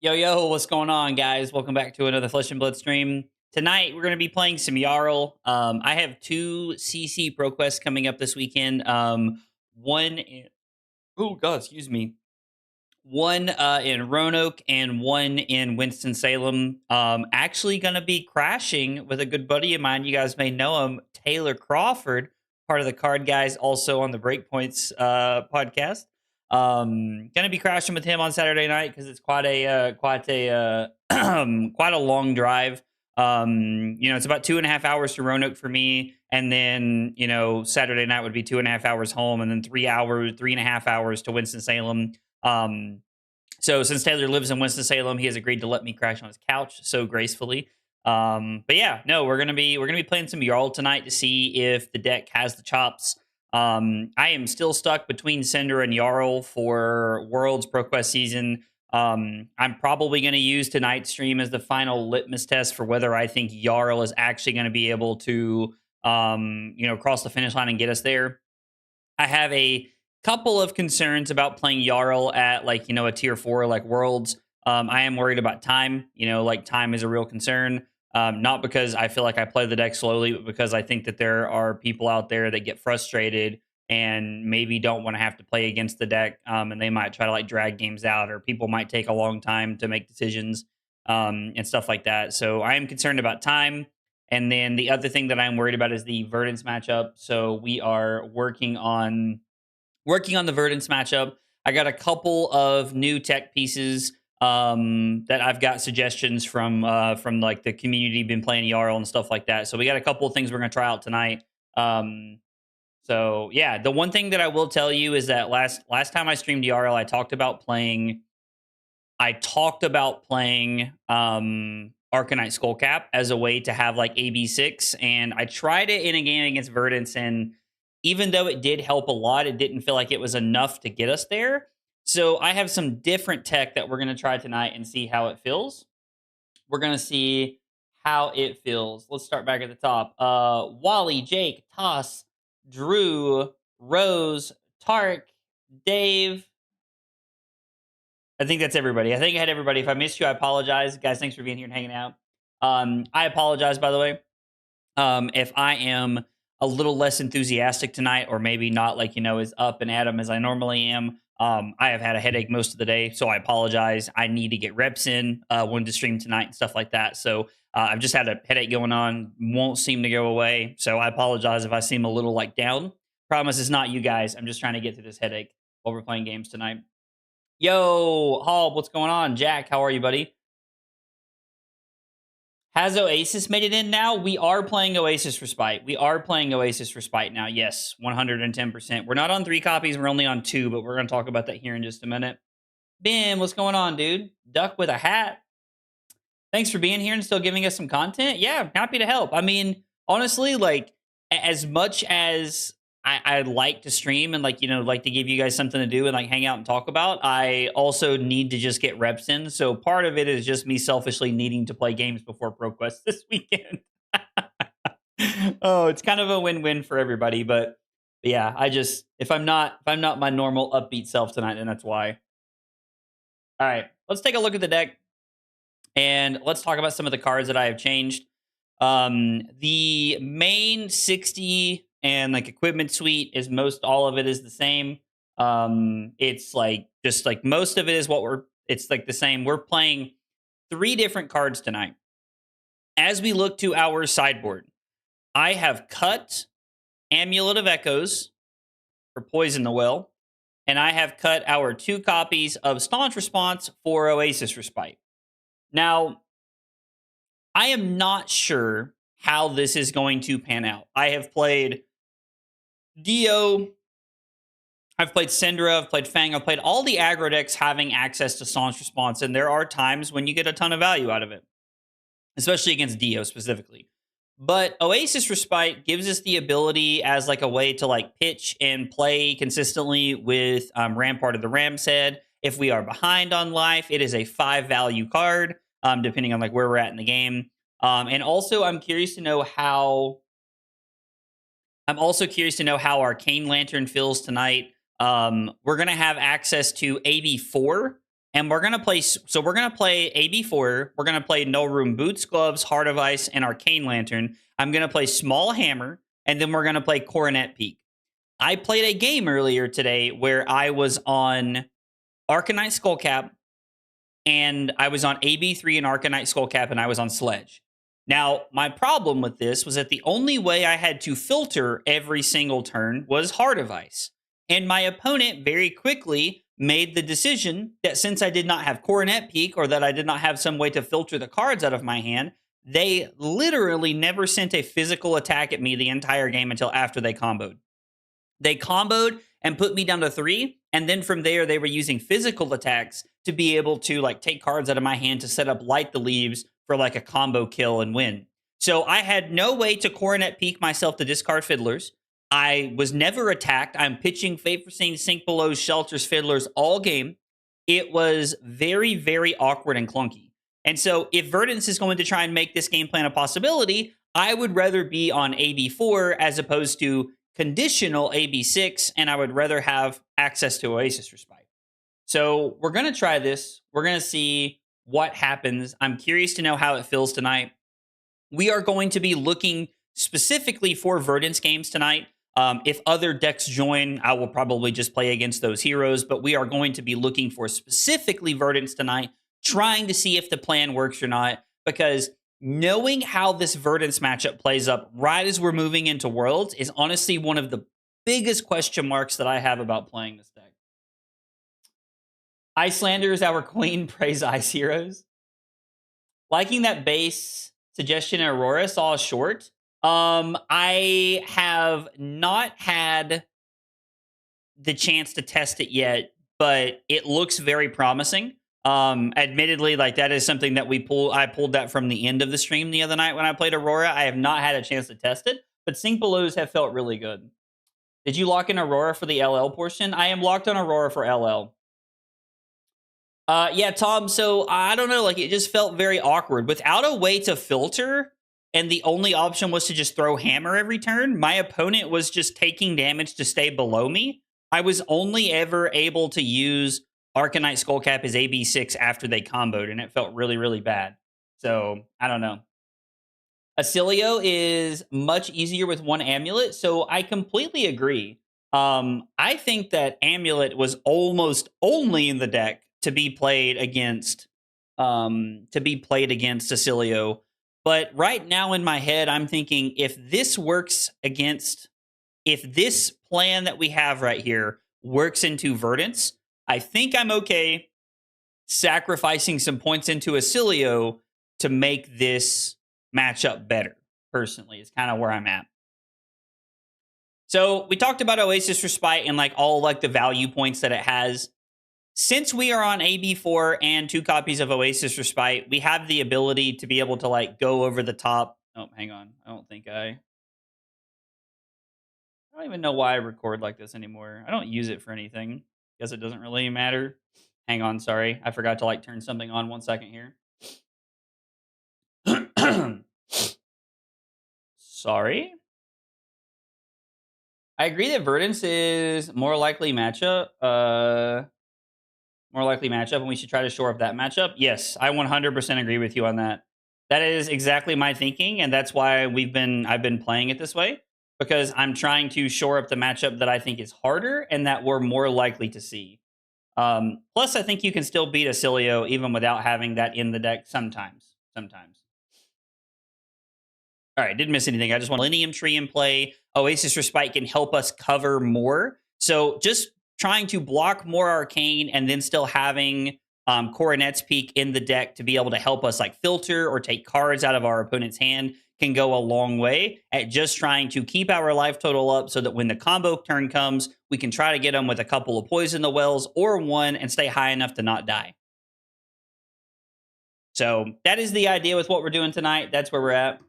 Yo, yo, what's going on, guys? Welcome back to another Flesh and Blood stream. Tonight, we're going to be playing some Jarl. I have two CC Pro Quests coming up this weekend. One, oh, God, excuse me. One in Roanoke and one in Winston-Salem. Actually going to be crashing with a good buddy of mine. You guys may know him, Taylor Crawford, part of the Card Guys, also on the Breakpoints podcast. Gonna be crashing with him on Saturday night because it's quite a quite a long drive. It's about 2.5 hours to Roanoke for me, and then Saturday night would be 2.5 hours home, and then 3.5 hours to Winston Salem. So since Taylor lives in Winston Salem, he has agreed to let me crash on his couch so gracefully. But yeah, no, we're gonna be playing some Jarl tonight to see if the deck has the chops. I am still stuck between Cinder and Jarl for Worlds ProQuest season. I'm probably going to use tonight's stream as the final litmus test for whether I think Jarl is actually going to be able to, cross the finish line and get us there. I have a couple of concerns about playing Jarl at a tier 4 like Worlds. I am worried about time. Time is a real concern. Not because I feel like I play the deck slowly, but because I think that there are people out there that get frustrated and maybe don't want to have to play against the deck, and they might try to drag games out, or people might take a long time to make decisions and stuff like that. So I am concerned about time. And then the other thing that I'm worried about is the Verdance matchup. So we are working on the Verdance matchup. I got a couple of new tech pieces that I've got suggestions from the community, been playing Jarl and stuff like that. So we got a couple of things we're gonna try out tonight. So yeah, the one thing that I will tell you is that last time I streamed Jarl, I talked about playing Arcanite Skullcap as a way to have AB6, and I tried it in a game against Verdance, and even though it did help a lot, it didn't feel like it was enough to get us there. So I have some different tech that we're going to try tonight and see how it feels. We're going to see how it feels. Let's start back at the top. Wally, Jake, Toss, Drew, Rose, Tark, Dave. I think that's everybody. I think I had everybody. If I missed you, I apologize. Guys, thanks for being here and hanging out. I apologize, by the way, if I am a little less enthusiastic tonight, or maybe not as up and at 'em as I normally am. I have had a headache most of the day, so I apologize. I need to get reps in, wanted to stream tonight and stuff like that. So I've just had a headache going on, won't seem to go away. So I apologize if I seem a little down. Promise it's not you guys. I'm just trying to get through this headache while we're playing games tonight. Yo, Hall, what's going on? Jack, how are you, buddy? Has Oasis made it in now? We are playing Oasis Respite. We are playing Oasis Respite now. Yes, 110%. We're not on 3 copies. We're only on 2, but we're going to talk about that here in just a minute. Ben, what's going on, dude? Duck with a hat. Thanks for being here and still giving us some content. Yeah, happy to help. I mean, honestly, as much as I like to stream and like to give you guys something to do and hang out and talk about, I also need to just get reps in. So part of it is just me selfishly needing to play games before ProQuest this weekend. Oh, it's kind of a win-win for everybody. But yeah, if I'm not my normal upbeat self tonight, then that's why. All right, let's take a look at the deck and let's talk about some of the cards that I have changed. The main 60 and equipment suite is all of it is the same. It's just most of it is it's the same. We're playing 3 different cards tonight. As we look to our sideboard, I have cut Amulet of Echoes for Poison the Well, and I have cut our 2 copies of Staunch Response for Oasis Respite. Now, I am not sure how this is going to pan out. I have played Dio, I've played Syndra, I've played Fang, I've played all the aggro decks having access to Saunce Response, and there are times when you get a ton of value out of it, especially against Dio specifically. But Oasis Respite gives us the ability as like a way to like pitch and play consistently with Rampart of the Ram's Head. If we are behind on life, it is a 5 value card, depending on like where we're at in the game. And also, I'm also curious to know how Arcane Lantern feels tonight. We're gonna have access to AB4, and we're gonna play. So we're gonna play AB4. We're gonna play No Room Boots, Gloves, Heart of Ice, and Arcane Lantern. I'm gonna play Small Hammer, and then we're gonna play Coronet Peak. I played a game earlier today where I was on Arcanite Skullcap, and I was on AB3 and Arcanite Skullcap, and I was on Sledge. Now, my problem with this was that the only way I had to filter every single turn was Heart of Ice. And my opponent very quickly made the decision that since I did not have Coronet Peak, or that I did not have some way to filter the cards out of my hand, they literally never sent a physical attack at me the entire game until after they comboed. They comboed and put me down to 3, and then from there they were using physical attacks to be able to like take cards out of my hand to set up Light the Leaves for like a combo kill and win. So I had no way to Coronet Peak myself to discard Fiddlers. I was never attacked. I'm pitching Fate Foreseen, Sink Belows, Shelters, Fiddlers all game. It was very, very awkward and clunky. And so if Verdance is going to try and make this game plan a possibility, I would rather be on AB4 as opposed to conditional AB6, and I would rather have access to Oasis Respite. So we're going to try this. We're going to see what happens. I'm curious to know how it feels tonight. We are going to be looking specifically for Verdance games tonight. If other decks join, I will probably just play against those heroes, but we are going to be looking for specifically Verdance tonight, trying to see if the plan works or not, because knowing how this Verdance matchup plays up right as we're moving into Worlds is honestly one of the biggest question marks that I have about playing this deck. Icelander is our queen, praise Ice Heroes. Liking that base suggestion, Aurora saw short. I have not had the chance to test it yet, but it looks very promising. Admittedly, like that is something that I pulled that from the end of the stream the other night when I played Aurora. I have not had a chance to test it, but Sink Belows have felt really good. Did you lock in Aurora for the LL portion? I am locked on Aurora for LL. Yeah, Tom, so I don't know, like it just felt very awkward. Without a way to filter, and the only option was to just throw Hammer every turn, my opponent was just taking damage to stay below me. I was only ever able to use Arcanite Skullcap as AB6 after they comboed, and it felt really, really bad. So, I don't know. Acilio is much easier with one Amulet, so I completely agree. I think that Amulet was almost only in the deck to be played against Acilio. But right now in my head, I'm thinking if this plan that we have right here works into Verdance, I think I'm okay sacrificing some points into Acilio to make this matchup better, personally, is kind of where I'm at. So we talked about Oasis Respite and like all like the value points that it has. Since we are on AB4 and 2 copies of Oasis Respite, we have the ability to be able to like go over the top. Oh, hang on. I don't even know why I record like this anymore. I don't use it for anything. Guess it doesn't really matter. Hang on, sorry. I forgot to like turn something on 1 second here. Sorry. I agree that Verdance is more likely matchup. And we should try to shore up that matchup. Yes, I 100% agree with you on that. That is exactly my thinking, and that's why I've been playing it this way, because I'm trying to shore up the matchup that I think is harder and that we're more likely to see. Plus, I think you can still beat Acilio even without having that in the deck sometimes. All right, didn't miss anything. I just want Millennium Tree in play. Oasis Respite can help us cover more. So just trying to block more Arcane and then still having Coronet's Peak in the deck to be able to help us like filter or take cards out of our opponent's hand can go a long way at just trying to keep our life total up so that when the combo turn comes, we can try to get them with a couple of poison the wells or one and stay high enough to not die. So that is the idea with what we're doing tonight. That's where we're at.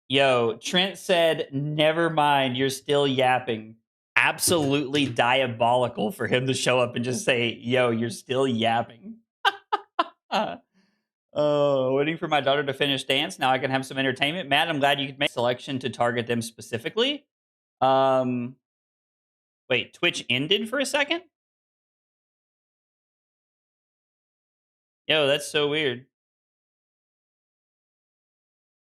Yo, Trent said, never mind, you're still yapping. Absolutely diabolical for him to show up and just say, yo, you're still yapping. Oh, waiting for my daughter to finish dance. Now I can have some entertainment. Matt, I'm glad you could make a selection to target them specifically. Wait, Twitch ended for a second? Yo, that's so weird.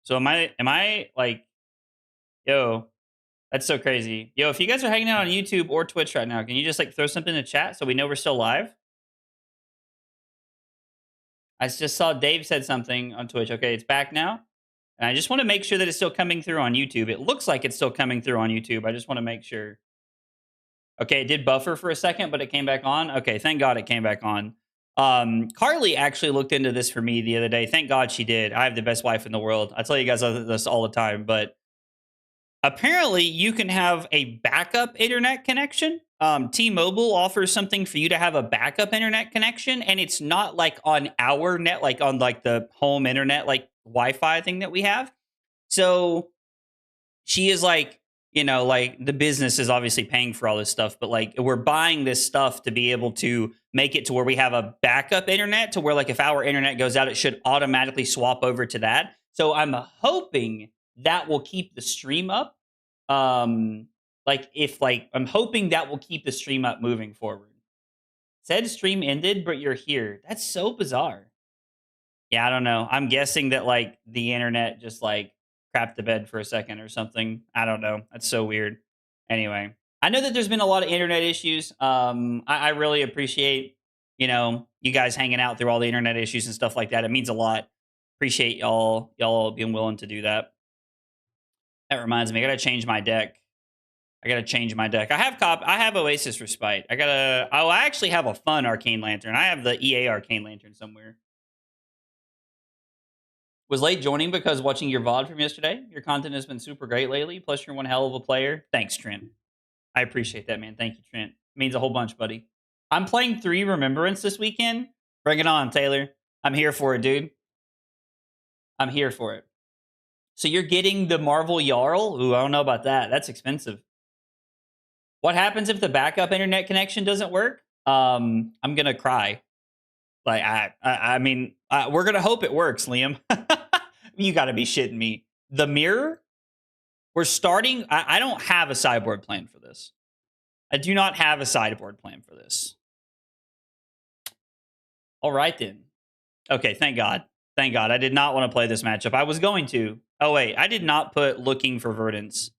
So am I like, yo, that's so crazy. Yo, if you guys are hanging out on YouTube or Twitch right now, can you just like throw something in the chat so we know we're still live? I just saw Dave said something on Twitch. Okay, it's back now. And I just want to make sure that it's still coming through on YouTube. It looks like it's still coming through on YouTube. I just want to make sure. Okay, it did buffer for a second, but it came back on. Okay, thank God it came back on. Carly actually looked into this for me the other day. Thank God she did. I have the best wife in the world. I tell you guys this all the time, but apparently you can have a backup internet connection. T-Mobile offers something for you to have a backup internet connection, and it's not like on our net, like on like the home internet, like Wi-Fi thing that we have. So she is like, you know, like the business is obviously paying for all this stuff, but like we're buying this stuff to be able to make it to where we have a backup internet to where like if our internet goes out, it should automatically swap over to that. So I'm hoping that will keep the stream up. Like if like I'm hoping that will keep the stream up moving forward. Said stream ended, but you're here. That's so bizarre. Yeah, I don't know. I'm guessing that like the internet just like crapped the bed for a second or something. I don't know. That's so weird. Anyway, I know that there's been a lot of internet issues. I really appreciate, you know, you guys hanging out through all the internet issues and stuff like that. It means a lot. Appreciate y'all being willing to do that. That reminds me, I gotta change my deck. I have Oasis Respite. I actually have a fun Arcane Lantern. I have the EA Arcane Lantern somewhere. Was late joining because watching your VOD from yesterday. Your content has been super great lately. Plus, you're one hell of a player. Thanks, Trent. I appreciate that, man. Thank you, Trent. It means a whole bunch, buddy. I'm playing 3 Remembrance this weekend. Bring it on, Taylor. I'm here for it, dude. I'm here for it. So you're getting the Marvel Jarl? Ooh, I don't know about that. That's expensive. What happens if the backup internet connection doesn't work? I'm gonna cry. Like I mean, we're gonna hope it works, Liam. You got to be shitting me. The mirror. We're starting. I don't have a sideboard plan for this. I do not have a sideboard plan for this. All right then. Okay, thank God. Thank God. I did not want to play this matchup. I was going to. Oh wait, I did not put looking for Verdance.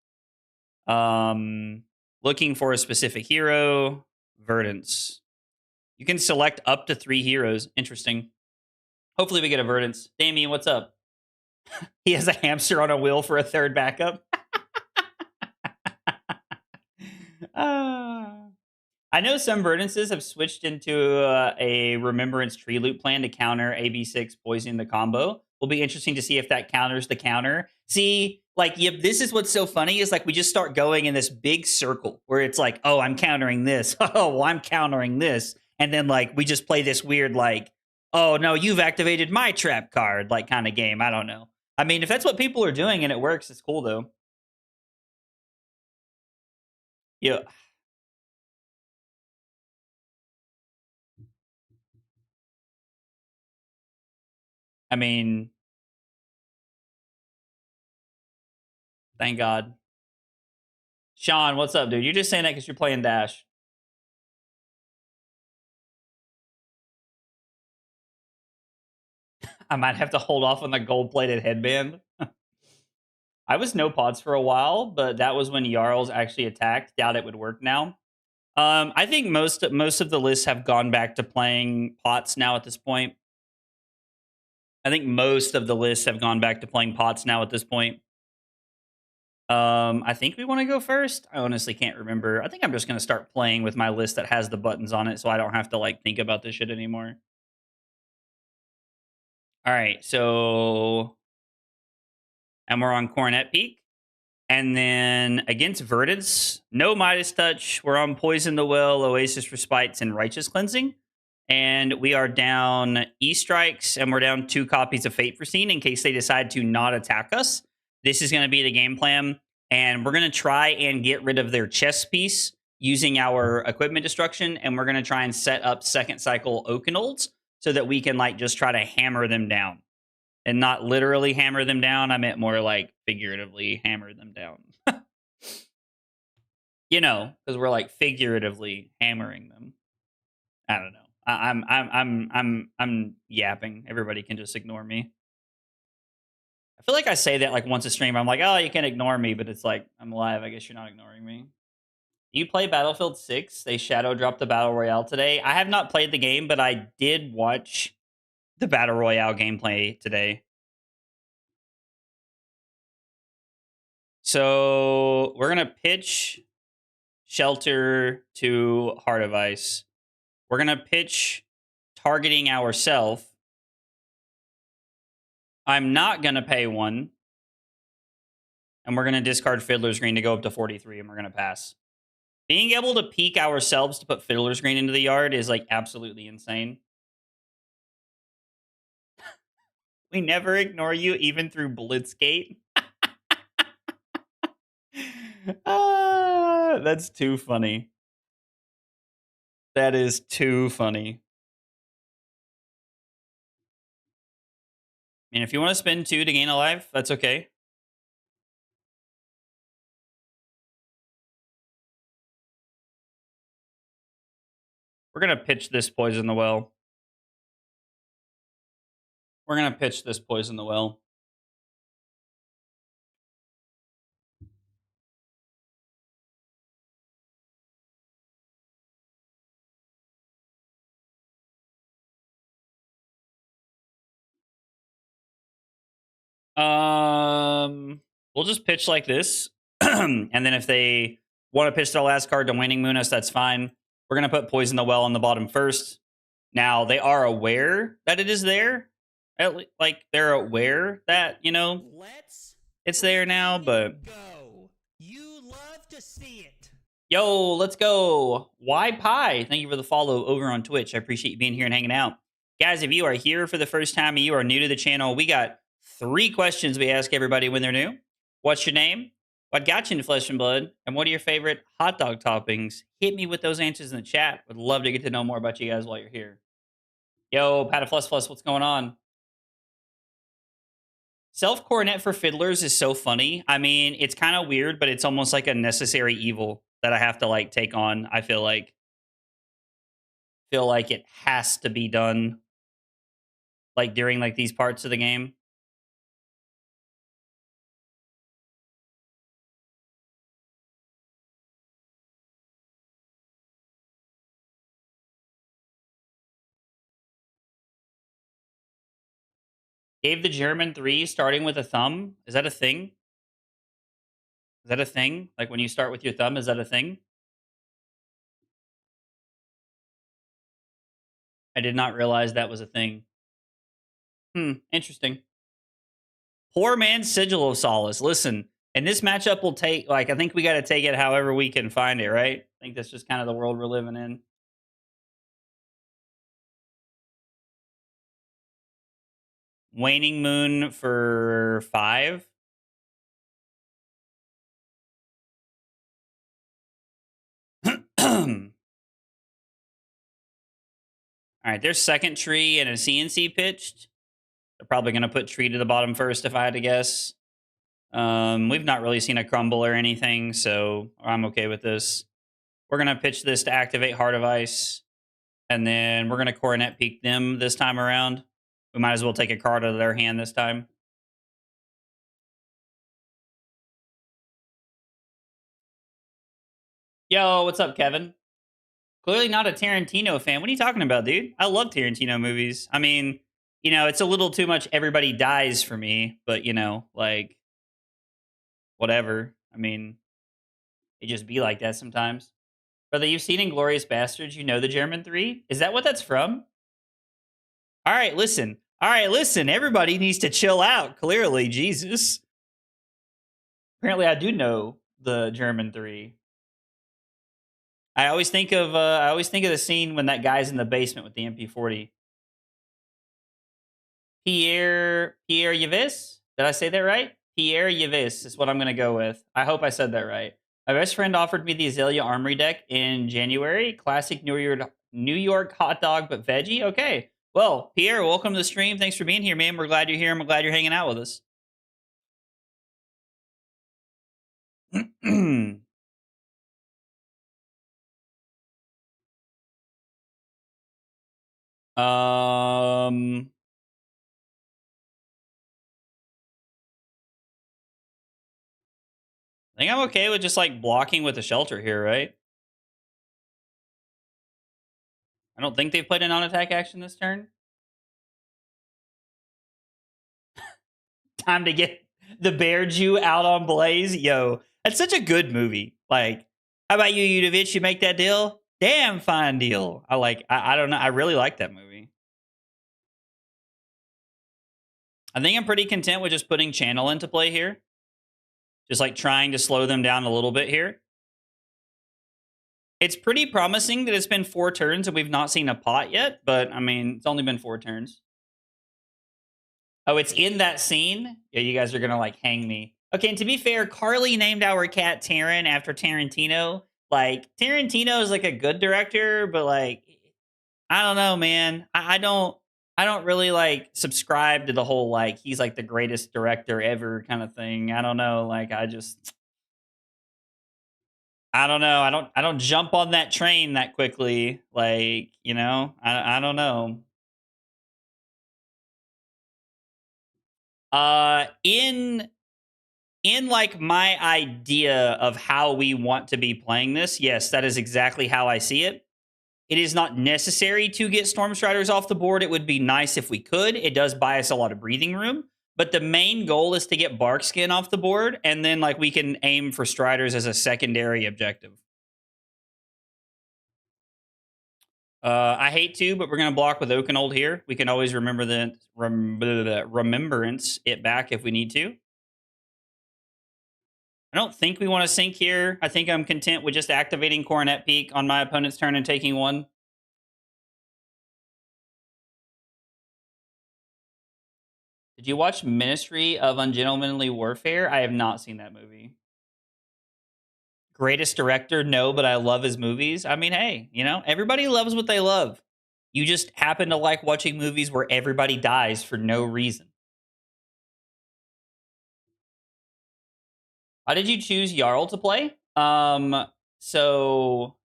Looking for a specific hero. Verdance. You can select up to 3 heroes. Interesting. Hopefully we get a Verdance. Damien, what's up? He has a hamster on a wheel for a third backup. I know some Verdances have switched into a Remembrance Tree Loop plan to counter AB6 poisoning the combo. Will be interesting to see if that counters the counter. See, like, yep, this is what's so funny is like we just start going in this big circle where it's like, oh, I'm countering this. Oh, well, I'm countering this. And then like we just play this weird like, oh no, you've activated my trap card, like kind of game. I don't know. I mean, if that's what people are doing and it works, it's cool though. Yeah. I mean, thank God. Sean, what's up, dude? You're just saying that because you're playing Dash. I might have to hold off on the gold-plated headband. I was no pods for a while, but that was when Jarls actually attacked. Doubt it would work now. I think most of the lists have gone back to playing pots now at this point. I think most of the lists have gone back to playing pots now at this point. I think we want to go first. I honestly can't remember. I think I'm just going to start playing with my list that has the buttons on it so I don't have to like think about this shit anymore. All right, so and we're on Coronet Peak. And then against Verdance, no Midas Touch. We're on Poison the Will, Oasis Respites, and Righteous Cleansing. And we are down E Strikes, and we're down 2 copies of Fate Foreseen in case they decide to not attack us. This is going to be the game plan. And we're going to try and get rid of their chess piece using our equipment destruction. And we're going to try and set up second cycle Oakenolds so that we can like just try to hammer them down. And not literally hammer them down. I meant more like figuratively hammer them down. You know, because we're like figuratively hammering them. I don't know. I'm yapping. Everybody can just ignore me. I feel like I say that like once a stream. I'm like, oh, you can ignore me, but it's like I'm live. I guess you're not ignoring me. Do you play Battlefield 6? They shadow dropped the Battle Royale today. I have not played the game, but I did watch the Battle Royale gameplay today. So we're gonna pitch Shelter to Heart of Ice. We're gonna pitch targeting ourselves. I'm not gonna pay 1. And we're gonna discard Fiddler's Green to go up to 43, and we're gonna pass. Being able to peek ourselves to put Fiddler's Green into the yard is like absolutely insane. We never ignore you, even through Blitzgate. That's too funny. That is too funny. I mean, if you want to spend 2 to gain a life, that's okay. We're going to pitch this Poison the Well. We're going to pitch this Poison the Well. We'll just pitch like this. And then if they want to pitch their last card to Waning Moon us, that's fine. We're going to put Poison the Well on the bottom first. Now, they are aware that it is there. Like, they're aware that, you know, it's there now, but... Go. You love to see it. Yo, let's go. Why Pie? Thank you for the follow over on Twitch. I appreciate you being here and hanging out. Guys, if you are here for the first time and you are new to the channel, we got 3 questions we ask everybody when they're new. What's your name? What got you into Flesh and Blood? And what are your favorite hot dog toppings? Hit me with those answers in the chat. Would love to get to know more about you guys while you're here. Yo, Patafluss, what's going on? Self coronet for fiddlers is so funny. I mean, it's kind of weird, but it's almost like a necessary evil that I have to like take on. I feel like it has to be done like during like these parts of the game. Gave the German 3 starting with a thumb. Is that a thing? Is that a thing? Like when you start with your thumb, is that a thing? I did not realize that was a thing. Interesting. Poor man's Sigil of Solace. Listen, and this matchup will take, like, I think we got to take it however we can find it, right? I think that's just kind of the world we're living in. Waning Moon for 5. All right, there's second tree and a CNC pitched. They're probably going to put tree to the bottom first, if I had to guess. We've not really seen a crumble or anything, so I'm okay with this. We're going to pitch this to activate Heart of Ice, and then we're going to Coronet Peak them this time around. We might as well take a card out of their hand this time. Yo, what's up, Kevin? Clearly not a Tarantino fan. What are you talking about, dude? I love Tarantino movies. I mean, you know, it's a little too much everybody dies for me, but, you know, like, whatever. I mean, it just be like that sometimes. Brother, you've seen Inglourious Bastards. You know the German 3? Is that what that's from? All right, listen. All right, listen, everybody needs to chill out. Clearly, Jesus. Apparently, I do know the German 3. I always think of the scene when that guy's in the basement with the MP40. Pierre Yves? Did I say that right? Pierre Yves is what I'm gonna go with. I hope I said that right. My best friend offered me the Azalea Armory deck in January. Classic New York hot dog, but veggie. Okay. Well, Pierre, welcome to the stream. Thanks for being here, man. We're glad you're here. And we're glad you're hanging out with us. Um, I think I'm okay with just like blocking with the shelter here, right? I don't think they've played a non-attack action this turn. Time to get the Bear Jew out on Blaze. Yo, that's such a good movie. Like, how about you, Udovich? You make that deal? Damn fine deal. I don't know. I really like that movie. I think I'm pretty content with just putting Channel into play here. Just like trying to slow them down a little bit here. It's pretty promising that it's been 4 turns and we've not seen a pot yet, but I mean, it's only been 4 turns. Oh, it's in that scene? Yeah, you guys are gonna like hang me. Okay, and to be fair, Carly named our cat Taryn after Tarantino. Like, Tarantino is like a good director, but like, I don't know, man. I don't really like subscribe to the whole like he's like the greatest director ever kind of thing. I don't know. Like, I don't know. I don't jump on that train that quickly. Like, you know, I don't know. In like my idea of how we want to be playing this, yes, that is exactly how I see it. It is not necessary to get Storm Striders off the board. It would be nice if we could. It does buy us a lot of breathing room. But the main goal is to get Barkskin off the board, and then like we can aim for Striders as a secondary objective. I hate to, but we're gonna block with Oakenold here. We can always remember remembrance it back if we need to. I don't think we want to sink here. I think I'm content with just activating Coronet Peak on my opponent's turn and taking 1. Did you watch Ministry of Ungentlemanly Warfare? I have not seen that movie. Greatest director? No, but I love his movies. I mean, hey, you know, everybody loves what they love. You just happen to like watching movies where everybody dies for no reason. How did you choose Jarl to play? So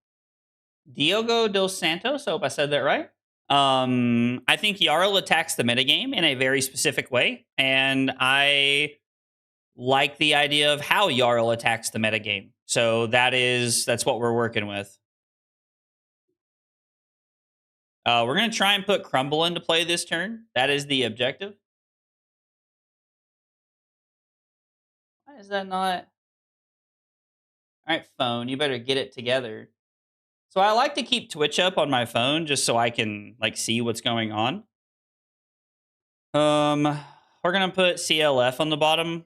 Diogo dos Santos, I hope I said that right. I think Jarl attacks the metagame in a very specific way, and I like the idea of how Jarl attacks the metagame. So that's what we're working with. We're gonna try and put Crumble into play this turn. That is the objective. Why is that not? All right, phone, you better get it together. So I like to keep Twitch up on my phone just so I can like see what's going on. We're gonna put CLF on the bottom,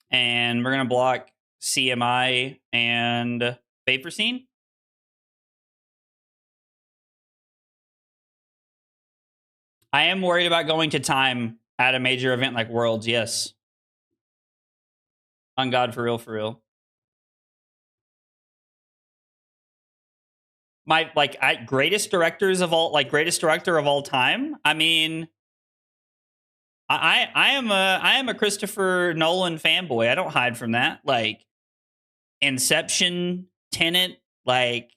and we're gonna block CMI and Vapor Scene. I am worried about going to time at a major event like Worlds. Yes, on God, for real, for real. My greatest director of all time. I mean, I am a Christopher Nolan fanboy. I don't hide from that. Like Inception, Tenet, like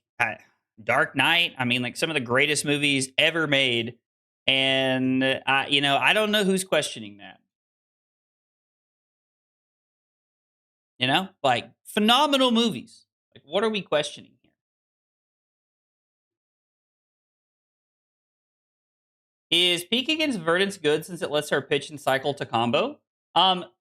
Dark Knight. I mean, like some of the greatest movies ever made. And I don't know who's questioning that. You know, like phenomenal movies. Like, what are we questioning here? Is Peak against Verdant's good since it lets her pitch and cycle to combo?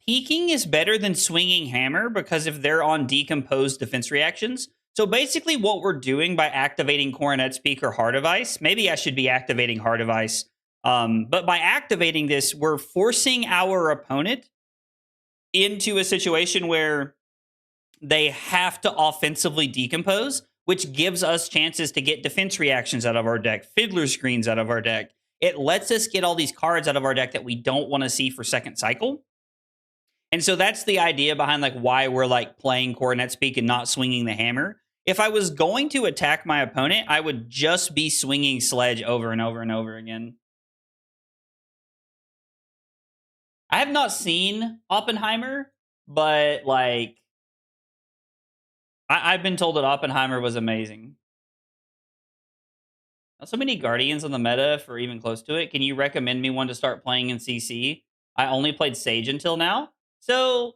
Peaking is better than swinging hammer because if they're on decomposed defense reactions. So basically what we're doing by activating Coronet's Peak or Heart of Ice, maybe I should be activating Heart of Ice But by activating this, we're forcing our opponent into a situation where they have to offensively decompose, which gives us chances to get defense reactions out of our deck, fiddler screens out of our deck. It lets us get all these cards out of our deck that we don't want to see for second cycle. And so that's the idea behind like why we're like playing Coronet Speak and not swinging the hammer. If I was going to attack my opponent, I would just be swinging Sledge over and over and over again. I have not seen Oppenheimer, but like I've been told that Oppenheimer was amazing. Not so many Guardians on the meta for even close to it. Can you recommend me one to start playing in CC? I only played Sage until now. So,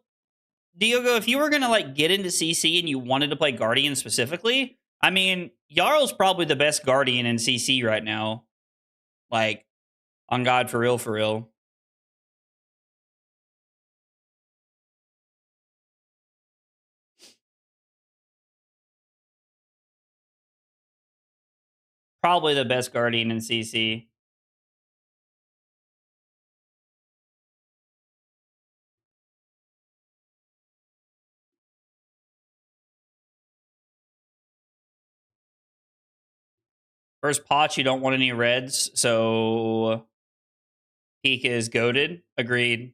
Diogo, if you were gonna like get into CC and you wanted to play Guardian specifically, I mean, Jarl's probably the best Guardian in CC right now. Like, on God, for real, for real. Probably the best Guardian in CC. First pot, you don't want any reds, so Peak is goaded. Agreed.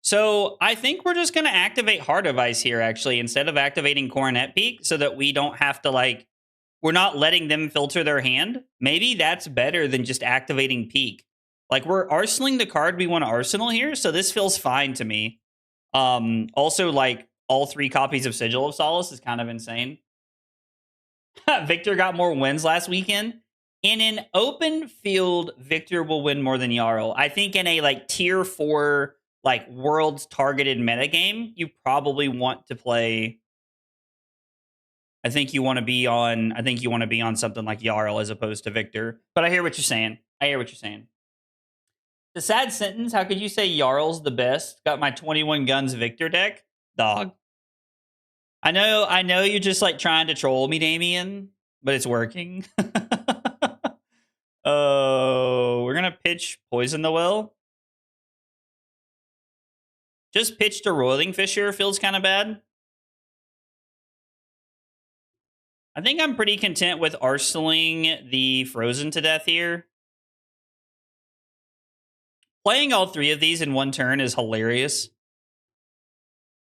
So I think we're just going to activate Heart of Ice here, actually, instead of activating Coronet Peak, so that we don't have to, like, we're not letting them filter their hand. Maybe that's better than just activating Peak. Like, we're arsenaling the card we want to arsenal here, so this feels fine to me. Also, like, all 3 copies of Sigil of Solace is kind of insane. Victor got more wins last weekend. In an open field, Victor will win more than Jarl. I think in a like tier 4 like world's targeted metagame, you probably want to play. I think you want to be on something like Jarl as opposed to Victor. But I hear what you're saying. The sad sentence, how could you say Jarl's the best? Got my 21 guns Victor deck? Dog. I know you're just like trying to troll me, Damien, but it's working. Oh, we're gonna pitch Poison the Well. Just pitched a Roiling Fissure feels kind of bad. I think I'm pretty content with arsenaling the Frozen to death here. Playing all 3 of these in one turn is hilarious.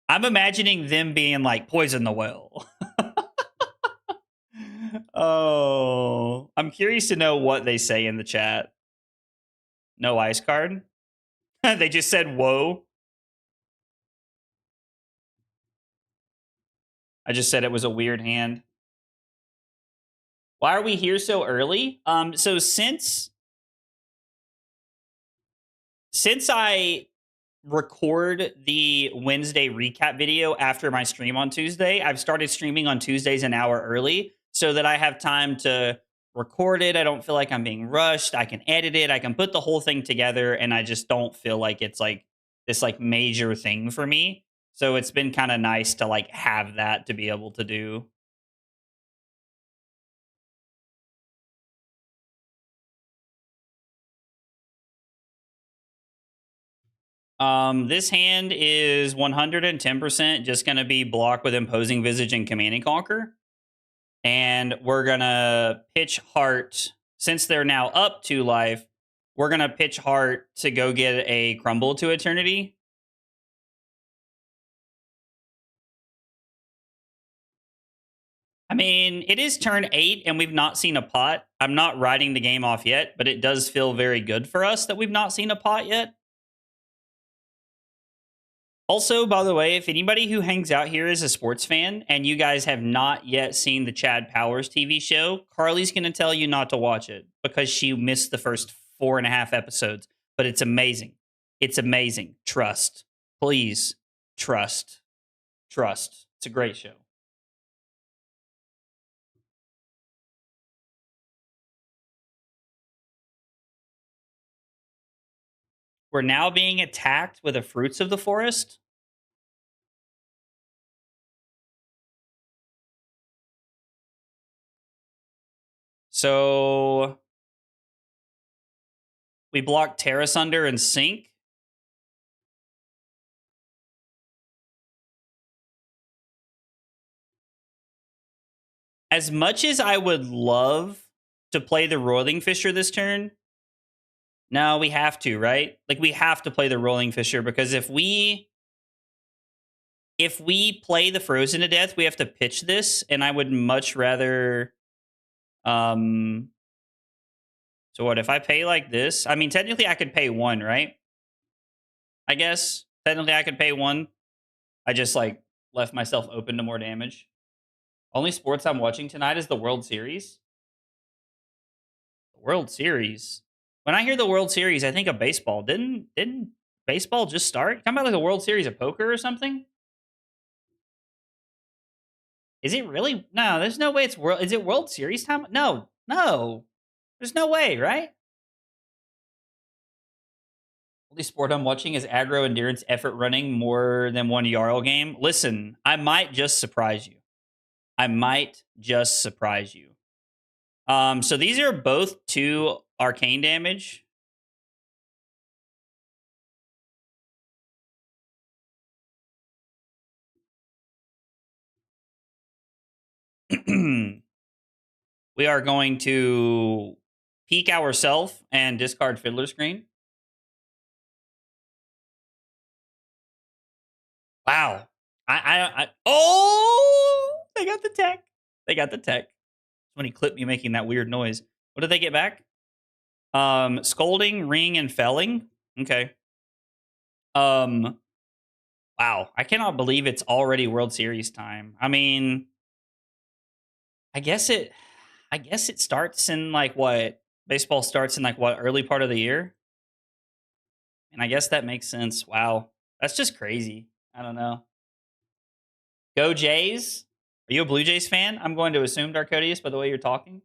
I'm imagining them being like, Poison the Well. Oh, I'm curious to know what they say in the chat. No ice card? They just said, whoa. I just said it was a weird hand. Why are we here so early? So since I record the Wednesday recap video after my stream on Tuesday, I've started streaming on Tuesdays an hour early so that I have time to record it. I don't feel like I'm being rushed. I can edit it. I can put the whole thing together, and I just don't feel like it's like this like major thing for me. So it's been kind of nice to like have that to be able to do. This hand is 110% just going to be blocked with Imposing Visage and Command and Conquer. And we're going to pitch Heart. Since they're now up 2 life, we're going to pitch Heart to go get a Crumble to Eternity. I mean, it is turn 8 and we've not seen a pot. I'm not writing the game off yet, but it does feel very good for us that we've not seen a pot yet. Also, by the way, if anybody who hangs out here is a sports fan and you guys have not yet seen the Chad Powers TV show, Carly's going to tell you not to watch it because she missed the first 4.5 episodes. But it's amazing. It's amazing. Trust. Please. Trust. Trust. It's a great show. We're now being attacked with the fruits of the forest. So We block Terra Sunder and Sink. As much as I would love to play the Roiling Fisher this turn, no, we have to, right? Like, we have to play the Rolling Fisher, because if we play the Frozen to death, we have to pitch this, and I would much rather. So what if I pay like this? I mean, technically I could pay 1, right? I guess technically I could pay 1. I just like left myself open to more damage. Only sports I'm watching tonight is the World Series. The World Series. When I hear the World Series, I think of baseball. Didn't baseball just start? Talking about like the World Series of poker or something? Is it really? No, there's no way it's world. Is it World Series time? No. There's no way, right? Only sport I'm watching is aggro endurance effort running more than one Jarl game. Listen, I might just surprise you. So these are both 2 arcane damage. We are going to peek ourselves and discard Fiddler Screen. Wow. Oh, they got the tech. When he clipped me making that weird noise. What did they get back? Scolding, ring, and felling. Okay. Wow. I cannot believe it's already World Series time. I mean, I guess it starts in like what? Baseball starts in like what, early part of the year? And I guess that makes sense. Wow. That's just crazy. I don't know. Go Jays. Are you a Blue Jays fan? I'm going to assume, Darkodius, by the way you're talking.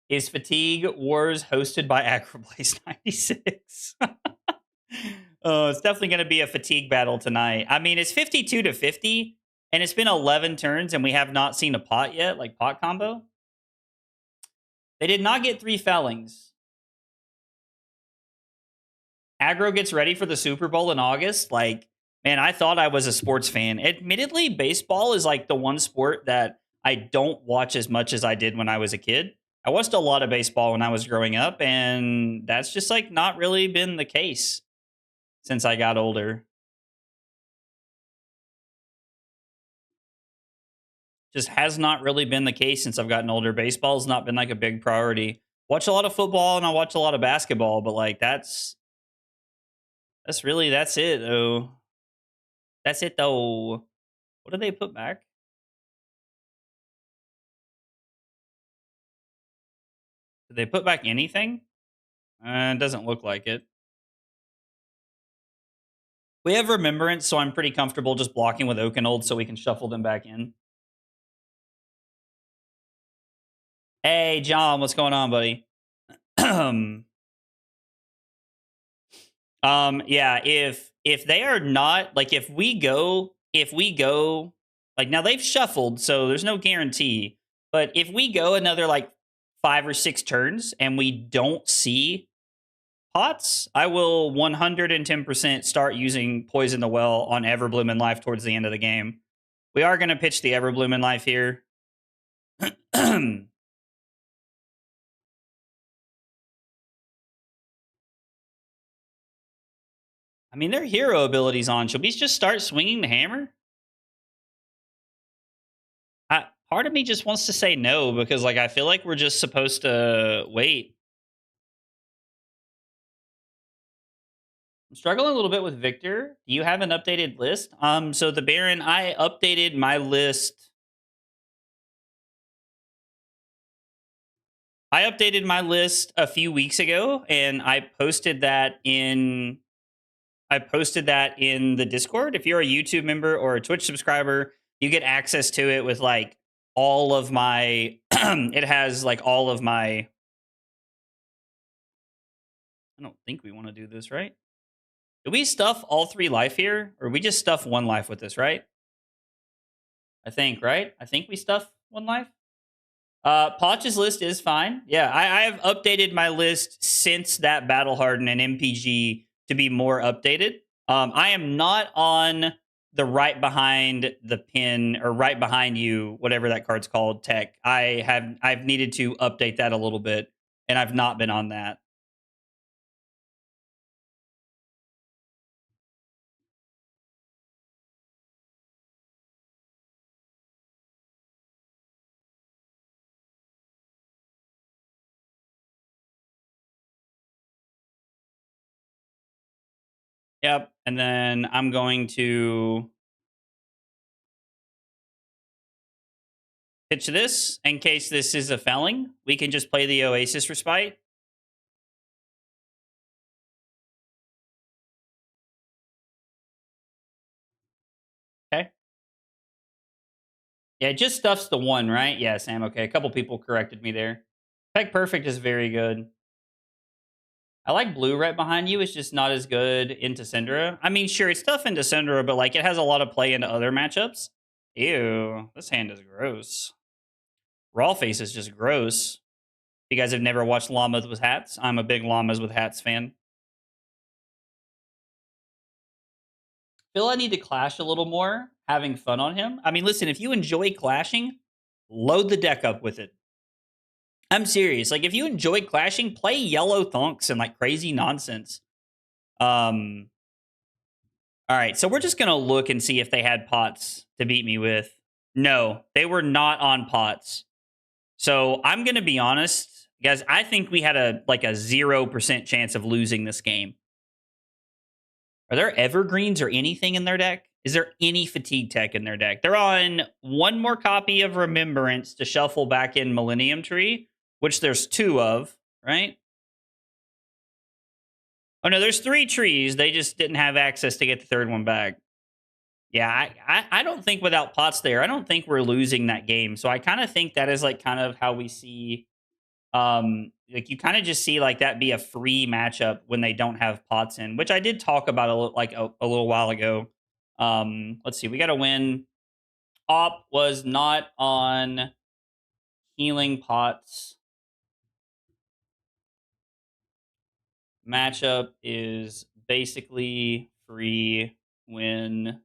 Is Fatigue Wars hosted by Acroblaze 96? Oh, it's definitely going to be a fatigue battle tonight. I mean, it's 52 to 50, and it's been 11 turns, and we have not seen a pot yet, like pot combo. They did not get 3 fellings. Aggro gets ready for the Super Bowl in August. Like, man, I thought I was a sports fan. Admittedly, baseball is like the one sport that I don't watch as much as I did when I was a kid. I watched a lot of baseball when I was growing up, and that's just like not really been the case since I got older. Just has not really been the case since I've gotten older. Baseball has not been like a big priority. Watch a lot of football and I watch a lot of basketball, but like that's it though. That's it though. What did they put back? Did they put back anything? It doesn't look like it. We have Remembrance, so I'm pretty comfortable just blocking with Oakenold so we can shuffle them back in. Hey, John, what's going on, buddy? Yeah, if they are not, like, if we go like, now they've shuffled, so there's no guarantee, but if we go another like 5 or 6 turns and we don't see pots, I will 110% start using Poison the Well on Everbloom and Life towards the end of the game. We are going to pitch the Everbloom and Life here. I mean, their hero abilities on. Should we just start swinging the hammer? Part of me just wants to say no, because like I feel like we're just supposed to wait. I'm struggling a little bit with Victor. Do you have an updated list? So the Baron, I updated my list. I updated my list a few weeks ago, and I posted that in the Discord. If you're a YouTube member or a Twitch subscriber, you get access to it with like all of my it has like all of my I don't think we want to do this, right? Do we stuff all 3 life here? Or we just stuff 1 life with this, right? I think, right? I think we stuff 1 life. Potch's list is fine. Yeah, I have updated my list since that Battle Harden and MPG to be more updated. I am not on the right behind the pin or right behind you, whatever that card's called, tech. I've needed to update that a little bit, and I've not been on that. Yep. And then I'm going to pitch this in case this is a felling. We can just play the Oasis Respite. Okay. Yeah, it just stuffs the one, right? Yeah, Sam. Okay. A couple people corrected me there. Peg Perfect is very good. I like blue right behind you. It's just not as good into Syndra. I mean, sure, it's tough into Syndra, but like it has a lot of play into other matchups. Ew, this hand is gross. Raw Face is just gross. If you guys have never watched Llamas with Hats, I'm a big Llamas with Hats fan. Feel I need to clash a little more, having fun on him. I mean, listen, if you enjoy clashing, load the deck up with it. I'm serious. Like, if you enjoy clashing, play yellow thunks and like crazy nonsense. All right, so we're just gonna look and see if they had pots to beat me with. No, they were not on pots. So I'm gonna be honest, guys. I think we had a 0% chance of losing this game. Are there evergreens or anything in their deck? Is there any fatigue tech in their deck? They're on one more copy of Remembrance to shuffle back in Millennium Tree, which there's 2 of, right? Oh no, there's 3 trees. They just didn't have access to get the 3rd one back. Yeah, I don't think without pots there, I don't think we're losing that game. So I kind of think that is like kind of how we see like you kind of just see like that be a free matchup when they don't have pots in, which I did talk about a little while ago. Let's see, we got to win. Op was not on healing pots. Matchup is basically free when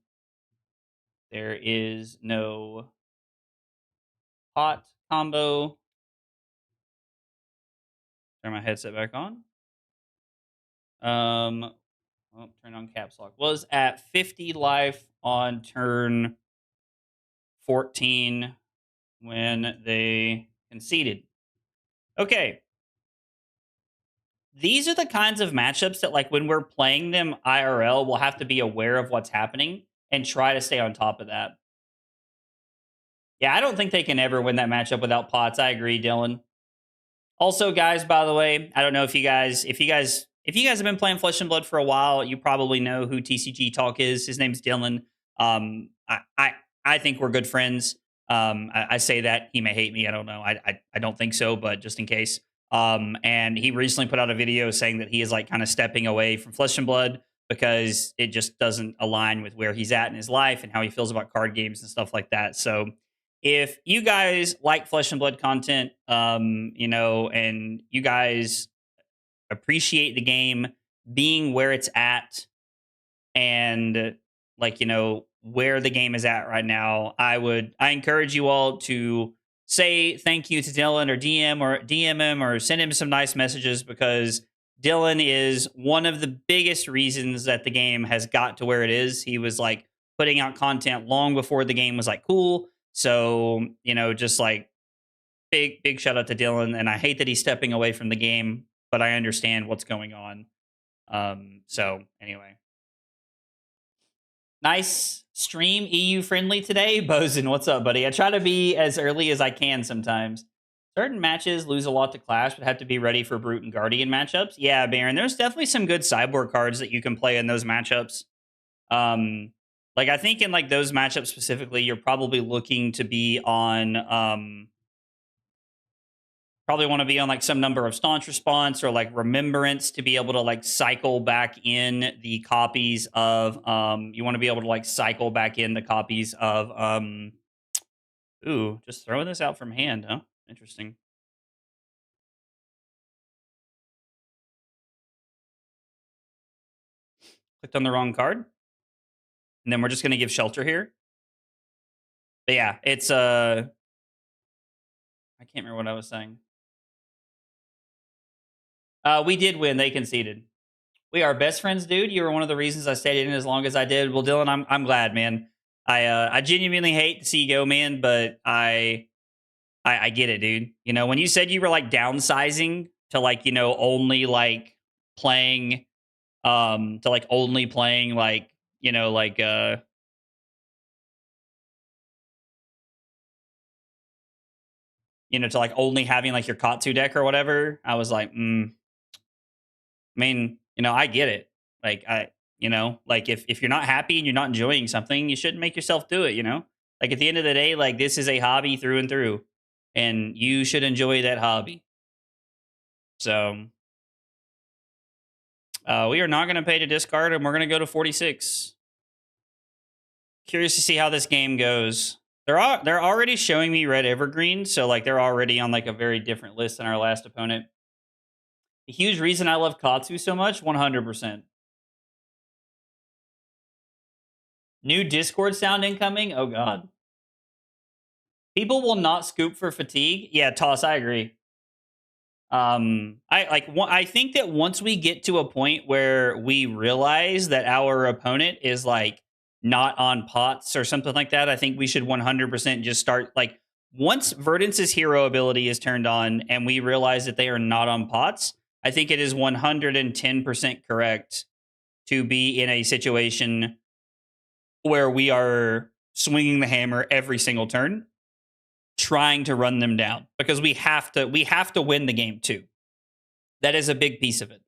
there is no pot combo. Turn my headset back on. Turn on caps lock. Was at 50 life on turn 14 when they conceded. Okay. These are the kinds of matchups that, like, when we're playing them IRL, we'll have to be aware of what's happening and try to stay on top of that. Yeah, I don't think they can ever win that matchup without pots. I agree, Dylan. Also, guys, by the way, I don't know if you guys have been playing Flesh and Blood for a while, you probably know who TCG Talk is. His name's Dylan. I think we're good friends. I say that he may hate me. I don't know. I don't think so, but just in case. And he recently put out a video saying that he is like kind of stepping away from Flesh and Blood because it just doesn't align with where he's at in his life and how he feels about card games and stuff like that. So if you guys like Flesh and Blood content, and you guys appreciate the game being where it's at and where the game is at right now, I encourage you all to say thank you to Dylan or DM him or send him some nice messages, because Dylan is one of the biggest reasons that the game has got to where it is. He was like putting out content long before the game was like cool. So, just like big shout out to Dylan. And I hate that he's stepping away from the game, but I understand what's going on. So anyway. Nice stream, EU friendly today. Bozen, what's up, buddy? I try to be as early as I can sometimes. Certain matches lose a lot to Clash, but have to be ready for Brute and Guardian matchups. Yeah, Baron, there's definitely some good sideboard cards that you can play in those matchups. Like I think in like those matchups specifically, you're probably looking to be on probably want to be on like some number of staunch response or like remembrance to be able to like cycle back in the copies of you want to be able to like cycle back in the copies of ooh, just throwing this out from hand, huh? Interesting. Clicked on the wrong card. And then we're just gonna give shelter here. But yeah, it's I can't remember what I was saying. We did win. They conceded. We are best friends, dude. You were one of the reasons I stayed in as long as I did. Well, Dylan, I'm glad, man. I genuinely hate to see you go, man, but I get it, dude. You know, when you said you were like downsizing to like, you know, only like playing to like only playing like, you know, like you know, to like only having like your Katsu deck or whatever, I was like, I mean, you know, I get it. Like you know, like if you're not happy and you're not enjoying something, you shouldn't make yourself do it, you know? Like at the end of the day, like this is a hobby through and through, and you should enjoy that hobby. So, we are not going to pay to discard, and we're going to go to 46. Curious to see how this game goes. They're already showing me red evergreen, so like they're already on like a very different list than our last opponent. A huge reason I love Katsu so much, 100%. New Discord sound incoming. Oh god. People will not scoop for fatigue. Yeah, Toss, I agree. I think that once we get to a point where we realize that our opponent is like not on pots or something like that, I think we should 100% just start like once Verdance's hero ability is turned on and we realize that they are not on pots, I think it is 110% correct to be in a situation where we are swinging the hammer every single turn trying to run them down because we have to win the game too. That is a big piece of it.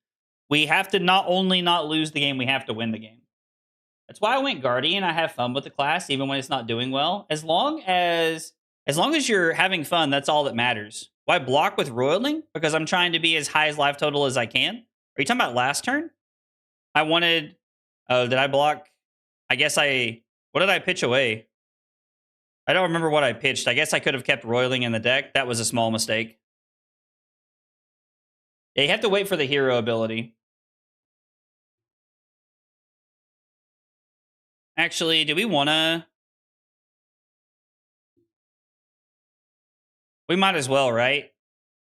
We have to not only not lose the game, we have to win the game. That's why I went Guardian. I have fun with the class even when it's not doing well. As long as you're having fun, that's all that matters. Why block with Roiling? Because I'm trying to be as high as life total as I can. Are you talking about last turn? I wanted did I block? I guess what did I pitch away? I don't remember what I pitched. I guess I could have kept Roiling in the deck. That was a small mistake. Yeah, you have to wait for the hero ability. Actually, do we want to? We might as well, right?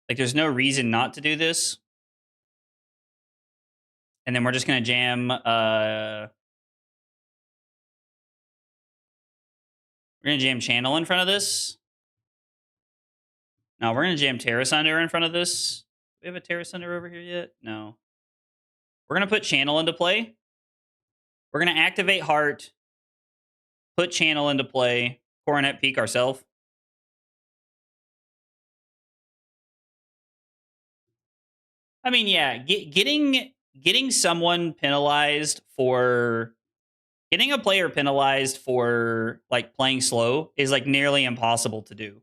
Like, there's no reason not to do this. And then we're just going to jam. We're going to jam Channel in front of this. No, we're going to jam Terra Sunder in front of this. Do we have a Terra Sunder over here yet? No. We're going to put Channel into play. We're going to activate Heart. Put Channel into play. Coronet Peak ourselves. I mean, yeah, getting someone penalized for getting a player penalized for like playing slow is like nearly impossible to do.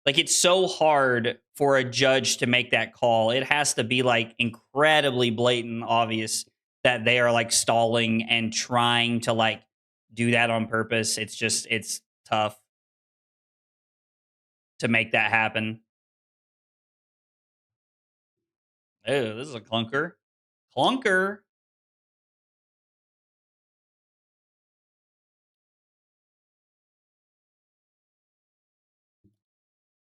Like it's so hard for a judge to make that call. It has to be like incredibly blatant obvious that they are like stalling and trying to like do that on purpose. It's tough to make that happen. Oh, this is a clunker. Clunker.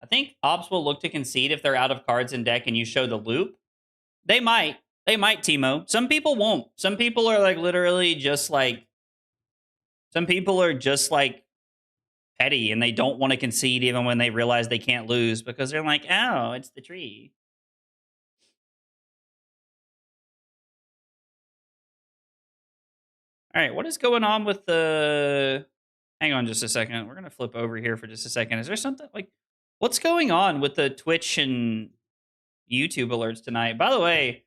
I think ops will look to concede if they're out of cards in deck and you show the loop. They might. They might, Timo. Some people won't. Some people are like literally just like some people are just like petty and they don't want to concede even when they realize they can't lose because they're like, oh, it's the tree. All right, what is going on with the hang on just a second. We're gonna flip over here for just a second. Is there something like what's going on with the Twitch and YouTube alerts tonight? By the way,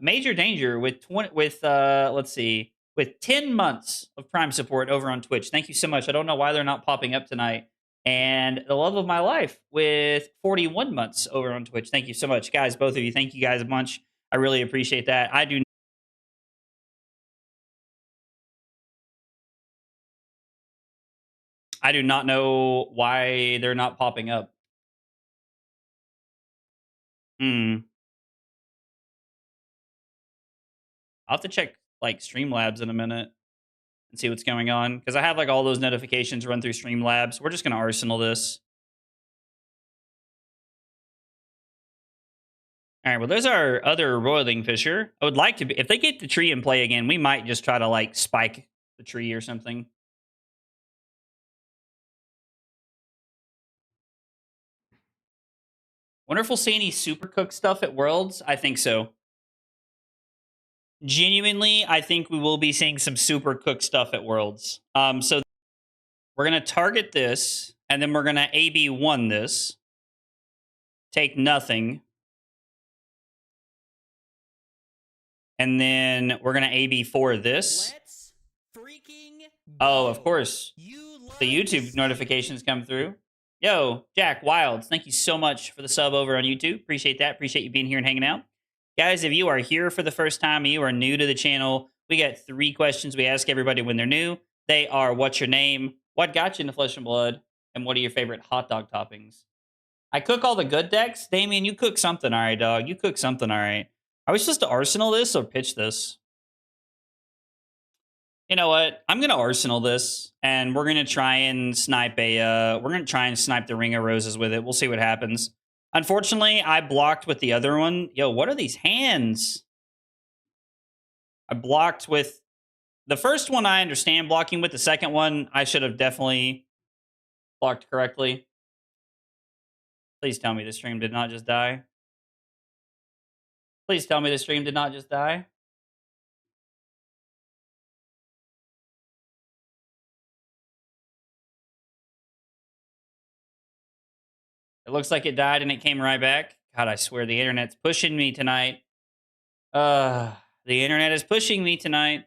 major danger with let's see, with 10 months of Prime support over on Twitch. Thank you so much. I don't know why they're not popping up tonight. And the love of my life with 41 months over on Twitch. Thank you so much, guys. Both of you. Thank you guys a bunch. I really appreciate that. I do. I do not know why they're not popping up. Hmm. I'll have to check like Streamlabs in a minute and see what's going on because I have like all those notifications run through Streamlabs. We're just gonna arsenal this. All right. Well, there's our other roiling fisher. I would like to be if they get the tree in play again. We might just try to like spike the tree or something. Wonder if we'll see any super cook stuff at Worlds. I think so. Genuinely, I think we will be seeing some super cook stuff at Worlds. So we're gonna target this, and then we're gonna AB1 this. Take nothing. And then we're gonna AB4 this. Let's freaking Oh, go. of course. The YouTube notifications come through. Yo, Jack Wilds, thank you so much for the sub over on YouTube. Appreciate that. Appreciate you being here and hanging out. Guys, if you are here for the first time and you are new to the channel, we got 3 questions we ask everybody when they're new. They are, what's your name? What got you into Flesh and Blood? And what are your favorite hot dog toppings? I cook all the good decks. Damien, you cook something all right, dog. You cook something all right. Are we supposed to arsenal this or pitch this? You know what? I'm gonna arsenal this, and we're gonna try and snipe a. We're gonna try and snipe the Ring of Roses with it. We'll see what happens. Unfortunately, I blocked with the other one. Yo, what are these hands? I blocked with the first one. I understand blocking with the second one. I should have definitely blocked correctly. Please tell me the stream did not just die. Please tell me the stream did not just die. It looks like it died and it came right back. God, I swear the internet's pushing me tonight. The internet is pushing me tonight.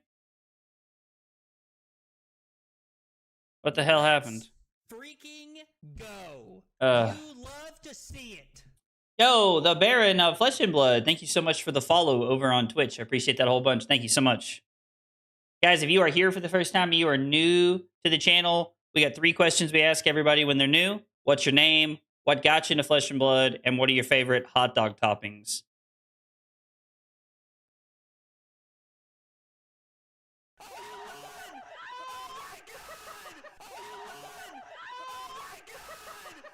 What the hell happened? Freaking go. Uh. You love to see it. Yo, the Baron of Flesh and Blood. Thank you so much for the follow over on Twitch. I appreciate that a whole bunch. Thank you so much. Guys, if you are here for the first time, you are new to the channel, we got 3 questions we ask everybody when they're new. What's your name? What got you into Flesh and Blood? And what are your favorite hot dog toppings?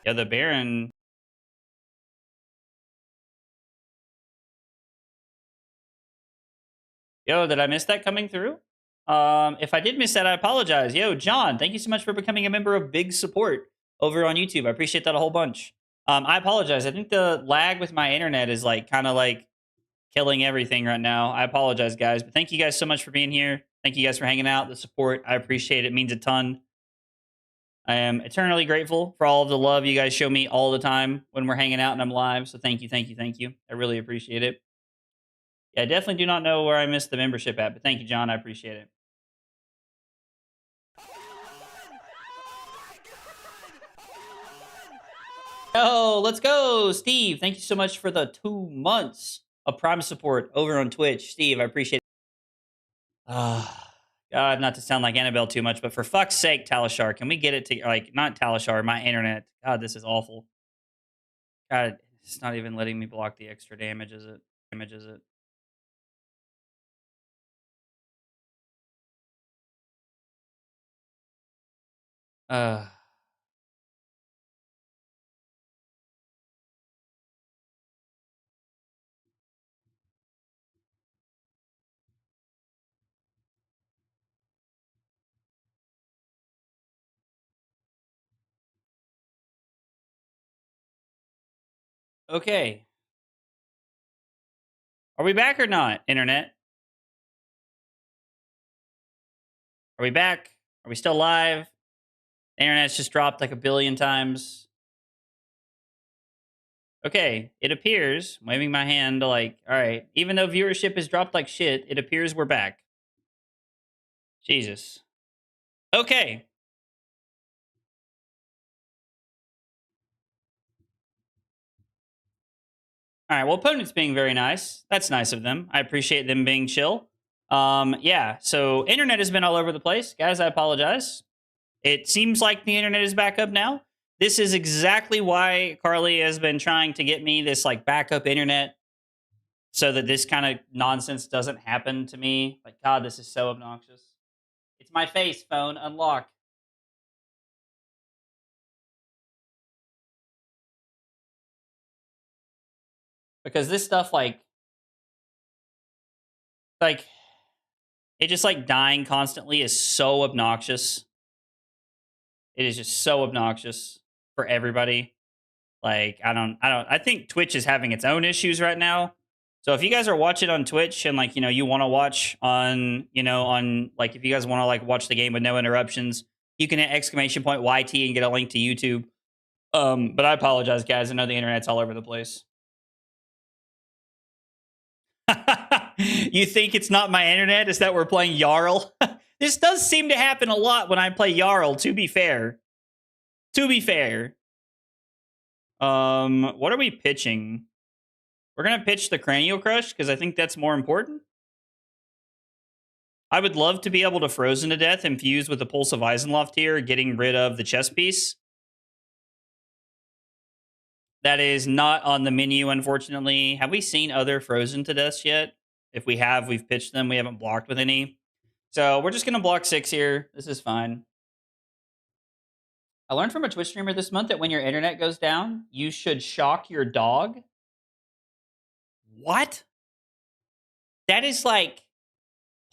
Yeah, the Baron. Yo, did I miss that coming through? If I did miss that, I apologize. Yo, John, thank you so much for becoming a member of Big Support over on YouTube. I appreciate that a whole bunch. I apologize. I think the lag with my internet is like kind of like killing everything right now. I apologize, guys, but thank you guys so much for being here. Thank you guys for hanging out, the support. I appreciate it. It means a ton. I am eternally grateful for all of the love you guys show me all the time when we're hanging out and I'm live. So thank you, thank you, thank you. I really appreciate it. Yeah, I definitely do not know where I missed the membership at, but thank you, John. I appreciate it. Oh, let's go, Steve. Thank you so much for the 2 months of Prime support over on Twitch. Steve, I appreciate it. God, not to sound like Annabelle too much, but for fuck's sake, Talishar, can we get it to, like, not Talishar, my internet. God, this is awful. God, it's not even letting me block the extra damage, is it? Uh, okay. Are we back or not, internet? Are we back? Are we still live? The internet's just dropped like a billion times. Okay, it appears, waving my hand like, all right, even though viewership has dropped like shit, it appears we're back. Jesus. Okay. All right, well, opponent's being very nice. That's nice of them. I appreciate them being chill. Yeah, so internet has been all over the place. Guys, I apologize. It seems like the internet is back up now. This is exactly why Carly has been trying to get me this like backup internet so that this kind of nonsense doesn't happen to me. Like, God, this is so obnoxious. It's my face, phone, unlock. Because this stuff, like, it just like dying constantly is so obnoxious. It is just so obnoxious for everybody. Like, I think Twitch is having its own issues right now. So if you guys are watching on Twitch and like, you want to watch on, on like, if you guys want to like watch the game with no interruptions, you can hit exclamation point YT and get a link to YouTube. But I apologize, guys. I know the internet's all over the place. You think it's not my internet? Is that we're playing Jarl? This does seem to happen a lot when I play Jarl, to be fair. To be fair. What are we pitching? We're gonna pitch the Cranial Crush because I think that's more important. I would love to be able to Frozen to Death infused with the Pulse of Eisenloft here, getting rid of the chess piece. That is not on the menu, unfortunately. Have we seen other Frozen to Deaths yet? If we have, we've pitched them. We haven't blocked with any. So we're just gonna block 6 here. This is fine. I learned from a Twitch streamer this month that when your internet goes down, you should shock your dog. What? That is like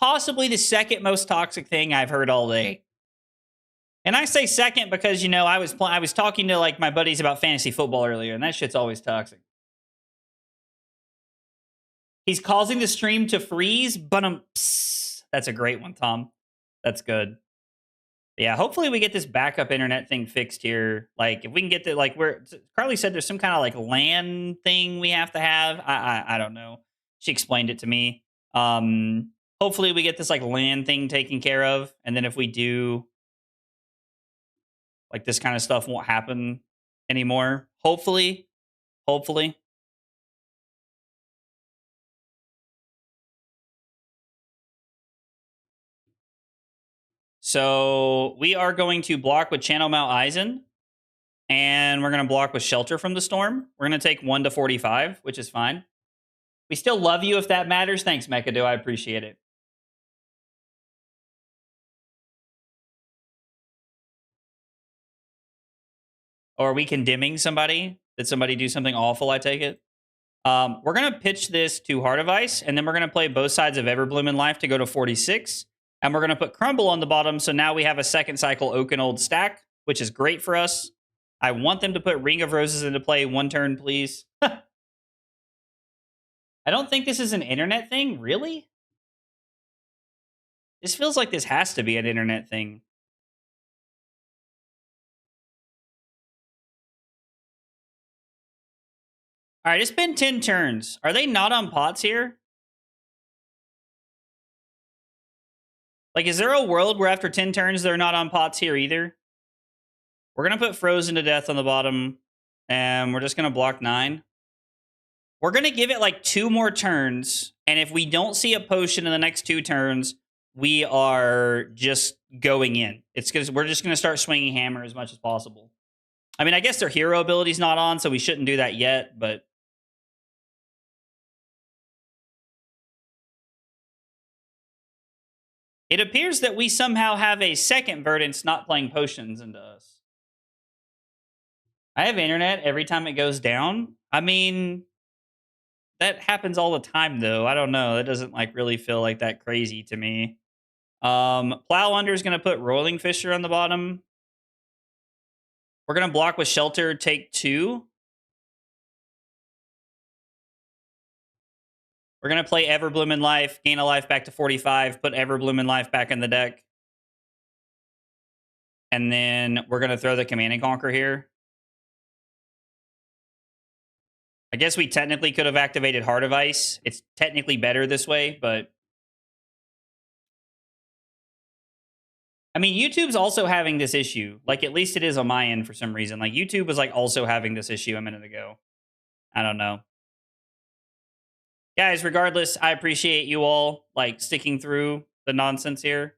possibly the second most toxic thing I've heard all day. And I say second because I was talking to like my buddies about fantasy football earlier, and that shit's always toxic. He's causing the stream to freeze, but that's a great one, Tom. That's good. Yeah, hopefully we get this backup internet thing fixed here. Like, if we can get the where Carly said there's some kind of like LAN thing we have to have. I don't know. She explained it to me. Hopefully we get this like LAN thing taken care of, and then if we do, like, this kind of stuff won't happen anymore. Hopefully. So we are going to block with Channel Mount Eisen, and we're going to block with Shelter from the Storm. We're going to take 1 to 45, which is fine. We still love you if that matters. Thanks, Mechado. I appreciate it. Or are we condemning somebody? Did somebody do something awful, I take it? We're going to pitch this to Heart of Ice, and then we're going to play both sides of Everbloom in Life to go to 46. And we're going to put Crumble on the bottom, so now we have a second cycle Oakenold stack, which is great for us. I want them to put Ring of Roses into play 1 turn, please. I don't think this is an internet thing, really? This feels like this has to be an internet thing. All right, it's been 10 turns. Are they not on pots here? Like, is there a world where after 10 turns they're not on pots here either? We're going to put Frozen to Death on the bottom, and we're just going to block 9. We're going to give it like 2 more turns, and if we don't see a potion in the next 2 turns, we are just going in. It's because we're just going to start swinging hammer as much as possible. I mean, I guess their hero ability's not on, so we shouldn't do that yet, but... It appears that we somehow have a second Verdance not playing potions into us. I have internet every time it goes down. I mean, that happens all the time, though. I don't know. That doesn't like really feel like that crazy to me. Plow Under is going to put Rolling Fisher on the bottom. We're going to block with Shelter, take 2. We're going to play Everbloom in Life, gain a life back to 45, put Everbloom in Life back in the deck. And then we're going to throw the Command and Conquer here. I guess we technically could have activated Heart of Ice. It's technically better this way, but... I mean, YouTube's also having this issue. Like, at least it is on my end for some reason. Like, YouTube was, like, also having this issue a minute ago. I don't know. Guys, regardless, I appreciate you all, like, sticking through the nonsense here.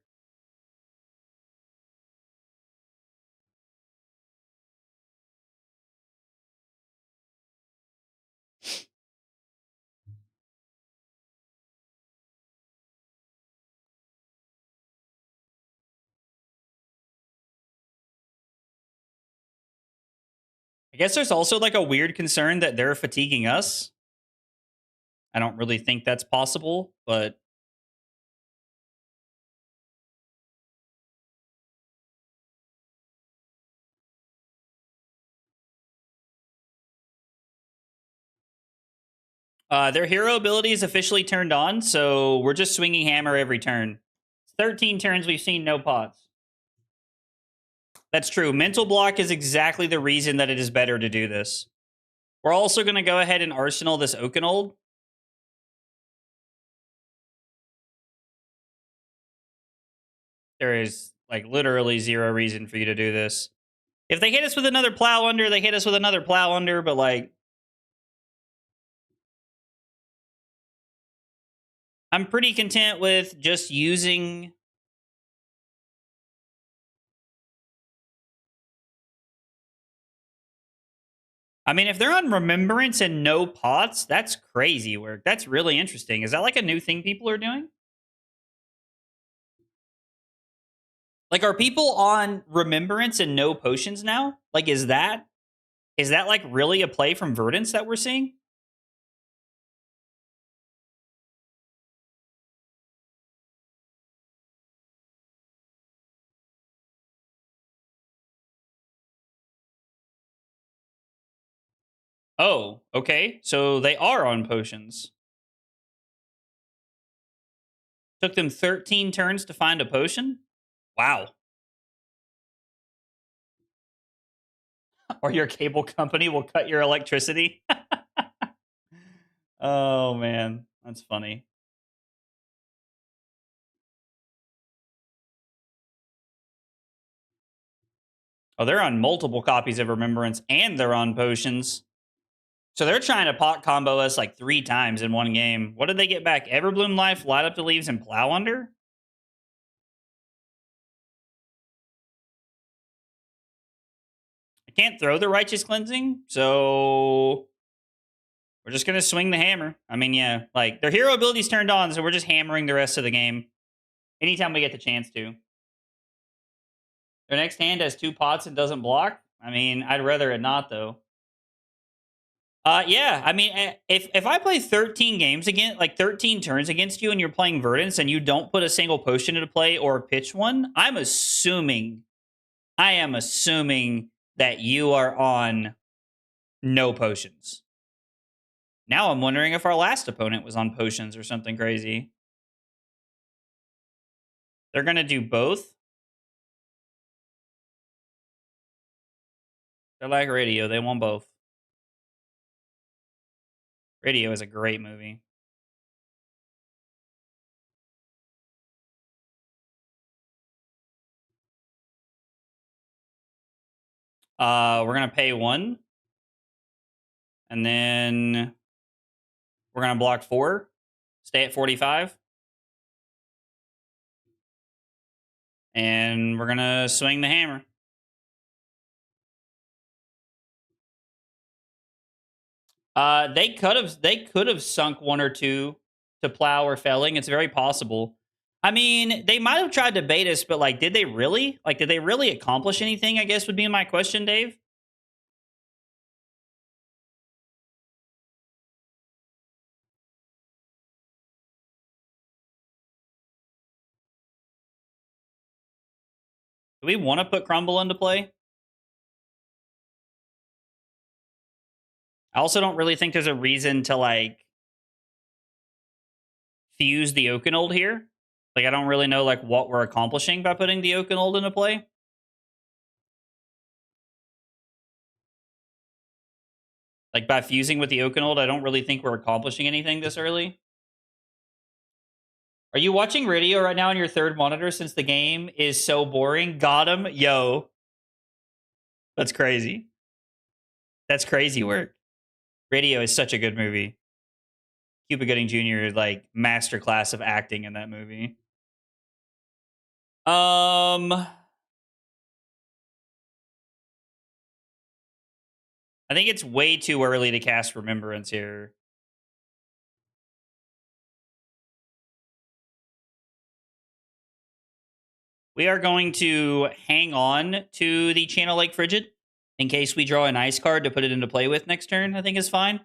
I guess there's also like a weird concern that they're fatiguing us. I don't really think that's possible, but their hero ability is officially turned on, so we're just swinging hammer every turn. 13 turns we've seen no pots. That's true. Mental block is exactly the reason that it is better to do this. We're also going to go ahead and arsenal this Oakenold. There is like literally zero reason for you to do this. If they hit us with another plow under, they hit us with another plow under, but like I'm pretty content with just using. I mean, if they're on Remembrance and no pots, that's crazy work. That's really interesting. Is that like a new thing people are doing? Like, are people on Remembrance and no potions now? Like, is that like really a play from Verdance that we're seeing? Oh, okay. So they are on potions. Took them 13 turns to find a potion? Wow. Or your cable company will cut your electricity? Oh, man. That's funny. Oh, they're on multiple copies of Remembrance and they're on potions. So they're trying to pot combo us like 3 times in one game. What did they get back? Everbloom Life, Light Up the Leaves, and Plow Under? I can't throw the Righteous Cleansing, so we're just going to swing the hammer. I mean, yeah, like their hero ability's turned on, so we're just hammering the rest of the game anytime we get the chance to. Their next hand has 2 pots and doesn't block. I mean, I'd rather it not, though. Yeah. I mean, if I play 13 games again, like 13 turns against you, and you're playing Verdance, and you don't put a single potion into play or pitch one, I am assuming that you are on no potions. Now I'm wondering if our last opponent was on potions or something crazy. They're gonna do both. They're like Radio. They want both. Radio is a great movie. We're gonna pay 1, and then we're gonna block 4. Stay at 45. And we're gonna swing the hammer. They could have sunk 1 or 2 to plow or felling. It's very possible. I mean, they might have tried to bait us, but like, did they really? Like, did they really accomplish anything? I guess would be my question, Dave. Do we want to put Crumble into play? I also don't really think there's a reason to like fuse the Oakenold here. Like, I don't really know like what we're accomplishing by putting the Oakenold into play. Like, by fusing with the Oakenold, I don't really think we're accomplishing anything this early. Are you watching radio right now on your third monitor since the game is so boring? Got him. Yo. That's crazy. That's crazy work. Radio is such a good movie. Cuba Gooding Jr. like masterclass of acting in that movie. I think it's way too early to cast Remembrance here. We are going to hang on to the Channel Lake Frigid in case we draw an ice card to put it into play with next turn, I think is fine.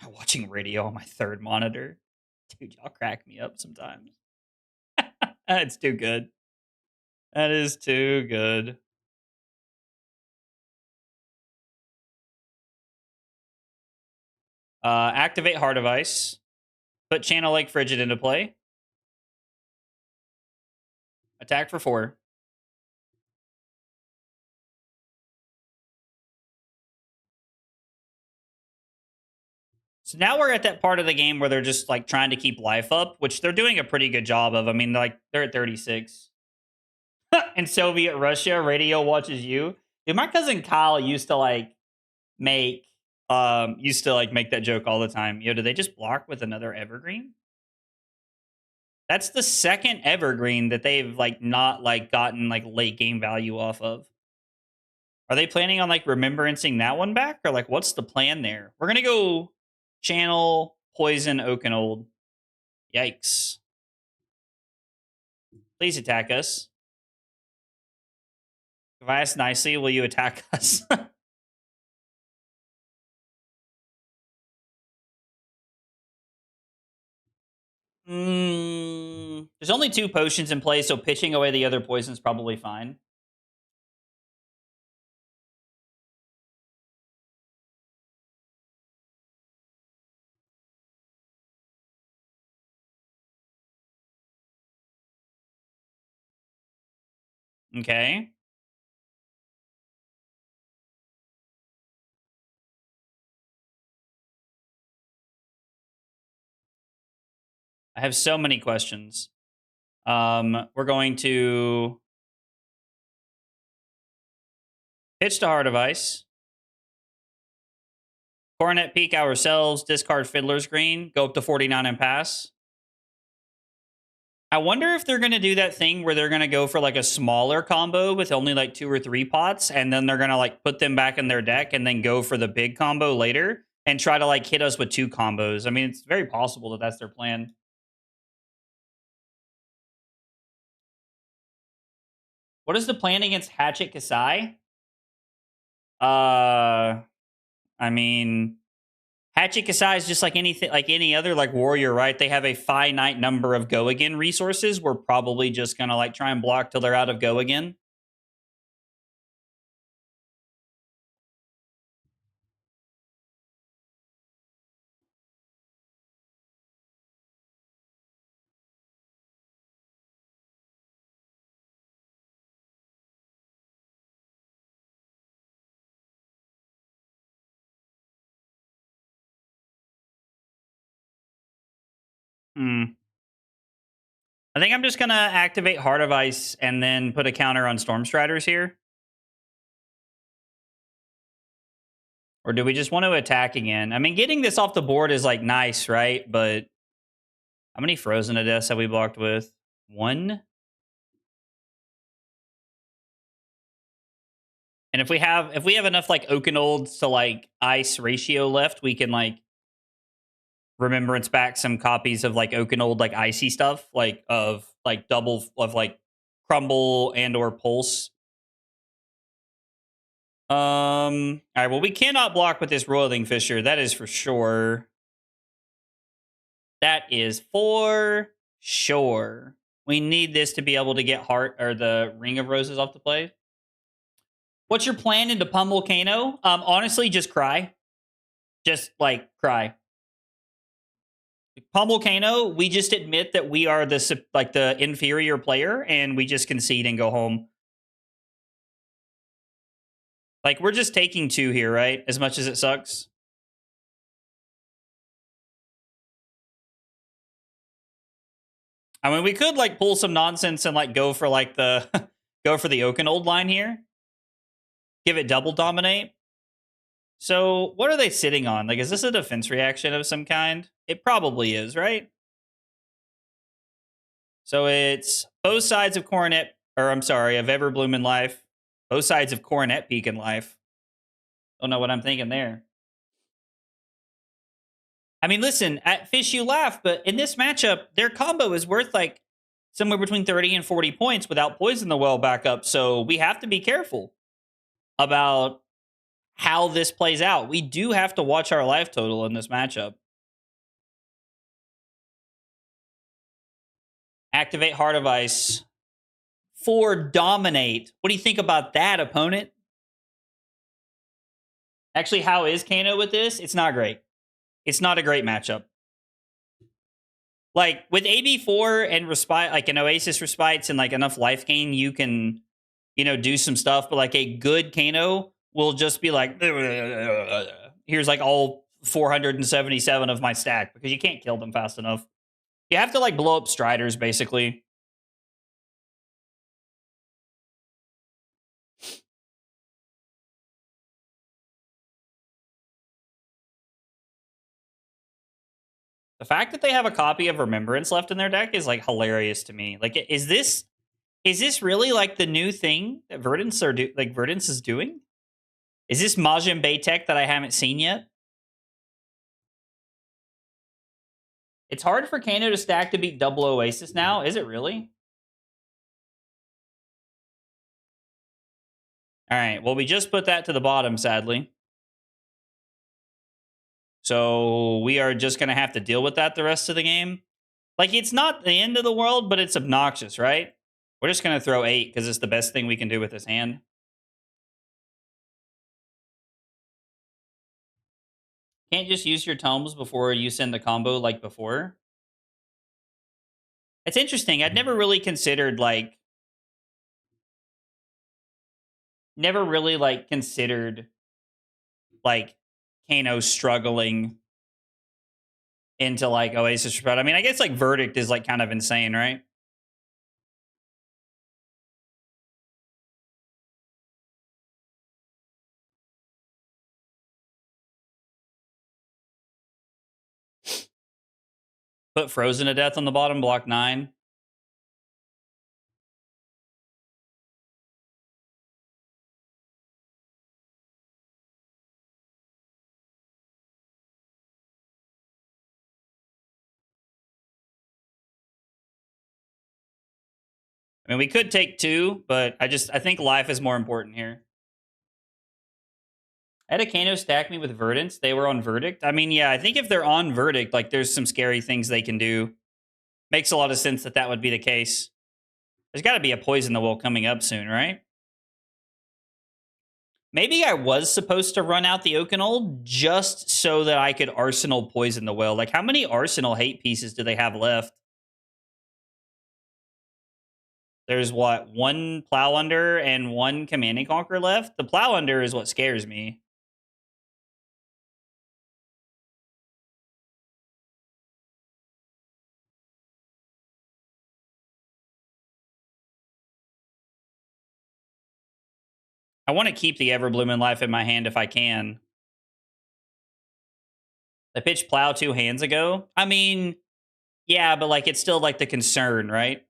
I'm watching radio on my third monitor. Dude, y'all crack me up sometimes. It's too good. That is too good. Activate Heart of Ice. Put Channel Lake Frigid into play. Attack for 4. So now we're at that part of the game where they're just like trying to keep life up, which they're doing a pretty good job of. I mean, like they're at 36. In Soviet Russia, radio watches you. Dude, my cousin Kyle used to make make that joke all the time. Yo, do they just block with another evergreen? That's the second evergreen that they've not gotten late game value off of. Are they planning on remembrancing that one back, or what's the plan there? We're gonna go channel poison Oakenold. Yikes! Please attack us. If I ask nicely, will you attack us? There's only 2 potions in play, so pitching away the other poison's probably fine. Okay. I have so many questions. We're going to pitch to Heart of Ice. Coronet Peak ourselves, discard Fiddler's Green, go up to 49 and pass. I wonder if they're going to do that thing where they're going to go for a smaller combo with only 2 or 3 pots, and then they're going to put them back in their deck and then go for the big combo later and try to hit us with 2 combos. I mean, it's very possible that that's their plan. What is the plan against Hatchet Kasai? I mean, Hatchet Kasai is just like anything, like any other warrior, right? They have a finite number of go again resources. We're probably just gonna try and block till they're out of go again. I think I'm just gonna activate Heart of Ice and then put a counter on Stormstriders here. Or do we just want to attack again? I mean, getting this off the board is nice, right? But how many Frozen to Deaths have we blocked with? 1. And if we have enough Oakenolds to ice ratio left, we can remembrance back some copies of Oakenold icy stuff, of double of Crumble and or Pulse. All right, well, we cannot block with this Roiling Fissure, that is for sure. That is for sure. We need this to be able to get Heart or the Ring of Roses off the play. What's your plan into Pummel Kano? Honestly, just cry. Just cry. Pummel Kano, we just admit that we are the inferior player, and we just concede and go home. We're just taking 2 here, right? As much as it sucks. I mean, we could pull some nonsense and go for the go for the Oakenold line here. Give it double dominate. So what are they sitting on? Is this a defense reaction of some kind? It probably is, right? So it's both sides of Coronet, or I'm sorry, of Everbloom in life. Both sides of Coronet Peak in life. Don't know what I'm thinking there. I mean, listen, at Fish you laugh, but in this matchup, their combo is worth somewhere between 30 and 40 points without Poison the Well backup, so we have to be careful. about how this plays out. We do have to watch our life total in this matchup. Activate Heart of Ice for Dominate. What do you think about that, opponent? Actually, how is Kano with this? It's not great. It's not a great matchup. Like, with AB4 and Respite, like an Oasis Respites and like enough life gain, you can, do some stuff. But like a good Kano will just be like, here's like all 477 of my stack, because you can't kill them fast enough. You have to like blow up Striders, basically. The fact that they have a copy of Remembrance left in their deck is like hilarious to me. Like, is this really like the new thing that Verdance is doing? Is this Majin Bay tech that I haven't seen yet? It's hard for Kano to stack to beat double Oasis now. Is it really? All right. Well, we just put that to the bottom, sadly. So we are just going to have to deal with that the rest of the game. Like, it's not the end of the world, but it's obnoxious, right? We're just going to throw 8 because it's the best thing we can do with this hand. Can't just use your tomes before you send the combo like before. It's interesting. I'd never really considered like Kano struggling into like Oasis Sprout. I mean, I guess like Verdict is like kind of insane, right? Put Frozen to Death on the bottom, block 9. I mean, we could take 2, but I think life is more important here. I had a Kano stack me with Verdance. They were on Verdict. I mean, yeah, I think if they're on Verdict, like there's some scary things they can do. Makes a lot of sense that would be the case. There's got to be a Poison the Will coming up soon, right? Maybe I was supposed to run out the Oakenol just so that I could Arsenal Poison the Will. Like, how many Arsenal hate pieces do they have left? There's what? 1 Plow Under and 1 Command and Conquer left? The Plow Under is what scares me. I want to keep the Everblooming Life in my hand if I can. I pitched Plow 2 hands ago. I mean, yeah, but like it's still like the concern, right?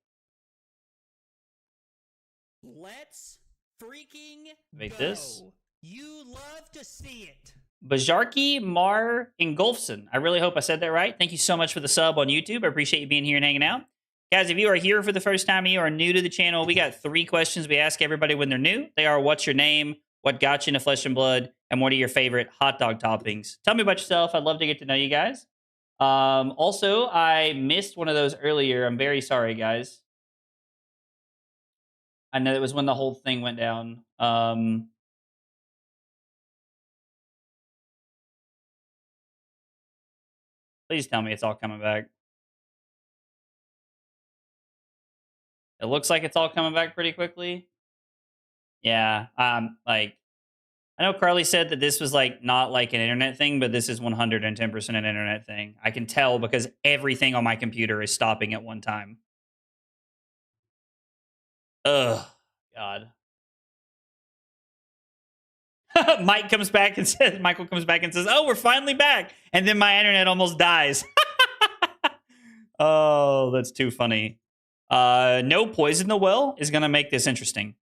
Let's freaking Make go. this. You love to see it. Bajarki Mar Ingolfson. I really hope I said that right. Thank you so much for the sub on YouTube. I appreciate you being here and hanging out. Guys, if you are here for the first time and you are new to the channel, we got 3 questions we ask everybody when they're new. They are, what's your name? What got you into Flesh and Blood? And what are your favorite hot dog toppings? Tell me about yourself. I'd love to get to know you guys. Also, I missed one of those earlier. I'm very sorry, guys. I know it was when the whole thing went down. Please tell me it's all coming back. It looks like it's all coming back pretty quickly. Yeah. Like, I know Carly said that this was like not like an internet thing, but this is 110% an internet thing. I can tell because everything on my computer is stopping at one time. Ugh, God. Michael comes back and says, "Oh, we're finally back." And then my internet almost dies. Oh, that's too funny. No Poison the Well is going to make this interesting.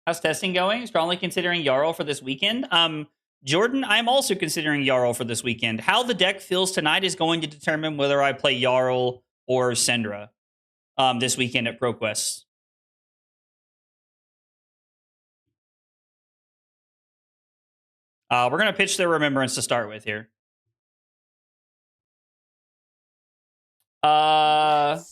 How's testing going? Strongly considering Jarl for this weekend. Jordan, I'm also considering Jarl for this weekend. How the deck feels tonight is going to determine whether I play Jarl or Syndra this weekend at ProQuest. We're going to pitch their Remembrance to start with here. Oh,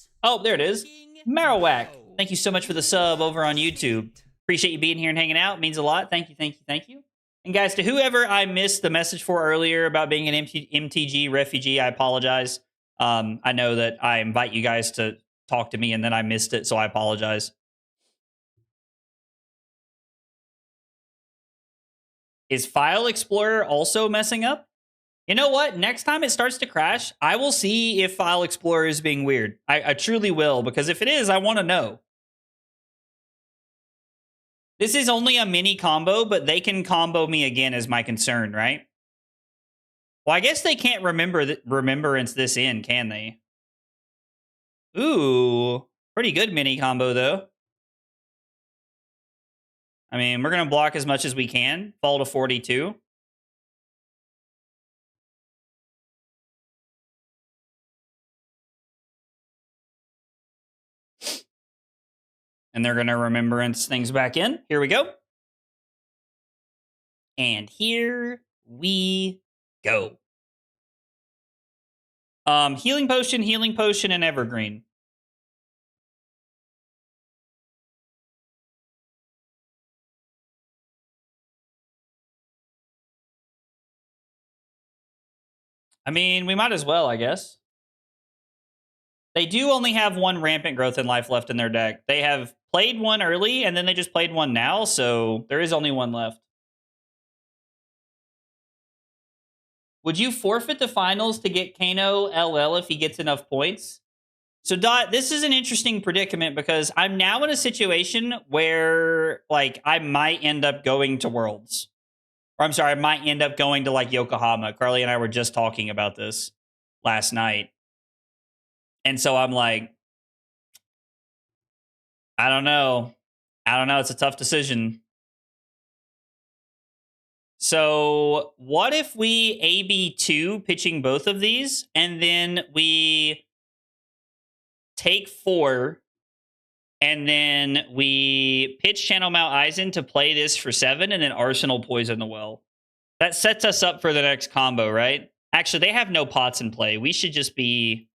there it is. Marowak. Thank you so much for the sub over on YouTube. Appreciate you being here and hanging out. It means a lot. Thank you, thank you, thank you. And guys, to whoever I missed the message for earlier about being an MTG refugee, I apologize. I know that I invite you guys to talk to me and then I missed it, so I apologize. Is File Explorer also messing up? You know what? Next time it starts to crash, I will see if File Explorer is being weird. I truly will, because if it is, I want to know. This is only a mini combo, but they can combo me again is my concern, right? Well, I guess they can't remembrance this in, can they? Ooh, pretty good mini combo, though. I mean, we're going to block as much as we can. Fall to 42. And they're going to remembrance things back in. Here we go. And here we go. Healing Potion, and Evergreen. I mean, we might as well, I guess. They do only have one Rampant Growth in Life left in their deck. They have played one early, and then they just played one now, so there is only one left. Would you forfeit the finals to get Kano LL if he gets enough points? So, Dot, this is an interesting predicament because I'm now in a situation where, like, I might end up going to Worlds. Or, I'm sorry, I might end up going to, like, Yokohama. Carly and I were just talking about this last night. And so I'm like, I don't know. It's a tough decision. So what if we AB2 pitching both of these and then we take 4 and then we pitch Channel Mount Eisen to play this for 7 and then Arsenal Poison the Well. That sets us up for the next combo, right? Actually, they have no pots in play. We should just be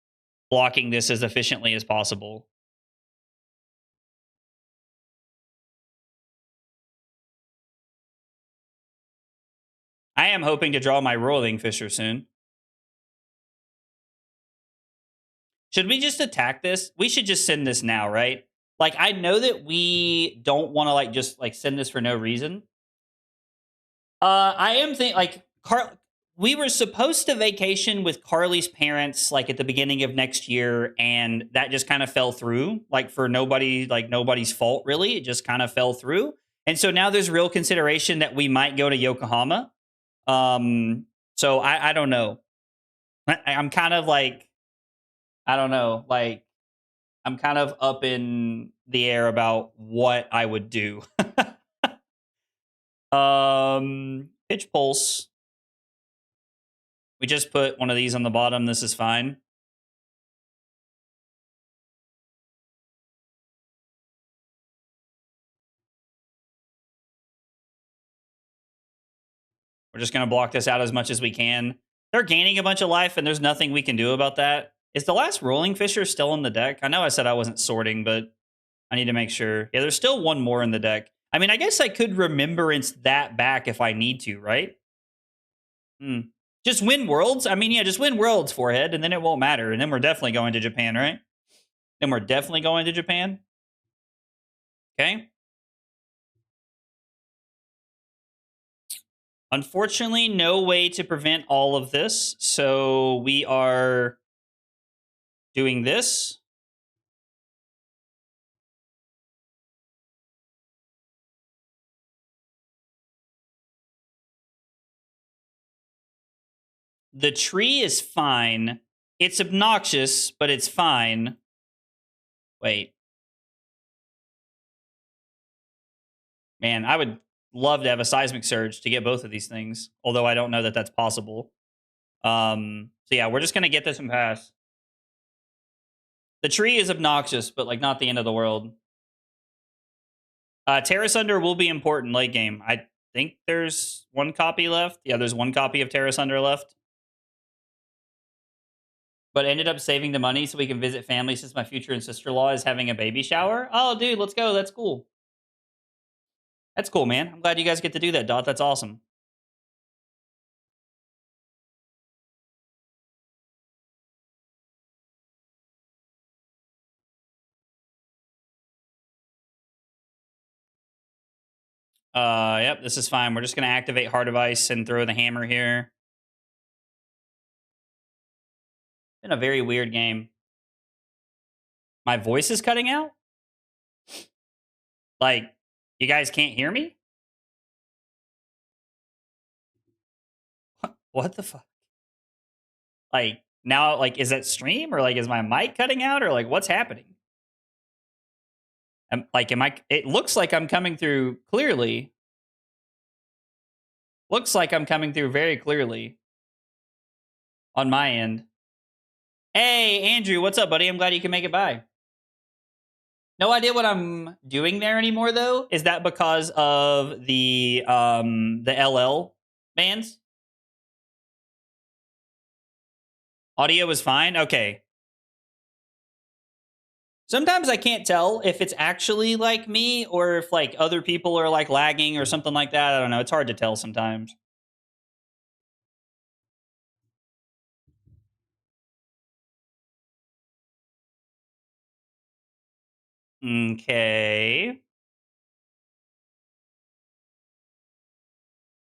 blocking this as efficiently as possible. I am hoping to draw my Rolling Fisher soon. Should we just attack this? We should just send this now, right? Like, I know that we don't want to, like, just, like, send this for no reason. I am thinking, like, we were supposed to vacation with Carly's parents, like, at the beginning of next year, and that just kind of fell through, like, for nobody's fault, really. It just kind of fell through. And so now there's real consideration that we might go to Yokohama. So I don't know. I'm kind of like, I don't know, like, I'm kind of up in the air about what I would do. Pitch Pulse. We just put one of these on the bottom. This is fine. We're just going to block this out as much as we can. They're gaining a bunch of life, and there's nothing we can do about that. Is the last Rolling Fisher still in the deck? I know I said I wasn't sorting, but I need to make sure. Yeah, there's still one more in the deck. I mean, I guess I could remembrance that back if I need to, right? Just win Worlds? I mean, yeah, just win Worlds, Forehead, and then it won't matter. And then we're definitely going to Japan, right? Then we're definitely going to Japan. Okay. Unfortunately, no way to prevent all of this. So we are doing this. The tree is fine. It's obnoxious, but it's fine. Wait. Man, I would love to have a seismic surge to get both of these things, although I don't know that that's possible. So yeah, we're just gonna get this and pass. The tree is obnoxious, but like not the end of the world. Terra Sunder will be important late game. I think there's one copy left. Yeah, there's one copy of Terra Sunder left. But ended up saving the money so we can visit family since my future and sister-in-law is having a baby shower. Oh, dude, let's go. That's cool. That's cool, man. I'm glad you guys get to do that, Dot. That's awesome. Yep, this is fine. We're just gonna activate Heart of Ice and throw the hammer here. Been a very weird game. My voice is cutting out? Like, you guys can't hear me? What the fuck? Like, now, like, is that stream or like is my mic cutting out or like what's happening? Am I? It looks like I'm coming through clearly. Looks like I'm coming through very clearly on my end. Hey, Andrew, what's up, buddy? I'm glad you can make it by. No idea what I'm doing there anymore, though. Is that because of the LL bands? Audio is fine. Okay. Sometimes I can't tell if it's actually like me or if like other people are like lagging or something like that. I don't know. It's hard to tell sometimes. Okay.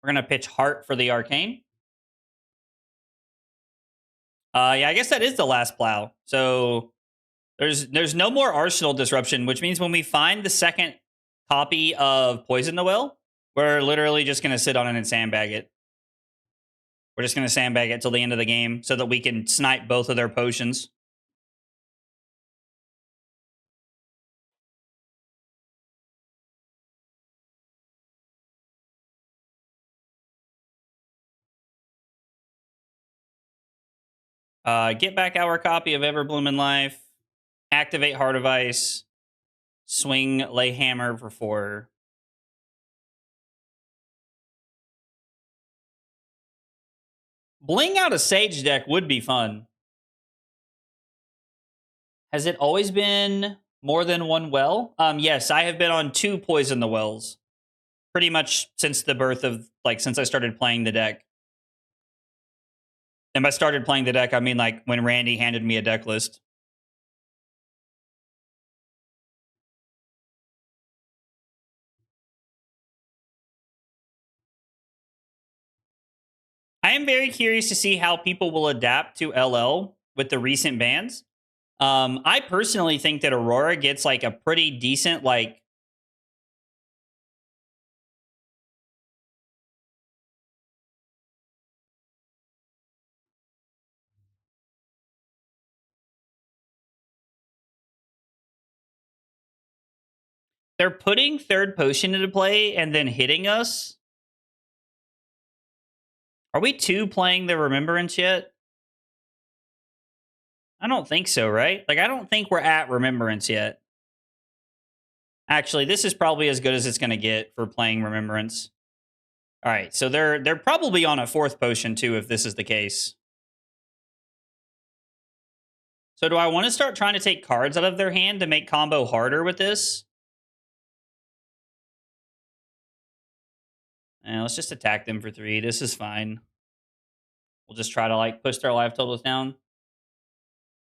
We're gonna pitch Heart for the Arcane. Yeah, I guess that is the last plow. So there's no more Arsenal disruption, which means when we find the second copy of Poison the Well, we're literally just gonna sit on it and sandbag it. We're just gonna sandbag it till the end of the game so that we can snipe both of their potions. Get back our copy of Everbloom in Life. Activate Heart of Ice. Swing Lay Hammer for 4. Bling out a Sage deck would be fun. Has it always been more than one well? Yes, I have been on 2 Poison the Wells. Pretty much since the birth of, like, since I started playing the deck. And by started playing the deck, I mean, like, when Randy handed me a deck list. I am very curious to see how people will adapt to LL with the recent bans. I personally think that Aurora gets, like, a pretty decent, like, they're putting third potion into play and then hitting us. Are we 2 playing the Remembrance yet? I don't think so, right? Like, I don't think we're at Remembrance yet. Actually, this is probably as good as it's going to get for playing Remembrance. All right, so they're probably on a 4th potion too if this is the case. So do I want to start trying to take cards out of their hand to make combo harder with this? Let's just attack them for 3. This is fine. We'll just try to like push their life totals down.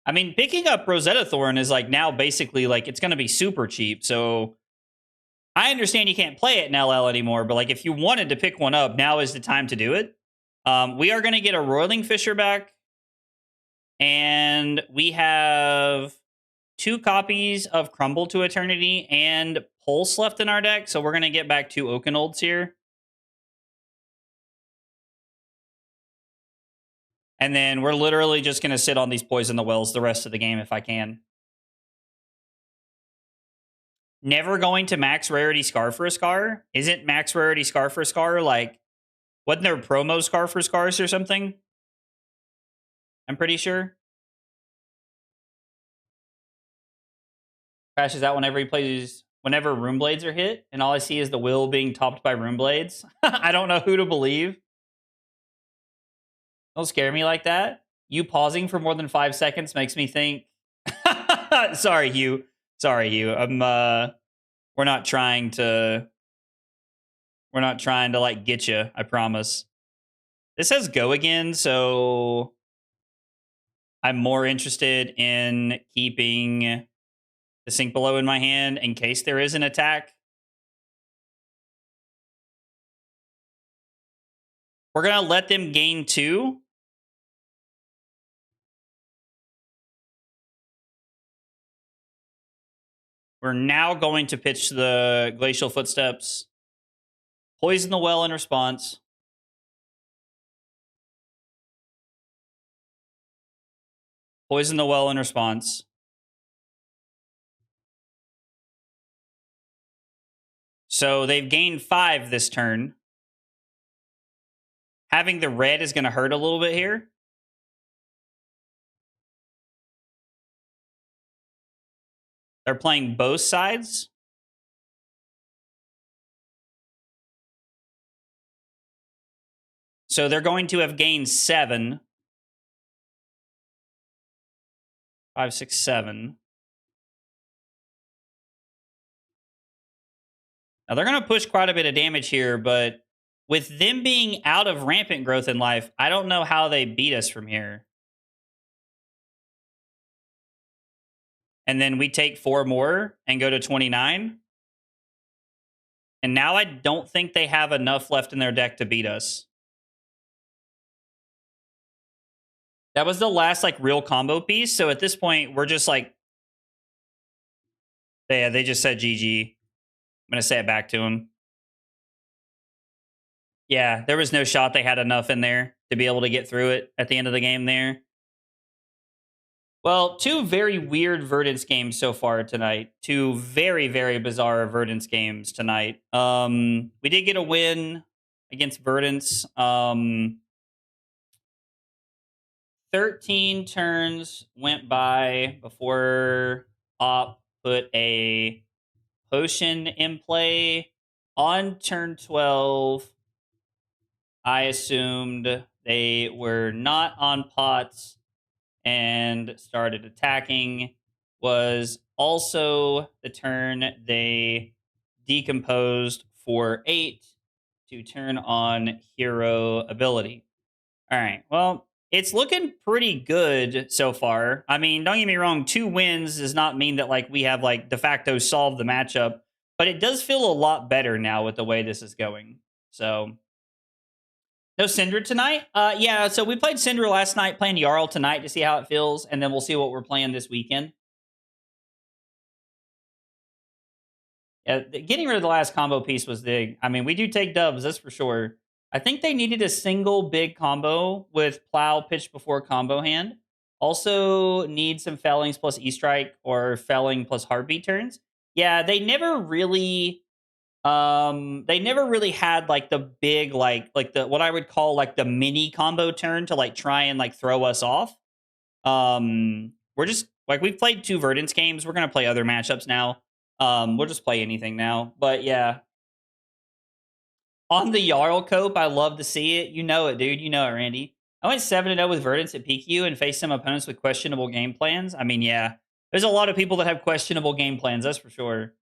I mean, picking up Rosetta Thorn is like now basically like it's going to be super cheap. So I understand you can't play it in LL anymore, but like if you wanted to pick one up, now is the time to do it. We are going to get a Roiling Fisher back. And we have 2 copies of Crumble to Eternity and Pulse left in our deck. So we're going to get back 2 Oakenolds here. And then we're literally just going to sit on these Poison the Wells the rest of the game if I can. never going to max rarity Scar for a Scar? Isn't max rarity Scar for a Scar like, wasn't there promo Scar for Scars or something? I'm pretty sure. Crashes out whenever he plays, whenever Rune Blades are hit, and all I see is the will being topped by Rune Blades. I don't know who to believe. Don't scare me like that. You pausing for more than 5 seconds makes me think. Sorry, Hugh. Sorry, Hugh. We're not trying to. We're not trying to like get you. I promise. This says go again, so I'm more interested in keeping the Sink Below in my hand in case there is an attack. We're gonna let them gain 2. We're now going to pitch the Glacial Footsteps. Poison the Well in response. Poison the Well in response. So they've gained 5 this turn. Having the red is going to hurt a little bit here. They're playing both sides. So they're going to have gained 7. 5, 6, 7. Now they're going to push quite a bit of damage here, but with them being out of rampant growth in life, I don't know how they beat us from here. And then we take 4 more and go to 29. And now I don't think they have enough left in their deck to beat us. That was the last like real combo piece. So at this point, we're just like, yeah, they just said GG. I'm going to say it back to him. Yeah, there was no shot they had enough in there to be able to get through it at the end of the game there. Well, 2 very weird Verdance games so far tonight. 2 very, very bizarre Verdance games tonight. We did get a win against Verdance. 13 turns went by before Op put a potion in play. On turn 12, I assumed they were not on pots and started attacking. Was also the turn they decomposed for 8 to turn on hero ability. All right, well, it's looking pretty good so far. I mean, don't get me wrong, 2 wins does not mean that like we have like de facto solved the matchup, but it does feel a lot better now with the way this is going. So no Syndra tonight? Yeah, so we played Syndra last night, playing Jarl tonight to see how it feels, and then we'll see what we're playing this weekend. Yeah, getting rid of the last combo piece was big. I mean, we do take dubs, that's for sure. I think they needed a single big combo with Plow pitch before combo hand. Also need some Fellings plus E-Strike or Felling plus Heartbeat turns. Yeah, they never really had like the big like the what I would call like the mini combo turn to like try and like throw us off. We're just like, we've played 2 Verdance games. We're gonna play other matchups now. We'll just play anything now. But yeah. On the Jarl cope, I love to see it. You know it, dude. You know it, Randy. I went 7-0 with Verdance at PQ and faced some opponents with questionable game plans. I mean, yeah. There's a lot of people that have questionable game plans, that's for sure.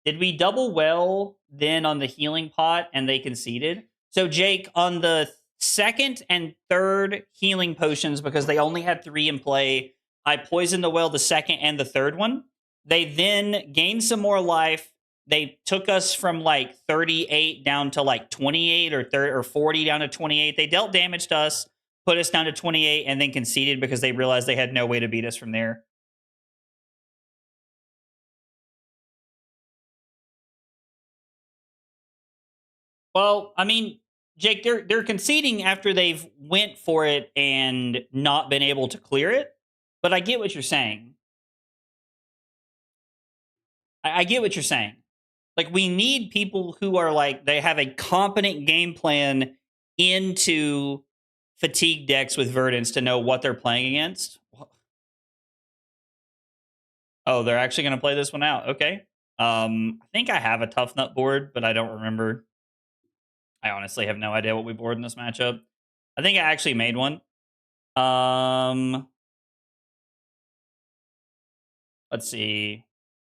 Did we double well then on the healing pot and they conceded? So, Jake, on the 2nd and 3rd healing potions, because they only had 3 in play, I poisoned the well the 2nd and the 3rd one. They then gained some more life. They took us from like 38 down to like 28 or 30 or 40 down to 28. They dealt damage to us, put us down to 28, and then conceded because they realized they had no way to beat us from there. Well, I mean, Jake, they're conceding after they've went for it and not been able to clear it. But I get what you're saying. I get what you're saying. Like, we need people who are like, they have a competent game plan into fatigue decks with Verdants to know what they're playing against. Oh, they're actually going to play this one out. Okay. I think I have a tough nut board, but I don't remember. I honestly have no idea what we board in this matchup. I think I actually made one. Let's see.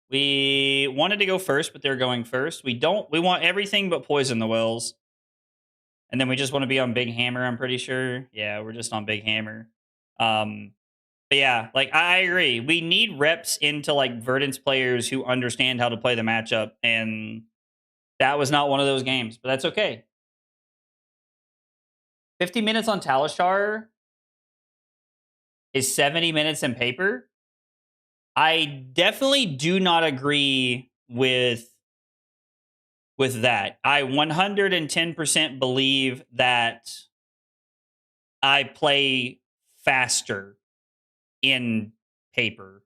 We wanted to go first, but they're going first. We want everything but poison the wells. And then we just want to be on Big Hammer, I'm pretty sure. Yeah, we're just on Big Hammer. But yeah, like I agree. We need reps into like Verdant's players who understand how to play the matchup. And that was not one of those games, but that's okay. 50 minutes on Talishar is 70 minutes in paper. I definitely do not agree with that. I 110% believe that I play faster in paper.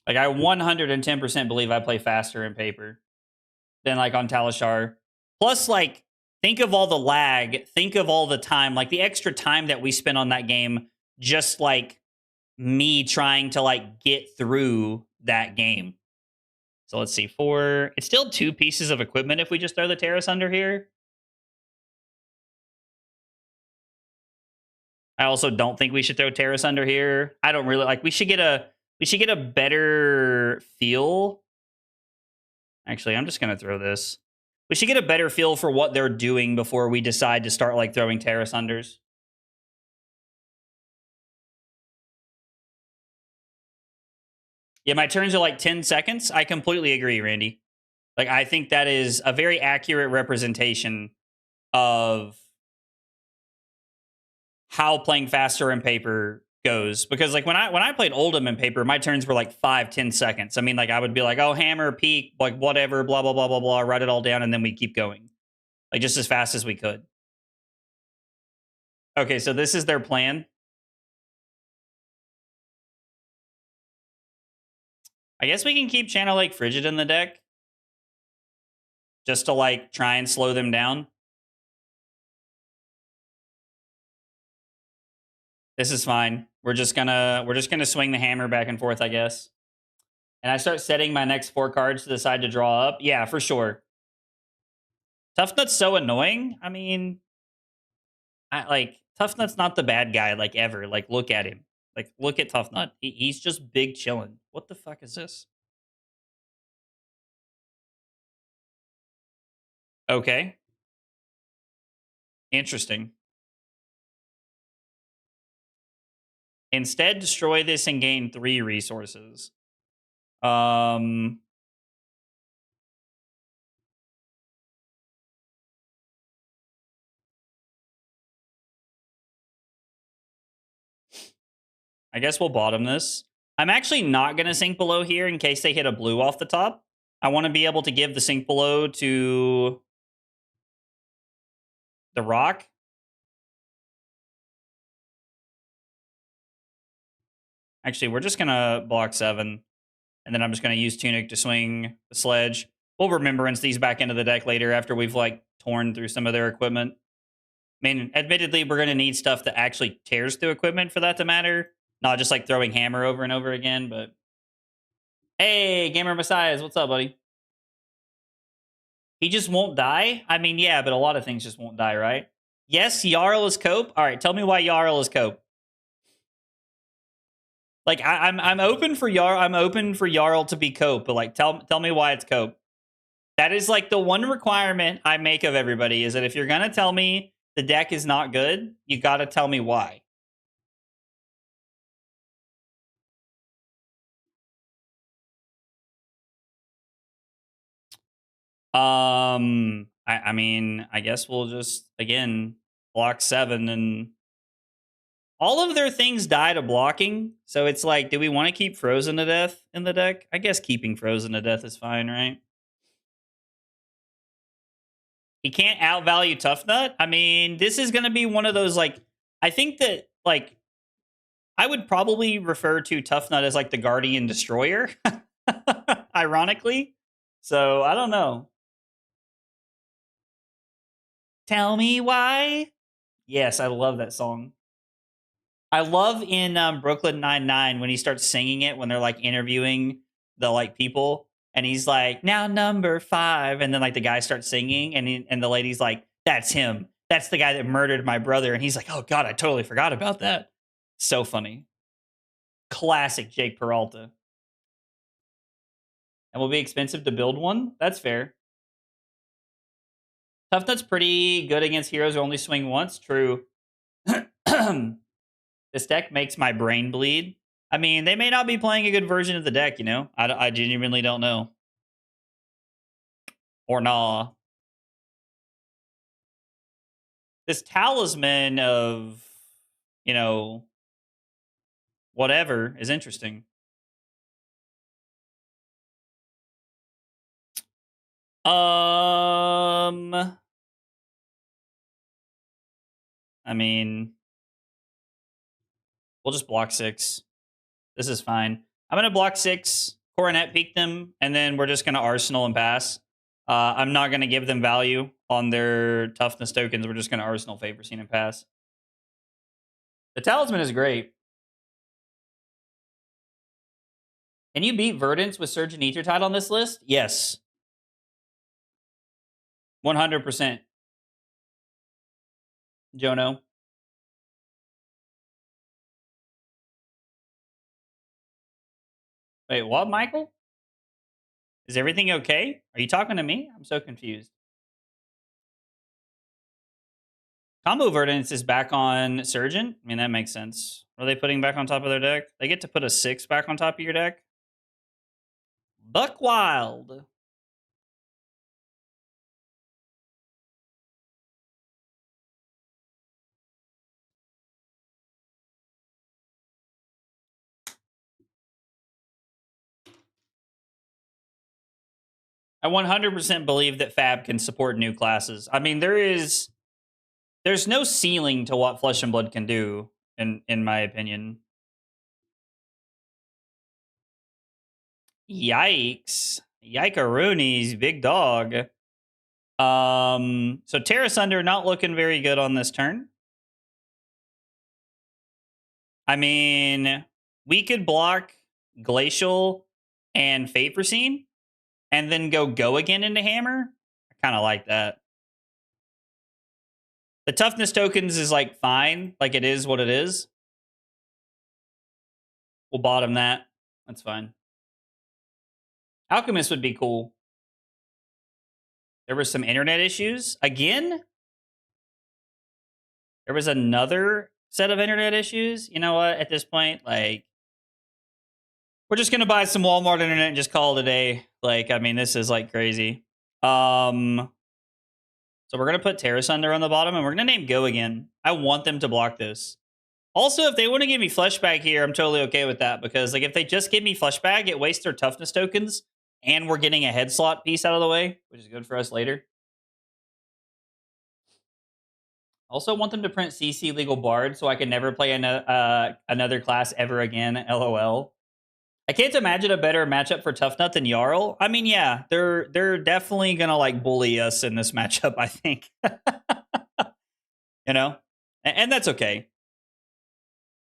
Like, I 110% believe I play faster in paper than like on Talishar. Plus, like, think of all the lag, think of all the time, like the extra time that we spent on that game, just like me trying to like get through that game. So let's see, it's still 2 pieces of equipment if we just throw the terrace under here. I also don't think we should throw terrace under here. I don't really like. We should get a better feel. Actually, I'm just gonna throw this. We should get a better feel for what they're doing before we decide to start like throwing terrace unders. Yeah, my turns are like 10 seconds. I completely agree, Randy. Like, I think that is a very accurate representation of how playing faster in paper goes, because like when I played Oldham in paper, my turns were like 5-10 seconds. I mean, like, I would be like, oh, hammer, peak, like whatever, blah blah blah blah blah, write it all down, and then we keep going, like just as fast as we could. Okay, so this is their plan. I guess we can keep Channel Lake Frigid in the deck just to like try and slow them down. This is fine. We're just gonna swing the hammer back and forth, I guess. And I start setting my next 4 cards to the side to draw up. Yeah, for sure. Tough Nut's so annoying. I mean, Tough Nut's not the bad guy like ever. Like, look at him. Like, look at Tough Nut. He's just big chilling. What the fuck is this? Okay. Interesting. Instead, destroy this and gain 3 resources. I guess we'll bottom this. I'm actually not going to sink below here in case they hit a blue off the top. I want to be able to give the sink below to the rock. Actually, we're just going to block 7. And then I'm just going to use Tunic to swing the sledge. We'll Remembrance these back into the deck later after we've like torn through some of their equipment. I mean, admittedly, we're going to need stuff that actually tears through equipment for that to matter. Not just like throwing hammer over and over again, but... Hey, Gamer Messiahs, what's up, buddy? He just won't die? I mean, yeah, but a lot of things just won't die, right? Yes, Jarl is cope. All right, tell me why Jarl is cope. Like, I'm open for Jarl. I'm open for Jarl to be cope, but like, tell me why it's cope. That is like the one requirement I make of everybody, is that if you're gonna tell me the deck is not good, you got to tell me why. I mean, I guess we'll just again block 7, and all of their things die to blocking. So it's like, do we want to keep Frozen to Death in the deck? I guess keeping Frozen to Death is fine, right? He can't outvalue Tough Nut. I mean, this is going to be one of those like I think that like I would probably refer to Tough Nut as like the Guardian Destroyer, ironically. So I don't know. Tell me why. Yes, I love that song. I love in Brooklyn Nine-Nine when he starts singing it when they're like interviewing the like people, and he's like, "Now number 5," and then like the guy starts singing, and the lady's like, "That's him. That's the guy that murdered my brother," and he's like, "Oh God, I totally forgot about that." So funny. Classic Jake Peralta. And will be expensive to build one. That's fair. Tough Nut's pretty good against heroes who only swing once. True. This deck makes my brain bleed. I mean, they may not be playing a good version of the deck, you know? I genuinely don't know. Or nah. This talisman of, you know, whatever is interesting. I mean, we'll just block 6. This is fine. I'm going to block 6, Coronet peek them, and then we're just going to Arsenal and pass. I'm not going to give them value on their toughness tokens. We're just going to Arsenal Favor Scene and pass. The Talisman is great. Can you beat Verdance with Surge and Ethertide on this list? Yes. 100%. Jono. Wait, what, Michael? Is everything okay? Are you talking to me? I'm so confused. Combo Verdance is back on Surgeon? I mean, that makes sense. What are they putting back on top of their deck? They get to put a 6 back on top of your deck? Buck Wild. I 100% believe that Fab can support new classes. I mean, there's no ceiling to what Flesh and Blood can do, in my opinion. Yikes. Yikeroonies, big dog. So Terra Sunder not looking very good on this turn. I mean, we could block Glacial and Fate Foreseen and then go again into Hammer. I kind of like that. The toughness tokens is like fine, like it is what it is. We'll bottom that. That's fine. Alchemist would be cool. There were some internet issues. Again? There was another set of internet issues. You know what? At this point, like, we're just gonna buy some Walmart internet and just call it a day. Like, I mean, this is like crazy. So we're gonna put Terra Sunder on the bottom, and we're gonna name Go again. I want them to block this. Also, if they want to give me Fleshbag here, I'm totally okay with that, because like if they just give me Fleshbag, it wastes their toughness tokens, and we're getting a head slot piece out of the way, which is good for us later. Also want them to print CC Legal Bard so I can never play another class ever again. LOL. I can't imagine a better matchup for Tough Nut than Jarl. I mean, yeah, they're definitely gonna like bully us in this matchup, I think. You know? And that's okay.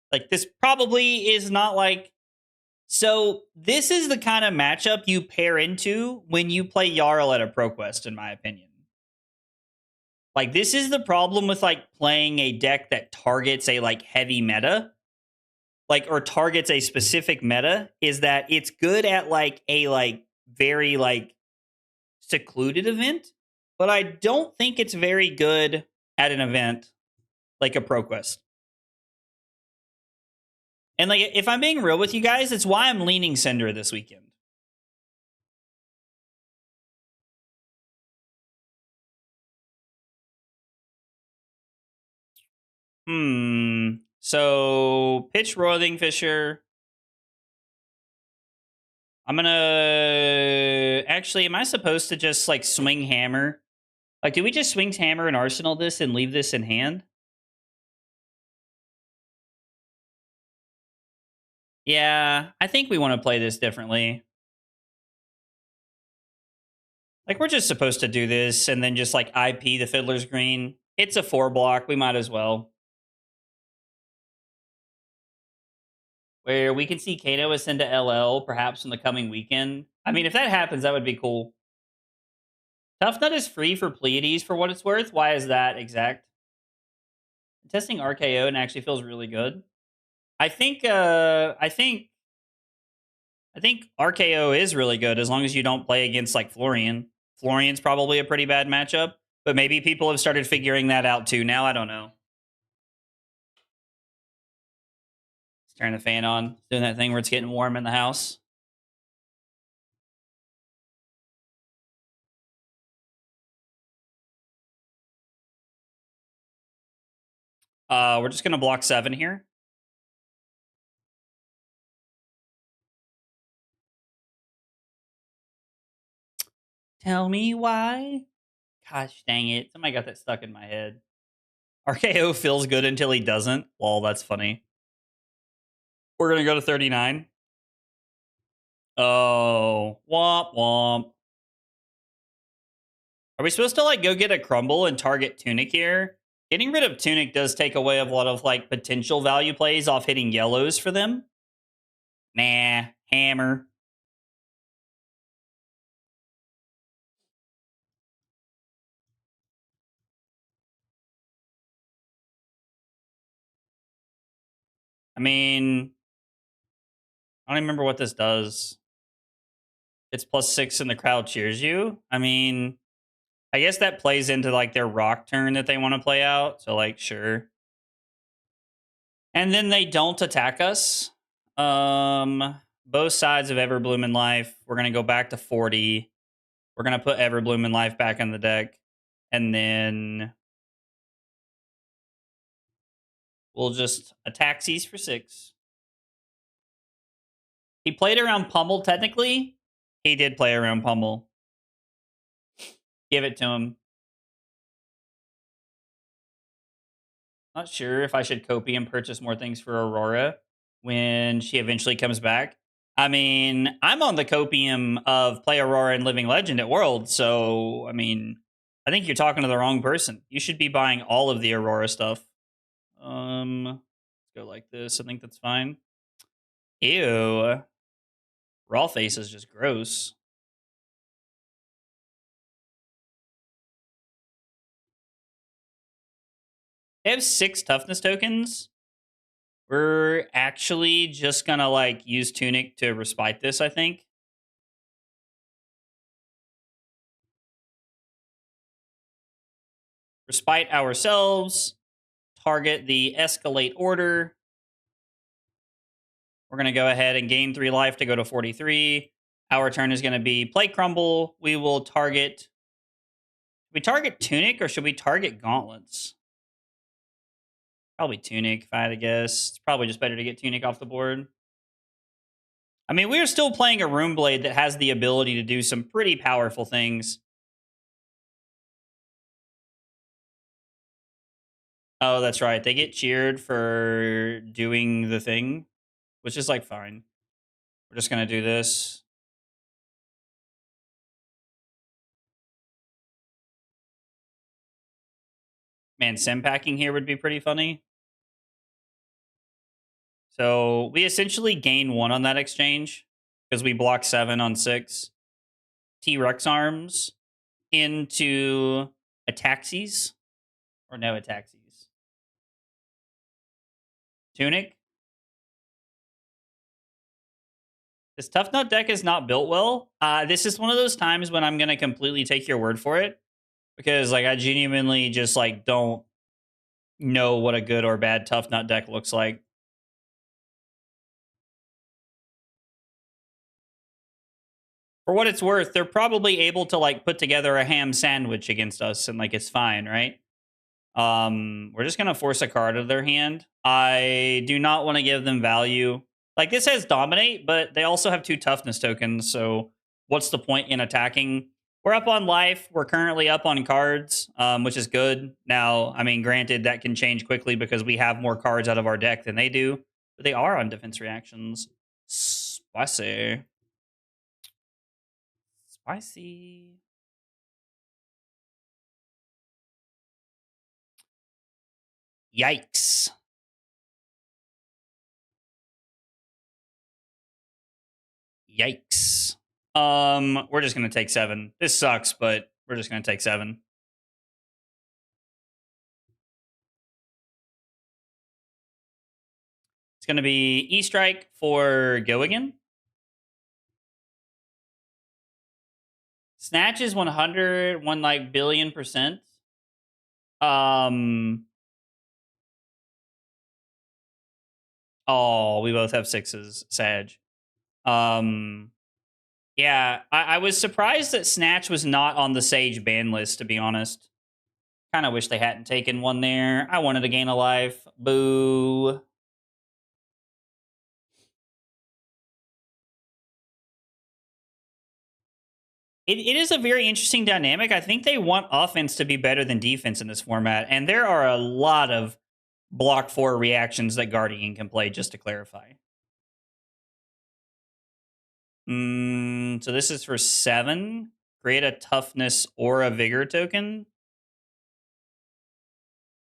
Like, this probably is not like... So, this is the kind of matchup you pair into when you play Jarl at a ProQuest, in my opinion. Like, this is the problem with, like, playing a deck that targets a, like, heavy meta. Like, or targets a specific meta, is that it's good at, like, a, like, very, like, secluded event. But I don't think it's very good at an event like a ProQuest. And like, if I'm being real with you guys, it's why I'm leaning Cinder this weekend. So pitch Roiling Fisher. I'm gonna actually. Am I supposed to just like swing Hammer? Like, do we just swing Hammer and Arsenal this and leave this in hand? Yeah, I think we want to play this differently. Like, we're just supposed to do this and then just like IP the Fiddler's Green. It's a 4 block. We might as well. Where we can see Kato ascend to LL perhaps in the coming weekend. I mean, if that happens, that would be cool. Tough Nut is free for Pleiades for what it's worth. Why is that exact? Testing RKO and actually feels really good. I think RKO is really good as long as you don't play against like Florian. Florian's probably a pretty bad matchup, but maybe people have started figuring that out too. Now I don't know. Let's turn the fan on. It's doing that thing where it's getting warm in the house. We're just gonna block 7 here. Tell me why. Gosh dang it. Somebody got that stuck in my head. RKO feels good until he doesn't. Well, that's funny. We're going to go to 39. Oh, womp womp. Are we supposed to like go get a crumble and target Tunic here? Getting rid of Tunic does take away a lot of like potential value plays off hitting yellows for them. Nah, hammer. I mean, I don't remember what this does. It's +6 and the crowd cheers you. I mean, I guess that plays into like their rock turn that they want to play out. So like, sure. And then they don't attack us. Both sides of Everbloom in Life. We're gonna go back to 40. We're gonna put Everbloom in Life back in the deck, and then we'll just attack C's for 6. He played around Pummel. Technically, he did play around Pummel. Give it to him. Not sure if I should copy and purchase more things for Aurora when she eventually comes back. I mean, I'm on the copium of Play Aurora and Living Legend at World, so I mean, I think you're talking to the wrong person. You should be buying all of the Aurora stuff. Let's go like this. I think that's fine. Ew. Raw face is just gross. They have 6 toughness tokens. We're actually just gonna like use Tunic to respite this, I think. Respite ourselves. Target the escalate order. We're gonna go ahead and gain 3 life to go to 43. Our turn is gonna be play crumble. We will target. We target Tunic or should we target gauntlets? Probably Tunic, if I had to guess. It's probably just better to get Tunic off the board. I mean, we're still playing a Rune Blade that has the ability to do some pretty powerful things. Oh, that's right. They get cheered for doing the thing, which is like fine. We're just going to do this. Man, sim packing here would be pretty funny. So we essentially gain 1 on that exchange because we block 7 on 6. T-Rex arms into Ataxes. Or no Ataxes. Tunic. This Tough Nut deck is not built well. This is one of those times when I'm going to completely take your word for it. Because like I genuinely just like don't know what a good or bad Tough Nut deck looks like. For what it's worth, they're probably able to like put together a ham sandwich against us and like it's fine, right? We're just gonna force a card out of their hand. I do not want to give them value. Like this has dominate, but they also have 2 toughness tokens. So what's the point in attacking? We're up on life. We're currently up on cards, which is good. Now, I mean, granted, that can change quickly because we have more cards out of our deck than they do. But they are on defense reactions. Spicy. Spicy. Yikes. Yikes. We're just gonna take 7. This sucks, but we're just gonna take 7. It's gonna be E-Strike for go again. Snatch is 100, 1 like billion%. Oh, we both have 6s. Sag. Yeah, I was surprised that Snatch was not on the Sage ban list, to be honest. Kind of wish they hadn't taken one there. I wanted to gain a life. Boo. It is a very interesting dynamic. I think they want offense to be better than defense in this format, and there are a lot of block 4 reactions that Guardian can play, just to clarify. So this is for 7. Create a toughness or a vigor token.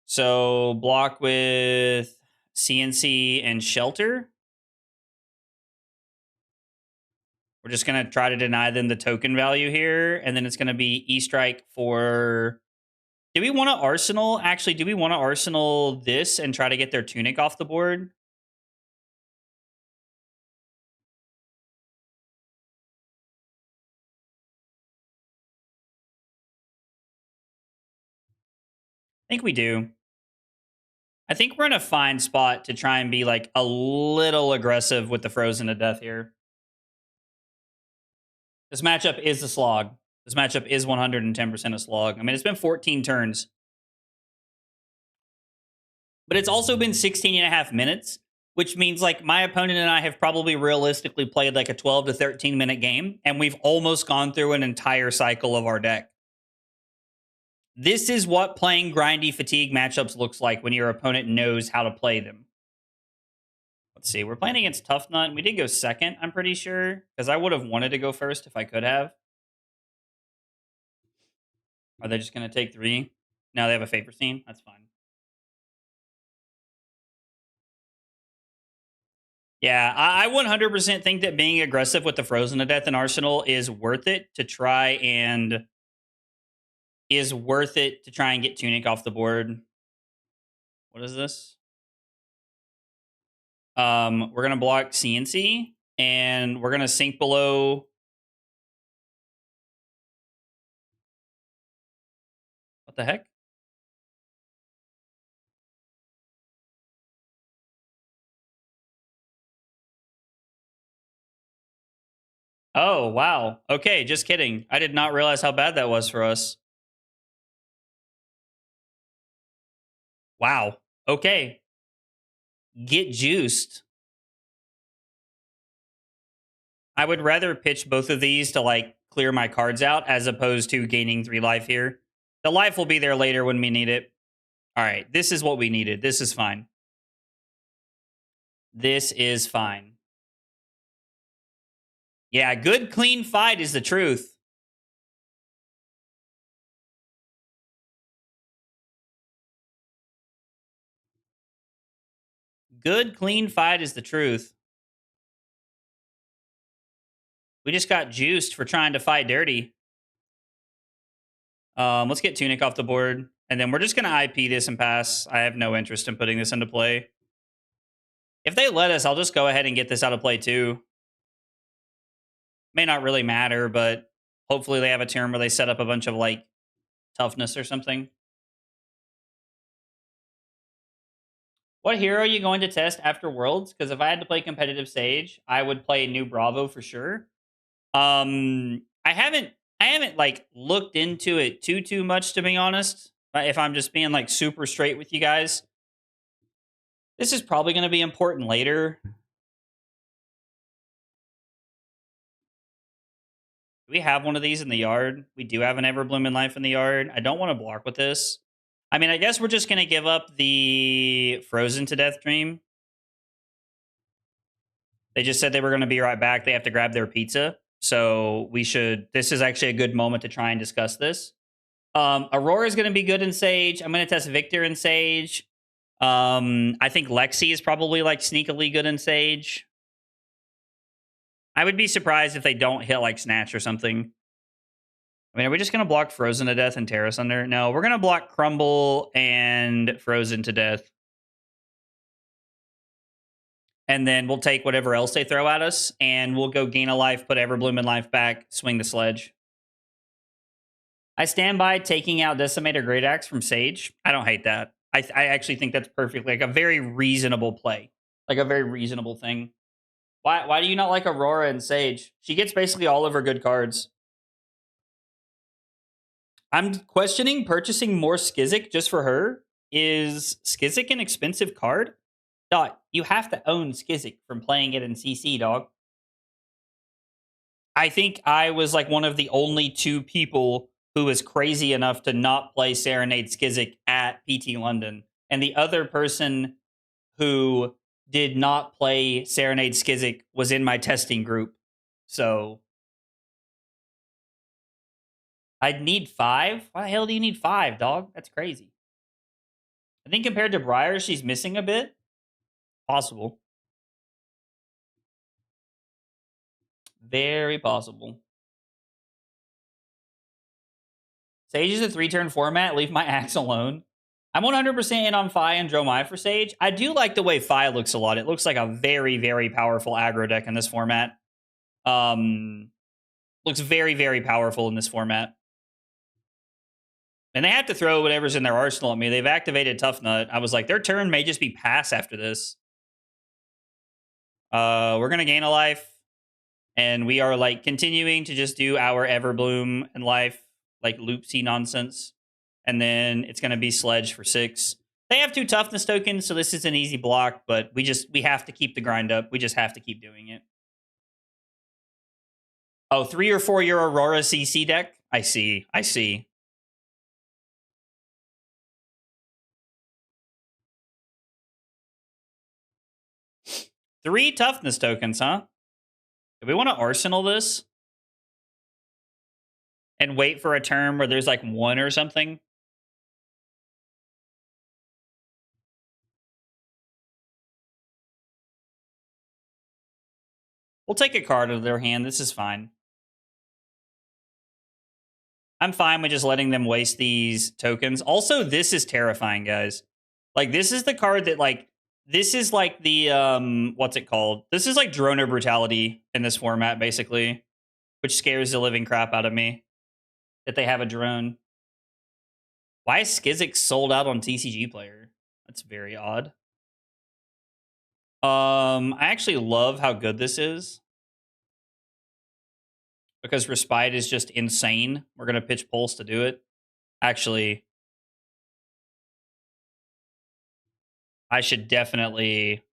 So block with CNC and shelter. We're just going to try to deny them the token value here. And then it's going to be E-Strike for... Do we want to Arsenal? Actually, do we want to Arsenal this and try to get their Tunic off the board? I think we do. I think we're in a fine spot to try and be like a little aggressive with the Frozen to Death here. This matchup is a slog. This matchup is 110% a slog. I mean, it's been 14 turns. But it's also been 16 and a half minutes, which means like my opponent and I have probably realistically played like a 12 to 13 minute game, and we've almost gone through an entire cycle of our deck. This is what playing grindy fatigue matchups looks like when your opponent knows how to play them. Let's see. We're playing against Tough Nut. We did go second, I'm pretty sure, because I would have wanted to go first if I could have. Are they just going to take 3? Now they have a favor scene. That's fine. Yeah, I 100% think that being aggressive with the Frozen to Death in Arsenal is worth it to try and get Tunic off the board. What is this? We're gonna block CNC and we're gonna sink below. What the heck? Oh, wow. Okay, just kidding. I did not realize how bad that was for us. Wow. Okay. Get juiced. I would rather pitch both of these to like clear my cards out as opposed to gaining 3 life here. The life will be there later when we need it. All right, this is what we needed. This is fine. This is fine. Yeah, good, clean fight is the truth. Good, clean fight is the truth. We just got juiced for trying to fight dirty. Let's get Tunic off the board. And then we're just going to IP this and pass. I have no interest in putting this into play. If they let us, I'll just go ahead and get this out of play too. May not really matter, but hopefully they have a turn where they set up a bunch of like toughness or something. What hero are you going to test after Worlds? Because if I had to play competitive Sage, I would play New Bravo for sure. I haven't like looked into it too much, to be honest. If I'm just being like super straight with you guys, this is probably going to be important later. Do we have one of these in the yard? We do have an Everblooming Life in the yard. I don't want to block with this. I mean, I guess we're just going to give up the Frozen to Death Dream. They just said they were going to be right back. They have to grab their pizza. So this is actually a good moment to try and discuss this. Aurora is going to be good in Sage. I'm going to test Victor in Sage. I think Lexi is probably like sneakily good in Sage. I would be surprised if they don't hit like Snatch or something. I mean, are we just going to block Frozen to death and Terrace Under? No, we're going to block Crumble and Frozen to death. And then we'll take whatever else they throw at us, and we'll go gain a life, put Everbloom in life back, swing the Sledge. I stand by taking out Decimator Great Axe from Sage. I don't hate that. I actually think that's perfectly like a very reasonable play, like a very reasonable thing. Why do you not like Aurora and Sage? She gets basically all of her good cards. I'm questioning purchasing more Skizzik just for her. Is Skizzik an expensive card? Dog, you have to own Skizzik from playing it in CC, dog. I think I was like one of the only 2 people who was crazy enough to not play Serenade Skizzik at PT London. And the other person who did not play Serenade Skizzik was in my testing group. So I'd need 5? Why the hell do you need 5, dog? That's crazy. I think compared to Briar, she's missing a bit. Possible. Very possible. Sage is a 3-turn format. Leave my axe alone. I'm 100% in on Fi and Dromai for Sage. I do like the way Fi looks a lot. It looks like a very, very powerful aggro deck in this format. Looks very, very powerful in this format. And they have to throw whatever's in their arsenal at me. They've activated Tough Nut. I was like, their turn may just be pass after this. We're going to gain a life. And we are like continuing to just do our Everbloom and life, like loopsy nonsense. And then it's going to be Sledge for 6. They have 2 toughness tokens, so this is an easy block, but we have to keep the grind up. We just have to keep doing it. Oh, 3 or 4 year Aurora CC deck? I see. 3 toughness tokens, huh? Do we want to Arsenal this? And wait for a turn where there's like 1 or something? We'll take a card out of their hand. This is fine. I'm fine with just letting them waste these tokens. Also, this is terrifying, guys. Like, this is the card that, like, this is like the, what's it called? This is like Droner Brutality in this format, basically. Which scares the living crap out of me. That they have a drone. Why is Skizzik sold out on TCG Player? That's very odd. I actually love how good this is. Because Respite is just insane. We're going to pitch Pulse to do it. Actually, I should definitely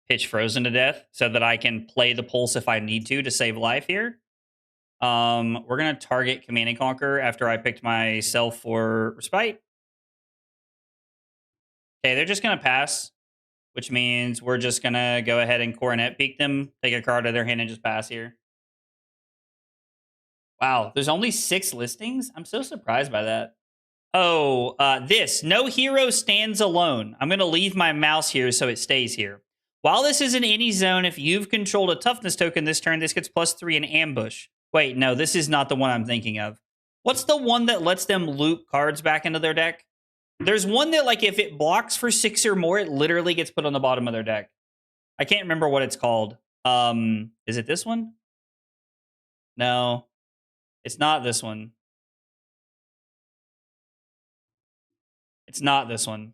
pitch Frozen to death so that I can play the Pulse if I need to save life here. We're going to target Command and Conquer after I picked myself for Respite. Okay, they're just going to pass, which means we're just going to go ahead and Coronet peek them, take a card out of their hand, and just pass here. Wow, there's only 6 listings? I'm so surprised by that. Oh, this. No hero stands alone. I'm going to leave my mouse here so it stays here. While this is in any zone, if you've controlled a toughness token this turn, this gets +3 in ambush. Wait, no, this is not the one I'm thinking of. What's the one that lets them loop cards back into their deck? There's one that, like, if it blocks for 6 or more, it literally gets put on the bottom of their deck. I can't remember what it's called. Is it this one? No. It's not this one. It's not this one.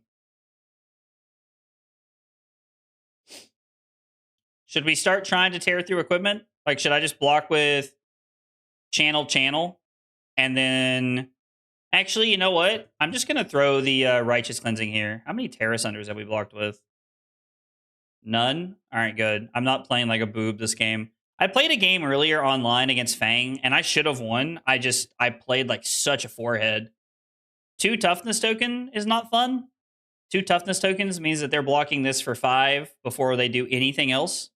Should we start trying to tear through equipment? Like, should I just block with channel, and then... Actually, you know what? I'm just going to throw the Righteous Cleansing here. How many Terrace Unders have we blocked with? None? All right, good. I'm not playing like a boob this game. I played a game earlier online against Fang, and I should have won. I played like such a forehead. 2 toughness token is not fun. 2 toughness tokens means that they're blocking this for 5 before they do anything else.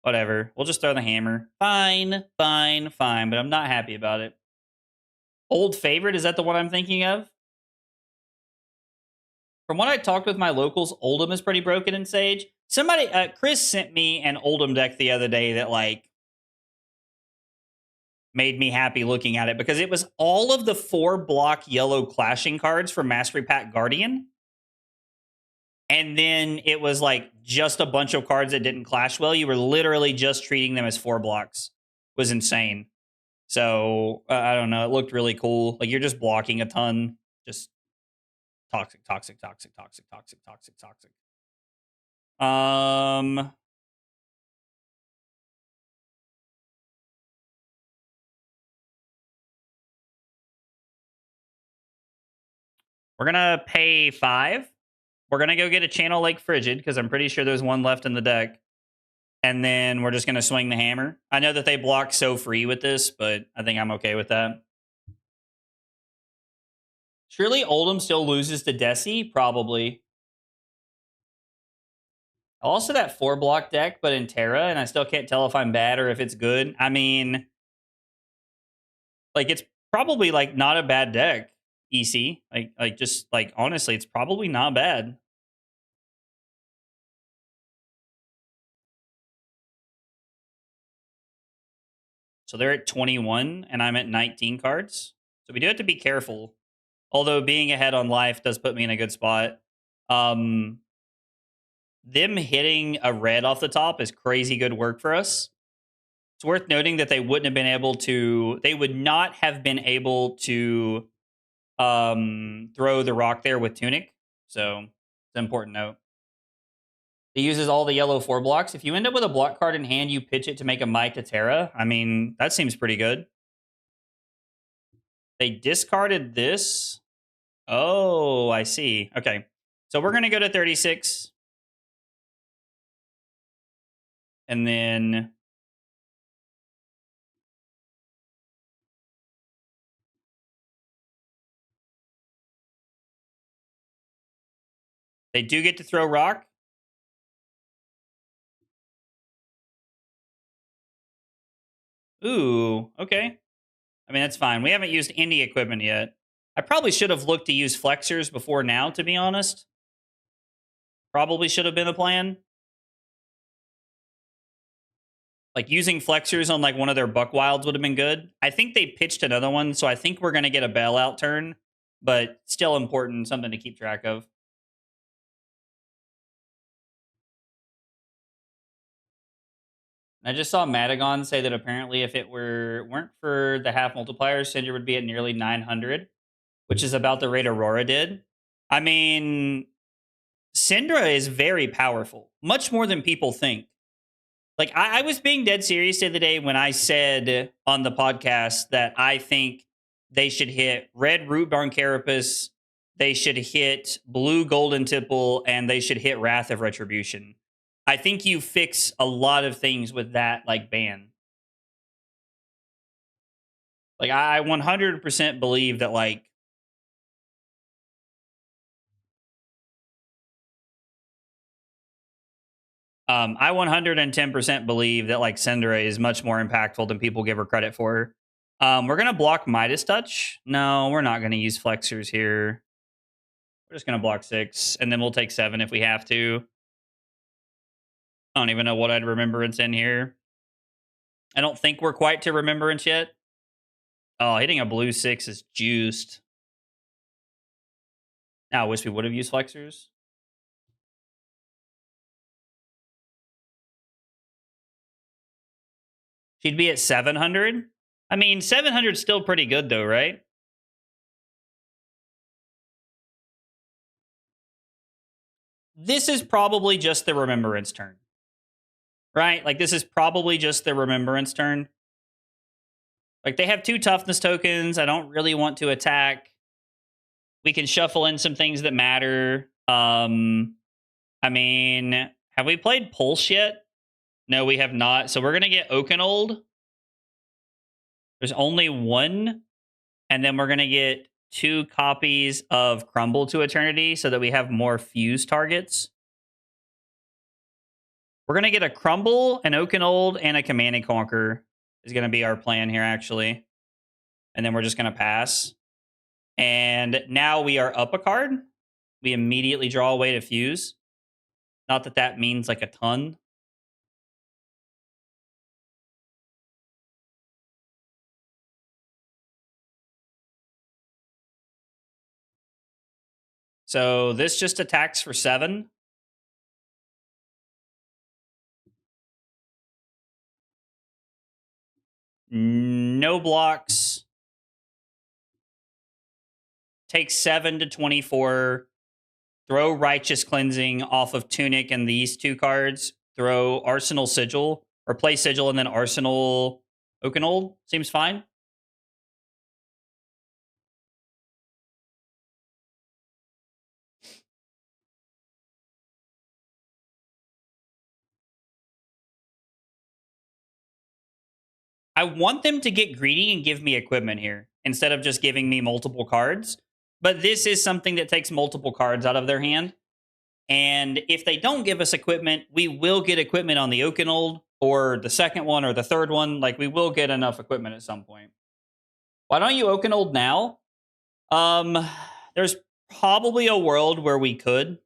Whatever. We'll just throw the hammer. Fine, fine, fine. But I'm not happy about it. Old favorite, is that the one I'm thinking of? From what I talked with my locals, Oldham is pretty broken in Sage. Somebody, Chris sent me an Oldham deck the other day that like made me happy looking at it because it was all of the 4-block yellow clashing cards from Mastery Pack Guardian. And then it was like just a bunch of cards that didn't clash well. You were literally just treating them as 4 blocks. It was insane. So I don't know. It looked really cool. Like you're just blocking a ton. Just toxic, toxic, toxic, toxic, toxic, toxic, toxic. We're gonna pay 5. We're gonna go get a Channel Lake Frigid because I'm pretty sure there's one left in the deck. And then we're just gonna swing the hammer. I know that they block so free with this, but I think I'm okay with that. Surely Oldham still loses to Desi? Probably. Also that 4-block deck, but in Terra, and I still can't tell if I'm bad or if it's good. I mean, like it's probably like not a bad deck. EC, like just like honestly, it's probably not bad. So they're at 21, and I'm at 19 cards. So we do have to be careful. Although being ahead on life does put me in a good spot. Them hitting a red off the top is crazy good work for us. It's worth noting that they wouldn't have been able to. They would not have been able to throw the rock there with Tunic. So it's an important note. It uses all the yellow 4 blocks. If you end up with a block card in hand, you pitch it to make a Might to Terra. I mean, that seems pretty good. They discarded this. Oh, I see. Okay. So we're going to go to 36. And then they do get to throw rock. Ooh, okay. I mean, that's fine. We haven't used any equipment yet. I probably should have looked to use flexors before now, to be honest. Probably should have been the plan. Like using flexors on like one of their buck wilds would have been good. I think they pitched another one, so I think we're going to get a bailout turn, but still important, something to keep track of. I just saw Madagon say that apparently if it weren't for the half multiplier, Cinder would be at nearly 900, which is about the rate Aurora did. I mean, Syndra is very powerful, much more than people think. Like, I was being dead serious the other day when I said on the podcast that I think they should hit red Root Barn Carapace, they should hit blue Golden Tipple, and they should hit Wrath of Retribution. I think you fix a lot of things with that, like, ban. Like, I 100% believe that, like, I 110% believe that like Cendere is much more impactful than people give her credit for. We're gonna block Midas Touch. No, we're not gonna use flexors here. We're just gonna block 6, and then we'll take 7 if we have to. I don't even know what I'd remembrance in here. I don't think we're quite to remembrance yet. Oh, hitting a blue 6 is juiced. Now I wish we would have used flexors. She'd be at 700. I mean, 700 is still pretty good though, right? This is probably just the remembrance turn. Right? Like, this is probably just the remembrance turn. Like, they have 2 toughness tokens. I don't really want to attack. We can shuffle in some things that matter. I mean, have we played Pulse yet? No, we have not. So we're going to get Oakenold. There's only 1. And then we're going to get 2 copies of Crumble to Eternity so that we have more fuse targets. We're going to get a Crumble, an Oakenold, and a Command and Conquer is going to be our plan here, actually. And then we're just going to pass. And now we are up a card. We immediately draw away to Fuse. Not that that means like a ton. So this just attacks for 7. No blocks. Takes 7 to 24. Throw Righteous Cleansing off of Tunic and these 2 cards. Throw Arsenal Sigil. Or play Sigil and then Arsenal Oakenold. Seems fine. I want them to get greedy and give me equipment here instead of just giving me multiple cards. But this is something that takes multiple cards out of their hand. And if they don't give us equipment, we will get equipment on the Oakenold or the second one or the third one. Like, we will get enough equipment at some point. Why don't you Oakenold now? There's probably a world where we could.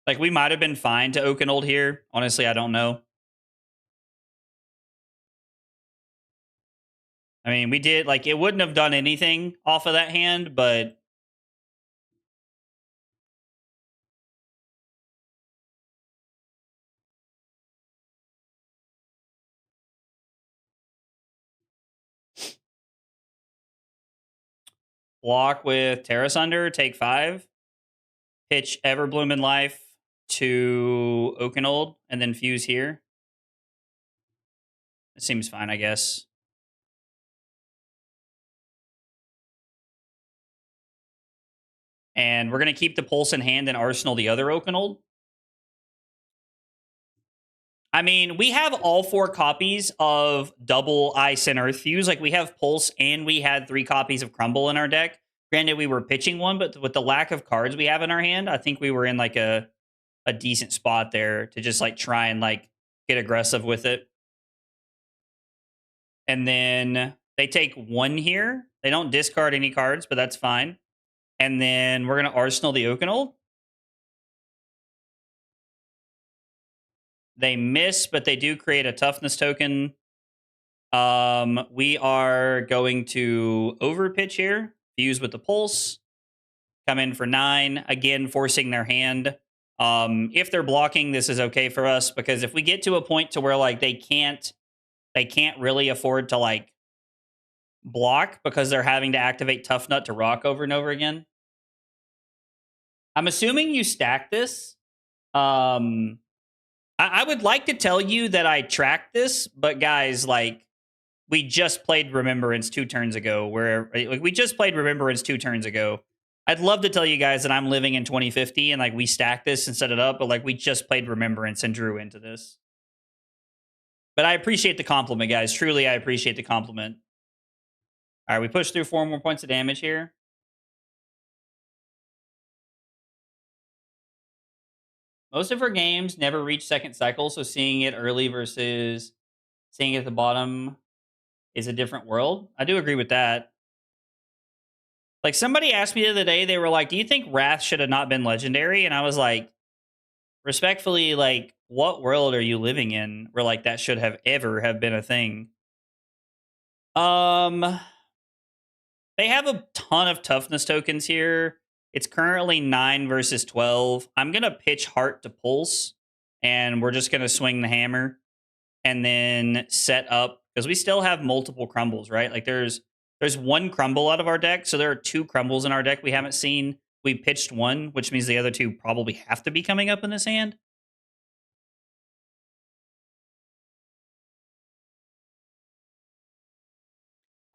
Like, we might have been fine to Oakenold here. Honestly, I don't know. I mean, we did, like, it wouldn't have done anything off of that hand, but block with Terrace Under, take 5. Pitch Everbloom in Life to Oakenold, and then Fuse here. It seems fine, I guess. And we're going to keep the Pulse in hand and Arsenal the other Oakenold. I mean, we have all 4 copies of double Ice and Earth Fuse. Like, we have Pulse and we had 3 copies of Crumble in our deck. Granted, we were pitching one, but with the lack of cards we have in our hand, I think we were in like a decent spot there to just like try and like get aggressive with it. And then they take 1 here. They don't discard any cards, but that's fine. And then we're going to Arsenal the Oakenold. They miss, but they do create a toughness token. We are going to overpitch here. Fuse with the Pulse. Come in for 9. Again, forcing their hand. If they're blocking, this is okay for us, because if we get to a point to where like they can't really afford to like block because they're having to activate Tough Nut to rock over and over again. I'm assuming you stack this. I would like to tell you that I tracked this, but guys, like, we just played Remembrance 2 turns ago. We just played Remembrance 2 turns ago. I'd love to tell you guys that I'm living in 2050 and like we stacked this and set it up, but like we just played Remembrance and drew into this. But I appreciate the compliment, guys. Truly, I appreciate the compliment. All right, we push through 4 more points of damage here. Most of her games never reach second cycle, so seeing it early versus seeing it at the bottom is a different world. I do agree with that. Like, somebody asked me the other day, they were like, do you think Wrath should have not been legendary? And I was like, respectfully, like, what world are you living in where like that should have ever have been a thing? They have a ton of toughness tokens here. It's currently 9 versus 12. I'm going to pitch Heart to Pulse, and we're just going to swing the hammer and then set up, because we still have multiple crumbles, right? Like, there's 1 crumble out of our deck, so there are 2 crumbles in our deck we haven't seen. We pitched 1, which means the other 2 probably have to be coming up in this hand.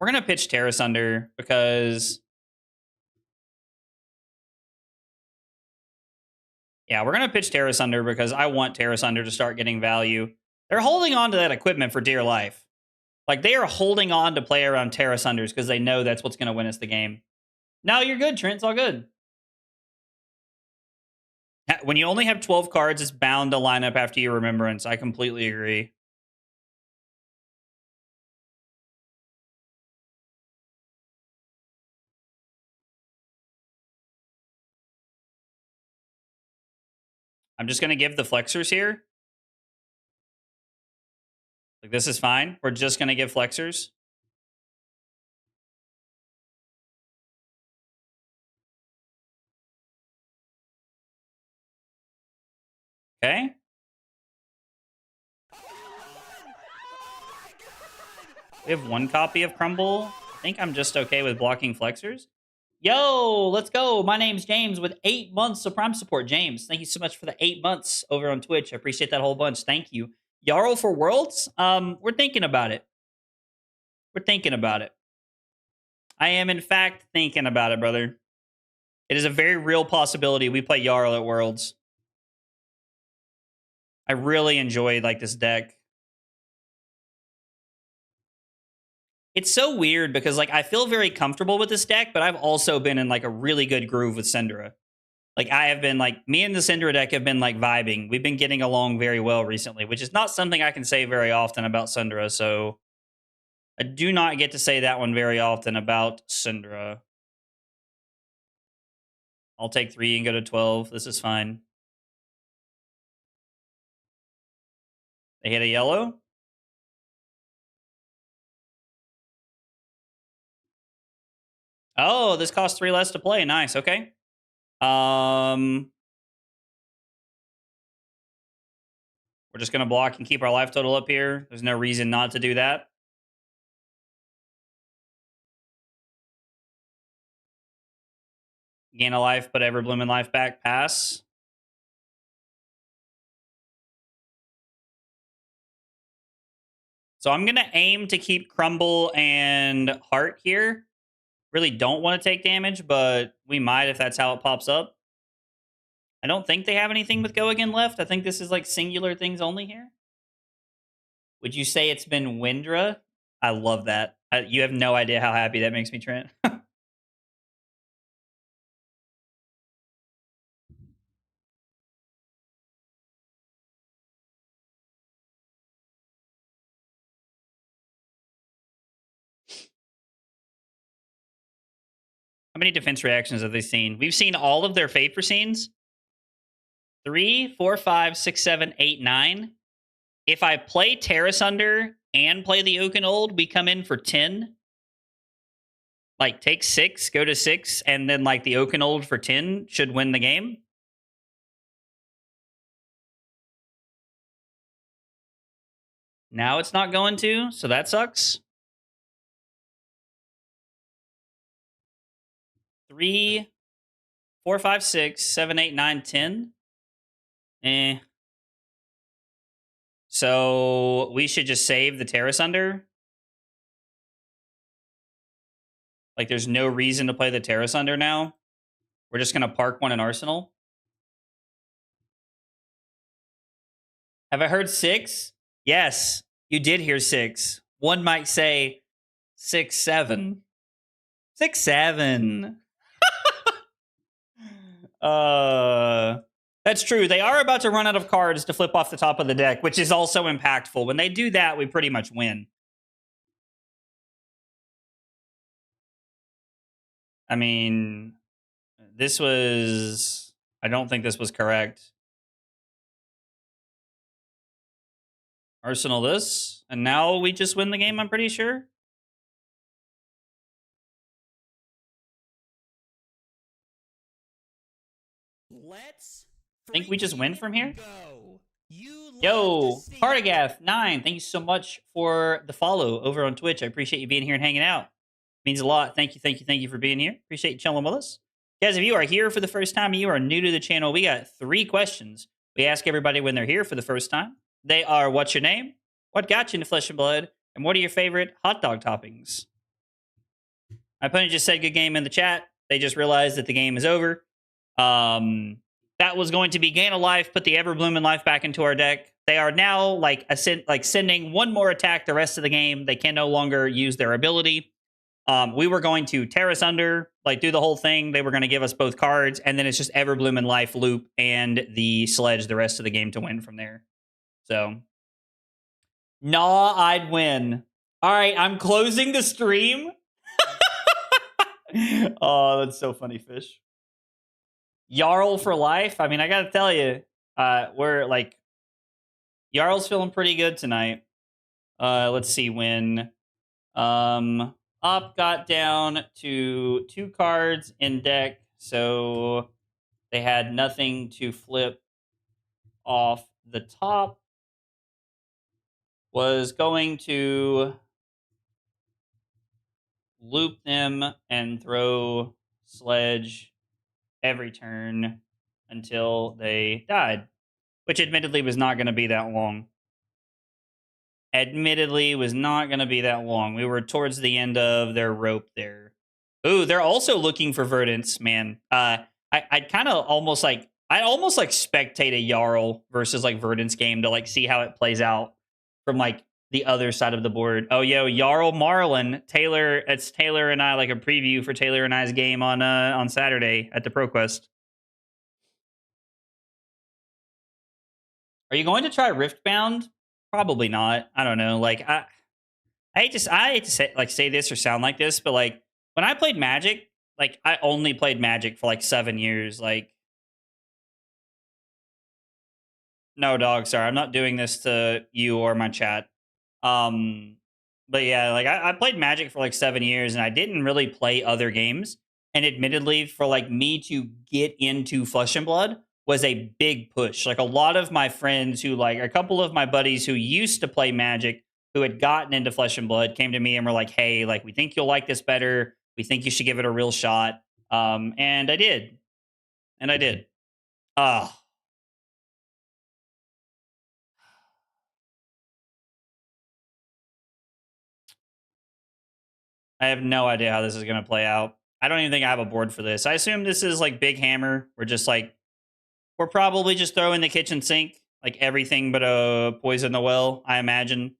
We're going to pitch Terrace Under because... Yeah, we're going to pitch Terrace Under because I want Terrace Under to start getting value. They're holding on to that equipment for dear life. Like, they are holding on to play around Terrace Unders because they know that's what's going to win us the game. No, you're good, Trent. It's all good. When you only have 12 cards, it's bound to line up after your Remembrance. I completely agree. I'm just going to give the flexors here. Like, this is fine. We're just going to give flexors. Okay. We have one copy of Crumble. I think I'm just okay with blocking flexors. Yo, let's go. My name's James with 8 months of Prime support. James, thank you so much for the 8 months over on Twitch. I appreciate that whole bunch. Thank you. Jarl for Worlds? We're thinking about it. We're thinking about it. I am, in fact, thinking about it, brother. It is a very real possibility we play Jarl at Worlds. I really enjoy like this deck. It's so weird because like I feel very comfortable with this deck, but I've also been in like a really good groove with Syndra. Like I have been like me and the Syndra deck have been like vibing. We've been getting along very well recently, which is not something I can say very often about Syndra. So I do not get to say that one very often about Syndra. I'll take 3 and go to 12. This is fine. They hit a yellow. Oh, this costs 3 less to play. Nice. Okay. We're just gonna block and keep our life total up here. There's no reason not to do that. Gain a life, put ever blooming life back. Pass. So I'm gonna aim to keep Crumble and Heart here. Really don't want to take damage, but we might if that's how it pops up. I don't think they have anything with Go Again left. I think this is like singular things only here. Would you say it's been Windra? I love that. You have no idea how happy that makes me, Trent. How many defense reactions have they seen? We've seen all of their Fate for scenes. 3, 4, 5, 6, 7, 8, 9. If I play Terrace Under and play the Oakenold, we come in for 10. Like, take 6, go to 6, and then, like, the Oakenold for 10 should win the game. Now it's not going to, so that sucks. 3, 4, 5, 6, 7, 8, 9, 10. Eh. So we should just save the Terrace Under. Like, there's no reason to play the Terrace Under now. We're just going to park one in Arsenal. Have I heard 6? Yes, you did hear 6. One might say 6, 7. 6, 7. That's true. They are about to run out of cards to flip off the top of the deck, which is also impactful. When they do that, we pretty much win. I mean, this was... I don't think this was correct. Arsenal this, and now we just win the game, I'm pretty sure. Let's Think we just win from here? go. Yo, Cardigath 9, thank you so much for the follow over on Twitch. I appreciate you being here and hanging out. Means a lot. Thank you, thank you, thank you for being here. Appreciate you chilling with us. Guys, if you are here for the first time and you are new to the channel, we got 3 questions we ask everybody when they're here for the first time. They are, what's your name? What got you into Flesh and Blood? And what are your favorite hot dog toppings? My opponent just said good game in the chat. They just realized that the game is over. That was going to be gain a life, put the ever blooming life back into our deck. They are now like sending one more attack the rest of the game. They can no longer use their ability. We were going to tear us under, like do the whole thing. They were going to give us both cards, and then it's just Everbloom and Life loop and the Sledge the rest of the game to win from there. So, nah, I'd win. All right, I'm closing the stream. Oh, that's so funny, Fish. Jarl for life. I mean, I gotta tell you, we're like Jarl's feeling pretty good tonight. Let's see when up got down to 2 cards in deck, so they had nothing to flip off the top. Was going to loop them and throw Sledge every turn until they died, which admittedly was not going to be that long. Admittedly was not going to be that long. We were towards the end of their rope there. Ooh, they're also looking for verdants, man. I'd kind of almost like spectate a Jarl versus like verdants game to like see how it plays out from like the other side of the board. Oh, yo, Jarl Marlin, Taylor. It's Taylor and I, like a preview for Taylor and I's game on Saturday at the ProQuest. Are you going to try Riftbound? Probably not. I don't know. Like I hate to say this or sound like this, but like when I played Magic, like I only played Magic for like 7 years. Like, no, dog. Sorry, I'm not doing this to you or my chat. But yeah, like I played Magic for like 7 years, and I didn't really play other games. And admittedly, for like me to get into Flesh and Blood was a big push. Like a lot of my friends who like a couple of my buddies who used to play Magic who had gotten into Flesh and Blood came to me and were like, "Hey, like we think you'll like this better. We think you should give it a real shot." And I did. And I did. Oh, I have no idea how this is going to play out. I don't even think I have a board for this. I assume this is like Big Hammer. We're probably just throwing the kitchen sink, like everything but a poison the well, I imagine.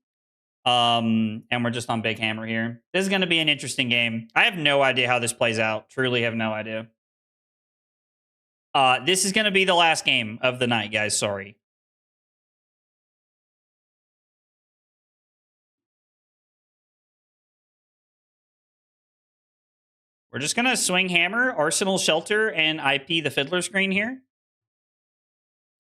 And we're just on Big Hammer here. This is going to be an interesting game. I have no idea how this plays out. Truly have no idea. This is going to be the last game of the night, guys. Sorry. We're just going to swing Hammer, Arsenal Shelter, and IP the Fiddler screen here.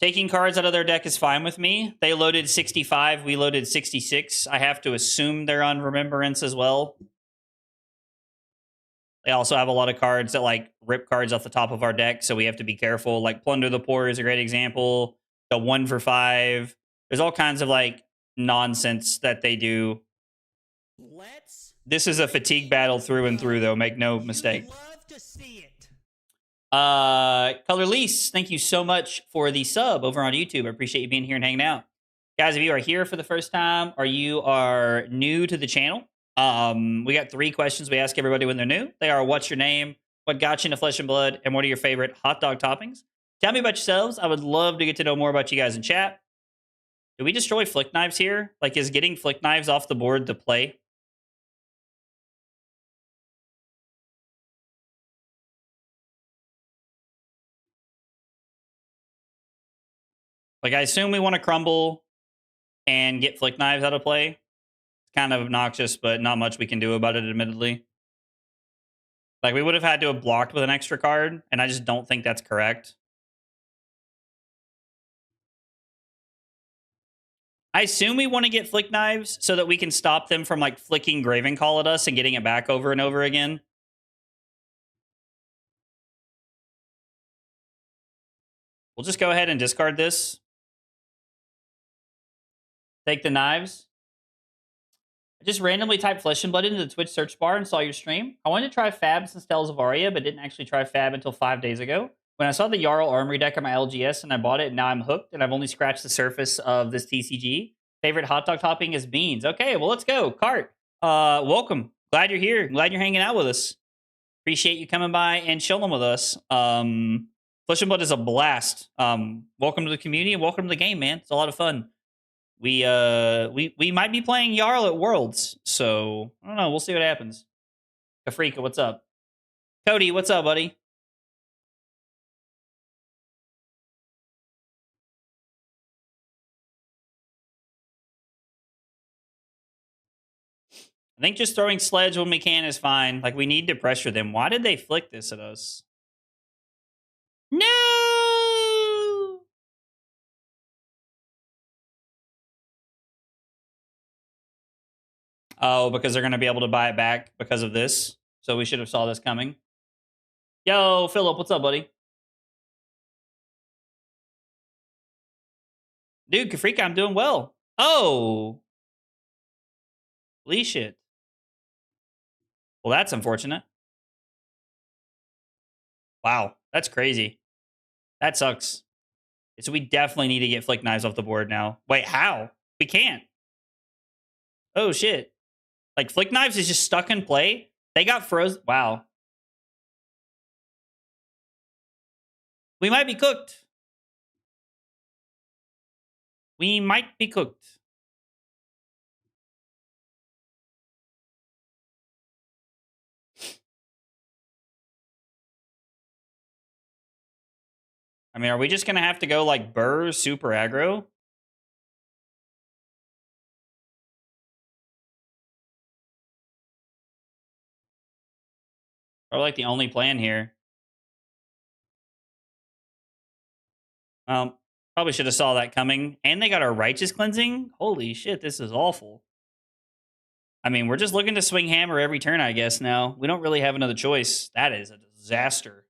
Taking cards out of their deck is fine with me. They loaded 65. We loaded 66. I have to assume they're on Remembrance as well. They also have a lot of cards that like rip cards off the top of our deck, so we have to be careful. Like Plunder the Poor is a great example. The 1 for 5. There's all kinds of like nonsense that they do. This is a fatigue battle through and through, though. Make no mistake. Love to see it. Color Lease, thank you so much for the sub over on YouTube. I appreciate you being here and hanging out. Guys, if you are here for the first time or you are new to the channel, we got 3 questions we ask everybody when they're new. They are, what's your name? What got you into Flesh and Blood? And what are your favorite hot dog toppings? Tell me about yourselves. I would love to get to know more about you guys in chat. Do we destroy Flick Knives here? Like, is getting Flick Knives off the board the play? Like, I assume we want to crumble and get Flick Knives out of play. It's kind of obnoxious, but not much we can do about it, admittedly. Like, we would have had to have blocked with an extra card, and I just don't think that's correct. I assume we want to get Flick Knives so that we can stop them from, like, flicking Graven Call at us and getting it back over and over again. We'll just go ahead and discard this. Take the knives. I just randomly typed Flesh and Blood into the Twitch search bar and saw your stream. I wanted to try Fab since Tales of Aria, but didn't actually try Fab until 5 days ago. When I saw the Jarl Armory deck on my LGS and I bought it, and now I'm hooked, and I've only scratched the surface of this TCG. Favorite hot dog topping is beans. Okay, well, let's go. Cart, welcome. Glad you're here. Glad you're hanging out with us. Appreciate you coming by and chilling with us. Flesh and Blood is a blast. Welcome to the community and welcome to the game, man. It's a lot of fun. We might be playing Jarl at Worlds, so I don't know. We'll see what happens. Kafrika, what's up? Cody, what's up, buddy? I think just throwing Sledge when we can is fine. Like, we need to pressure them. Why did they flick this at us? No! Oh, because they're going to be able to buy it back because of this. So we should have saw this coming. Yo, Philip, what's up, buddy? Dude, Kafrika, I'm doing well. Oh! Lee shit. Well, that's unfortunate. Wow, that's crazy. That sucks. So we definitely need to get Flick Knives off the board now. Wait, how? We can't. Oh, shit. Like, Flick Knives is just stuck in play. They got frozen. Wow. We might be cooked. We might be cooked. I mean, are we just going to have to go, like, Burr super aggro? Or, like, the only plan here? Probably should have saw that coming. And they got a Righteous Cleansing? Holy shit, this is awful. I mean, we're just looking to swing hammer every turn, I guess, now. We don't really have another choice. That is a disaster.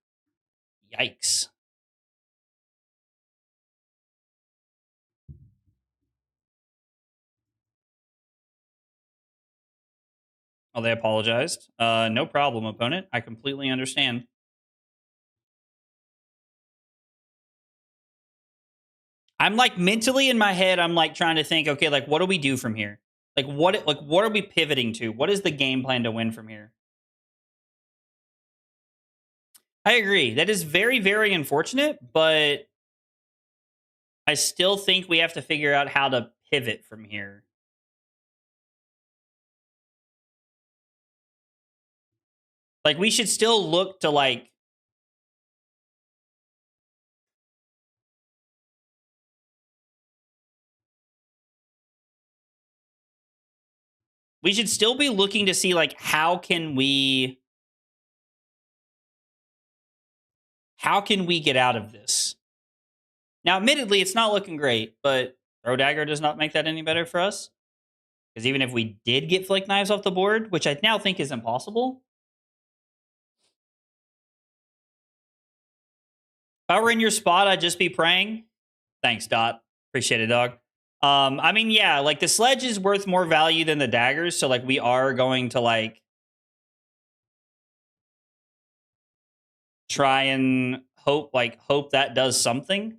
Yikes. Oh, they apologized. No problem, opponent. I completely understand. I'm like mentally in my head, I'm like trying to think, okay, like what do we do from here? Like what are we pivoting to? What is the game plan to win from here? I agree. That is very, very unfortunate, but I still think we have to figure out how to pivot from here. Like we should still look to like we should still be looking to see like how can we get out of this? Now, admittedly, it's not looking great, but Throw Dagger does not make that any better for us. Because even if we did get Flick Knives off the board, which I now think is impossible, if I were in your spot, I'd just be praying. Thanks, Dot. Appreciate it, dog. I mean, yeah, like the Sledge is worth more value than the daggers, so like we are going to like try and hope that does something.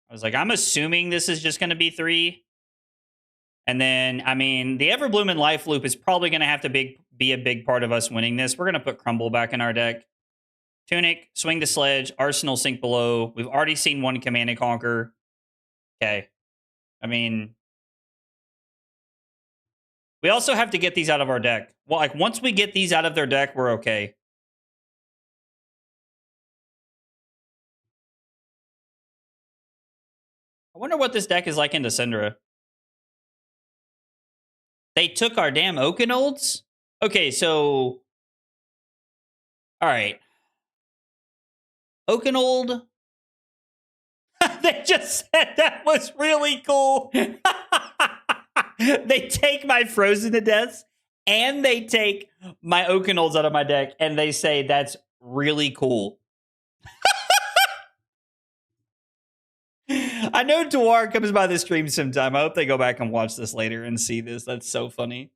I was like, I'm assuming this is just going to be 3. And then, I mean, the Everblooming Life Loop is probably going to have to be a big part of us winning this. We're going to put Crumble back in our deck. Tunic, Swing the Sledge, Arsenal, Sink Below. We've already seen one Command and Conquer. Okay. I mean, we also have to get these out of our deck. Well, like, once we get these out of their deck, we're okay. I wonder what this deck is like into Syndra. They took our damn Oakenolds? Okay, so... Alright. Oakenold... They just said that was really cool. They take my Frozen to Deaths, and they take my Oakenolds out of my deck, and they say that's really cool. I know Dwar comes by the stream sometime. I hope they go back and watch this later and see this. That's so funny.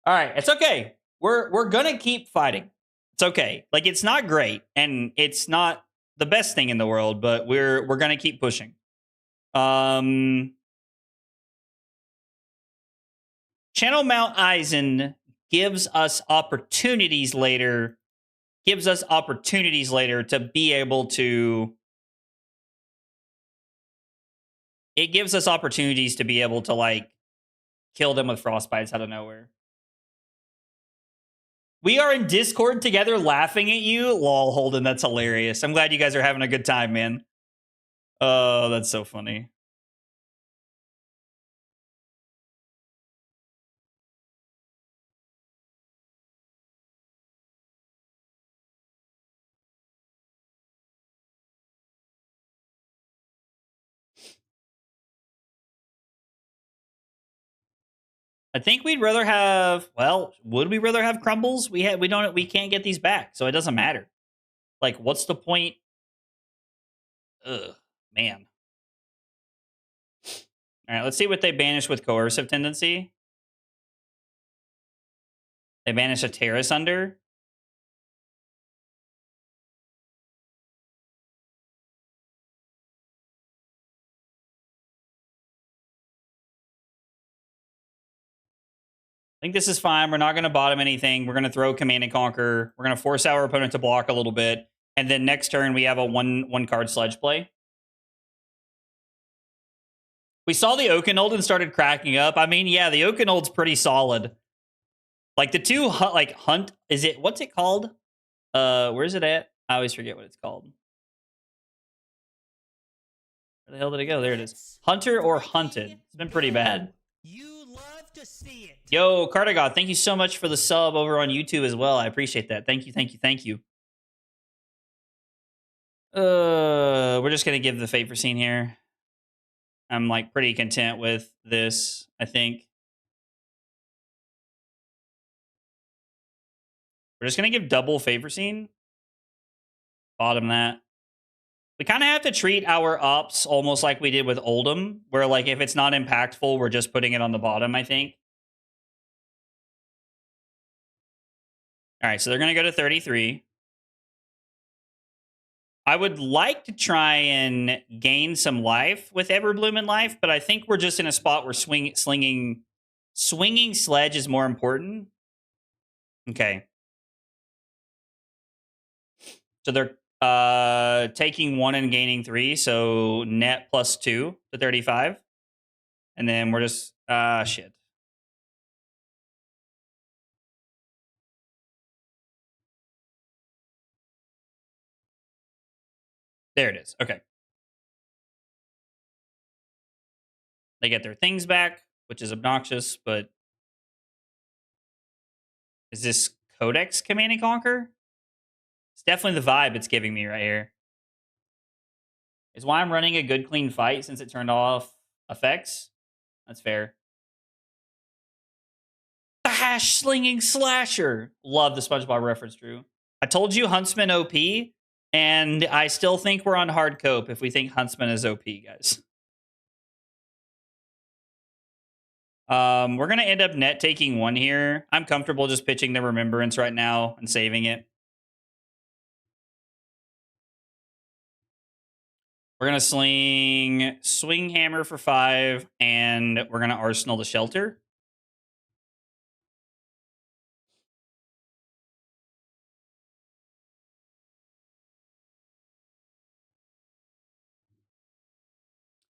All right, it's okay. We're gonna keep fighting. It's okay. Like it's not great, and it's not the best thing in the world, but we're gonna keep pushing. Channel Mount Eisen gives us opportunities later. To be able to it gives us opportunities to be able to like kill them with frostbites out of nowhere. We are in Discord together laughing at you. Lol, Holden, that's hilarious. I'm glad you guys are having a good time, man. Oh, that's so funny. I think we'd rather have. Well, would we rather have crumbles? We don't. We can't get these back, so it doesn't matter. Like, what's the point? Ugh, man. All right, let's see what they banish with coercive tendency. They banish a Terrace Under. I think this is fine. We're not going to bottom anything. We're going to throw Command and Conquer. We're going to force our opponent to block a little bit. And then next turn, we have a one card Sledge play. We saw the Oakenold and started cracking up. I mean, yeah, the Oakenold's pretty solid. Like the two, like Hunt, is it, what's it called? Where's it at? I always forget what it's called. Where the hell did it go? There it is. Hunter or Hunted. It's been pretty bad. You love to see it. Yo, Cartagod, thank you so much for the sub over on YouTube as well. I appreciate that. Thank you, thank you, thank you. We're just gonna give the Fate Foreseen here. I'm like pretty content with this, I think. We're just gonna give double Fate Foreseen. Bottom that. We kind of have to treat our ups almost like we did with Oldham, where like if it's not impactful, we're just putting it on the bottom, I think. All right, so they're gonna go to 33. I would like to try and gain some life with Everbloom in life, but I think we're just in a spot where swinging Sledge is more important. Okay. So they're taking 1 and gaining 3, so net plus 2 to 35. And then we're just shit. There it is. Okay. They get their things back, which is obnoxious, but is this Codex Command and Conquer? It's definitely the vibe it's giving me right here. Is why I'm running a good clean fight since it turned off effects. That's fair. The hash slinging slasher. Love the SpongeBob reference, Drew. I told you Huntsman OP, and I still think we're on hard cope if we think Huntsman is OP, guys. We're gonna end up net taking 1 here. I'm comfortable just pitching the Remembrance right now and saving it. We're gonna swing hammer for 5, and we're gonna arsenal the shelter.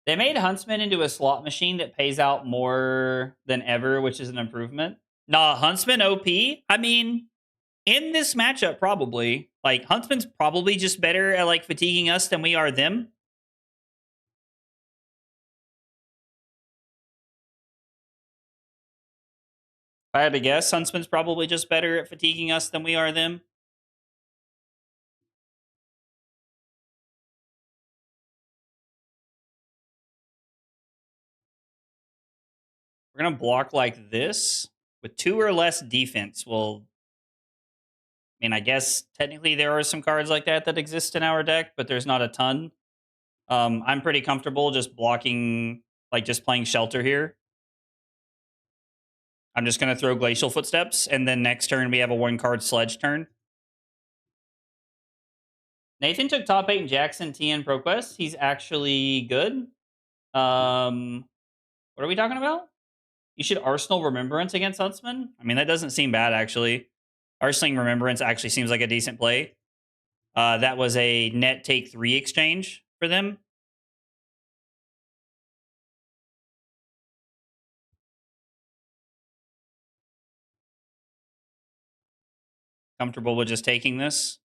They made Huntsman into a slot machine that pays out more than ever, which is an improvement. Nah, Huntsman OP. I mean, in this matchup, probably. Like, Huntsman's probably just better at, like, fatiguing us than we are them. If I had to guess, Huntsman's probably just better at fatiguing us than we are them. We're going to block like this. With 2 or less defense, well, I mean, I guess technically there are some cards like that exist in our deck, but there's not a ton. I'm pretty comfortable just blocking, like just playing Shelter here. I'm just going to throw Glacial Footsteps, and then next turn we have a 1-card Sledge turn. Nathan took top 8 in Jackson TN ProQuest. He's actually good. What are we talking about? You should Arsenal Remembrance against Huntsman? I mean, that doesn't seem bad, actually. Arsenal Remembrance actually seems like a decent play. That was a net take 3 exchange for them. Comfortable with just taking this.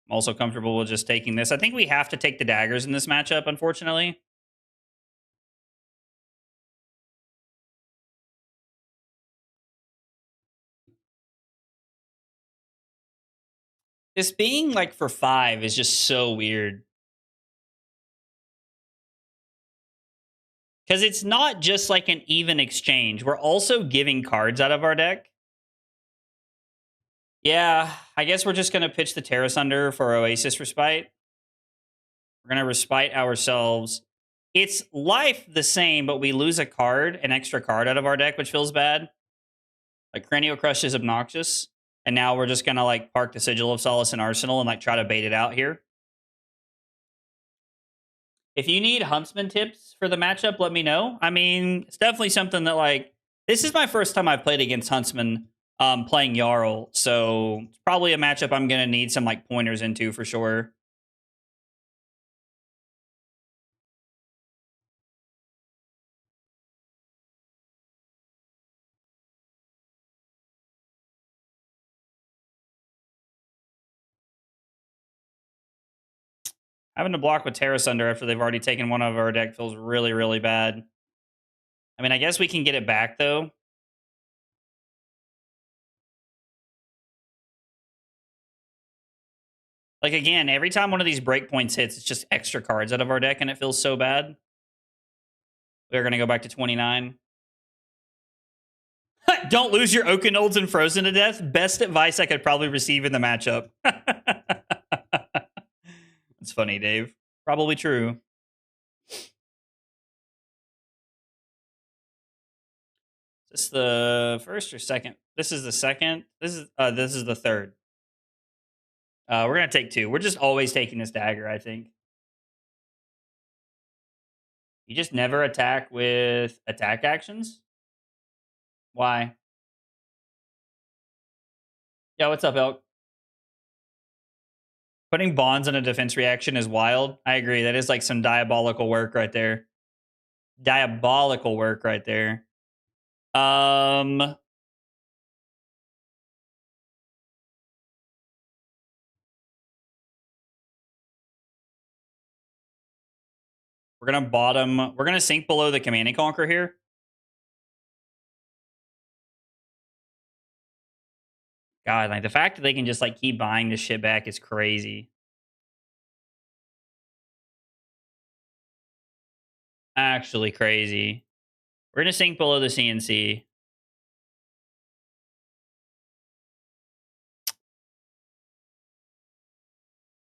I'm also comfortable with just taking this. I think we have to take the daggers in this matchup, unfortunately. This being like for 5 is just so weird. Because it's not just like an even exchange. We're also giving cards out of our deck. Yeah, I guess we're just going to pitch the Terrace Under for Oasis Respite. We're going to Respite ourselves. It's life the same, but we lose a card, an extra card out of our deck, which feels bad. Like Cranial Crush is obnoxious. And now we're just going to like park the Sigil of Solace in Arsenal and like try to bait it out here. If you need Huntsman tips for the matchup, let me know. I mean, it's definitely something that like, this is my first time I've played against Huntsman playing Jarl. So it's probably a matchup I'm going to need some like pointers into for sure. Having to block with Terrace Under after they've already taken one of our deck feels really, really bad. I mean, I guess we can get it back, though. Like, again, every time one of these breakpoints hits, it's just extra cards out of our deck, and it feels so bad. We're going to go back to 29. Don't lose your Oakenolds and Frozen to death. Best advice I could probably receive in the matchup. It's funny, Dave. Probably true. Is this the first or second? This is the second. This is the third. We're gonna take 2. We're just always taking this dagger, I think. You just never attack with attack actions? Why? Yeah, what's up, Elk? Putting bonds on a defense reaction is wild. I agree. That is like some diabolical work right there. Diabolical work right there. We're gonna bottom. We're gonna sink below the Command and Conquer here. God, like the fact that they can just like keep buying this shit back is crazy. Actually crazy. We're gonna sink below the CNC.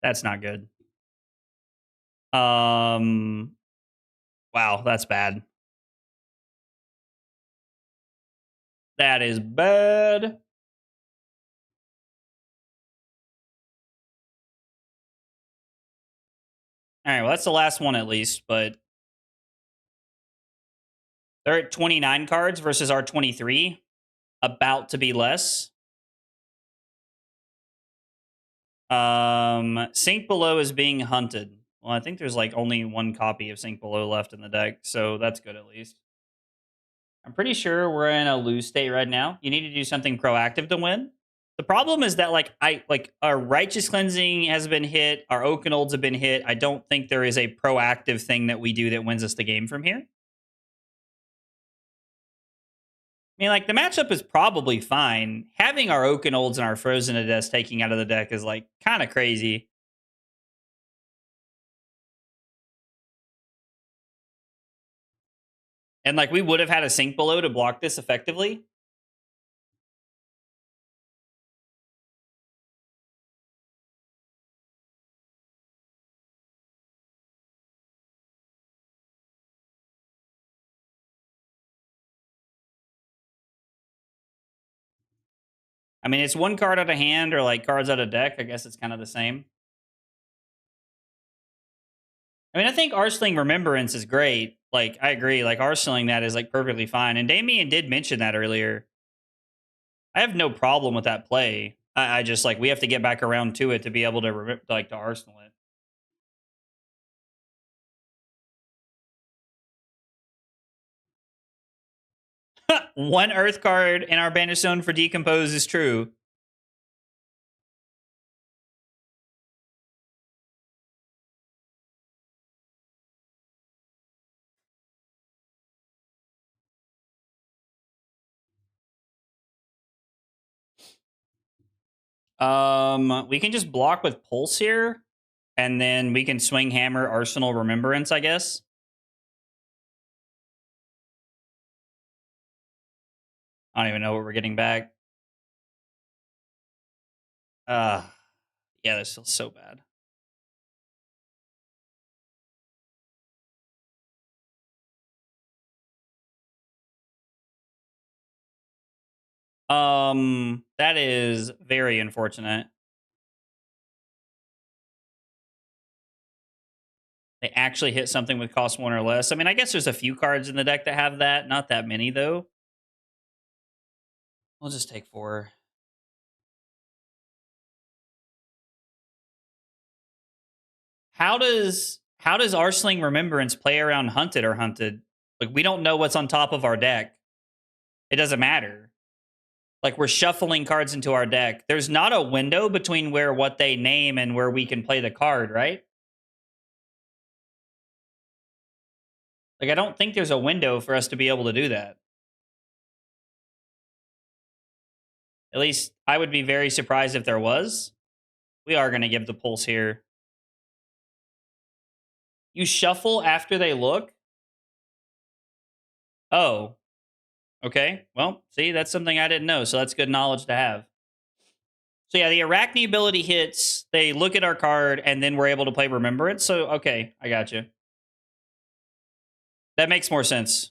That's not good. Wow, that's bad. That is bad. All right, well, that's the last one at least, but they're at 29 cards versus our 23. About to be less. Sink Below is being hunted. Well, I think there's like only one copy of Sink Below left in the deck, so that's good at least. I'm pretty sure we're in a lose state right now. You need to do something proactive to win. The problem is that our Righteous Cleansing has been hit, our Oakenolds have been hit. I don't think there is a proactive thing that we do that wins us the game from here. I mean, like, the matchup is probably fine. Having our Oakenolds and our Frozen to Death taking out of the deck is, like, kind of crazy. And, like, we would have had a Sink Below to block this effectively. I mean, it's one card out of hand or, like, cards out of deck. I guess it's kind of the same. I mean, I think Arseling Remembrance is great. Like, I agree. Like, Arseling that is, like, perfectly fine. And Damien did mention that earlier. I have no problem with that play. I just, like, we have to get back around to it to be able to, like, to Arsenal it. One Earth card in our banish zone for Decompose is true. We can just block with Pulse here, and then we can swing Hammer, Arsenal, Remembrance, I guess. I don't even know what we're getting back. Yeah, this feels so bad. That is very unfortunate. They actually hit something with cost 1 or less. I mean, I guess there's a few cards in the deck that have that. Not that many, though. We'll just take 4. How does Arsenal Remembrance play around Hunted or Hunted? Like, we don't know what's on top of our deck. It doesn't matter. Like, we're shuffling cards into our deck. There's not a window between where what they name and where we can play the card, right? Like, I don't think there's a window for us to be able to do that. At least I would be very surprised if there was. We are going to give the Pulse here. You shuffle after they look? Oh. Okay. Well, see, that's something I didn't know, so that's good knowledge to have. So yeah, the Arachne ability hits, they look at our card, and then we're able to play Remembrance. So, okay, I got you. That makes more sense.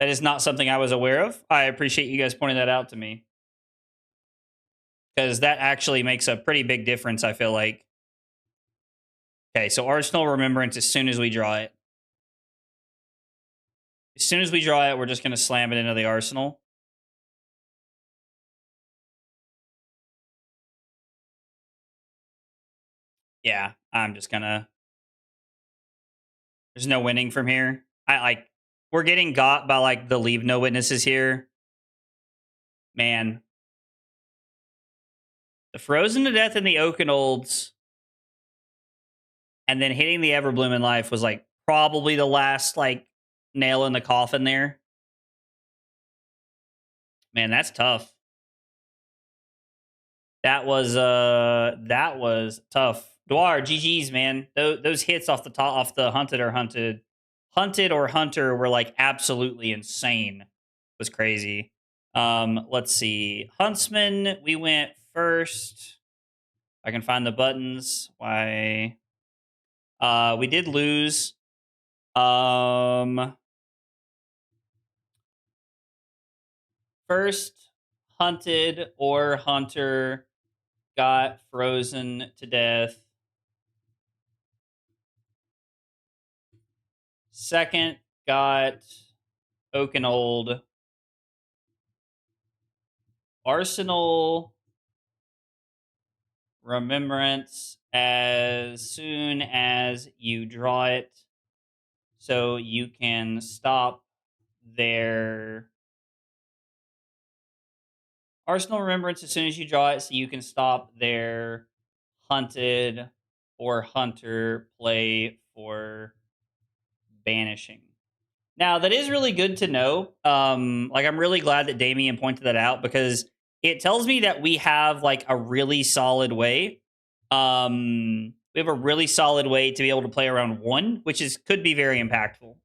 That is not something I was aware of. I appreciate you guys pointing that out to me. Because that actually makes a pretty big difference, I feel like. Okay, so Arsenal Remembrance as soon as we draw it. As soon as we draw it, we're just going to slam it into the Arsenal. Yeah, I'm just going to... There's no winning from here. We're getting got by, like, the Leave No Witnesses here. Man. The Frozen to Death and the Oakenolds, and then hitting the Everbloom in Life was, like, probably the last, like, nail in the coffin there. Man, that's tough. That was tough. Dwar, GG's, man. Those hits off the top, off the Hunted or Hunter were, like, absolutely insane. It was crazy. Let's see. Huntsman, we went first. I can find the buttons. Why? We did lose. First Hunted or Hunter got frozen to death. Second got Oakenold. Arsenal Remembrance as soon as you draw it, so you can stop their Arsenal Remembrance as soon as you draw it, so you can stop their Hunted or Hunter play for banishing. Now, that is really good to know. Like, I'm really glad that Damien pointed that out, because it tells me that we have, like, a really solid way. We have a really solid way to be able to play around 1, which could be very impactful.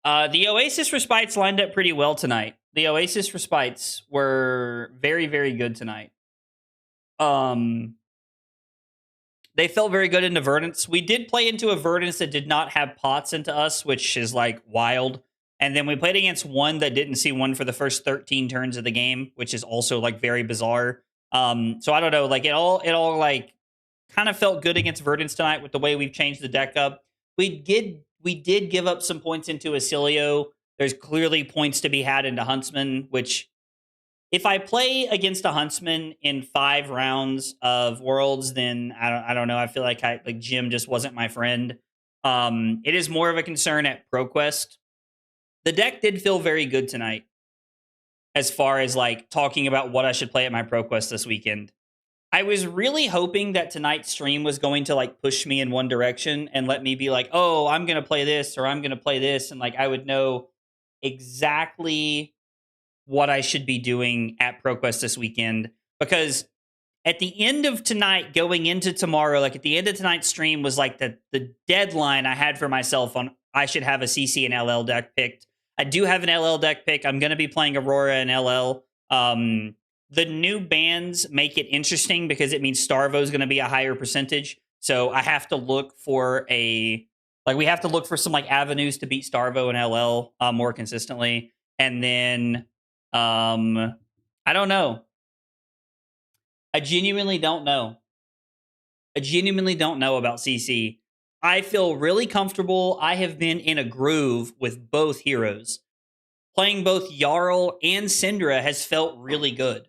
The Oasis Respites lined up pretty well tonight. The Oasis Respites were very, very good tonight. They felt very good into Verdance. We did play into a Verdance that did not have pots into us, which is, like, wild. And then we played against one that didn't see one for the first 13 turns of the game, which is also, like, very bizarre. So I don't know, like, it all like kind of felt good against Verdance tonight with the way we've changed the deck up. We did give up some points into Acilio. There's clearly points to be had into Huntsman, which, if I play against a Huntsman in 5 rounds of Worlds, then I don't know. I feel like Jim just wasn't my friend. It is more of a concern at ProQuest. The deck did feel very good tonight as far as like talking about what I should play at my ProQuest this weekend. I was really hoping that tonight's stream was going to like push me in one direction and let me be like, oh, I'm going to play this or I'm going to play this. And like I would know exactly what I should be doing at ProQuest this weekend. Because at the end of tonight, going into tomorrow, like at the end of tonight's stream was like the deadline I had for myself on I should have a CC and LL deck picked. I do have an LL deck pick. I'm going to be playing Aurora and LL. The new bans make it interesting because it means Starvo is going to be a higher percentage. So I have to look for we have to look for some like avenues to beat Starvo and LL more consistently. And then I don't know. I genuinely don't know. I genuinely don't know about CC. I feel really comfortable. I have been in a groove with both heroes. Playing both Jarl and Syndra has felt really good.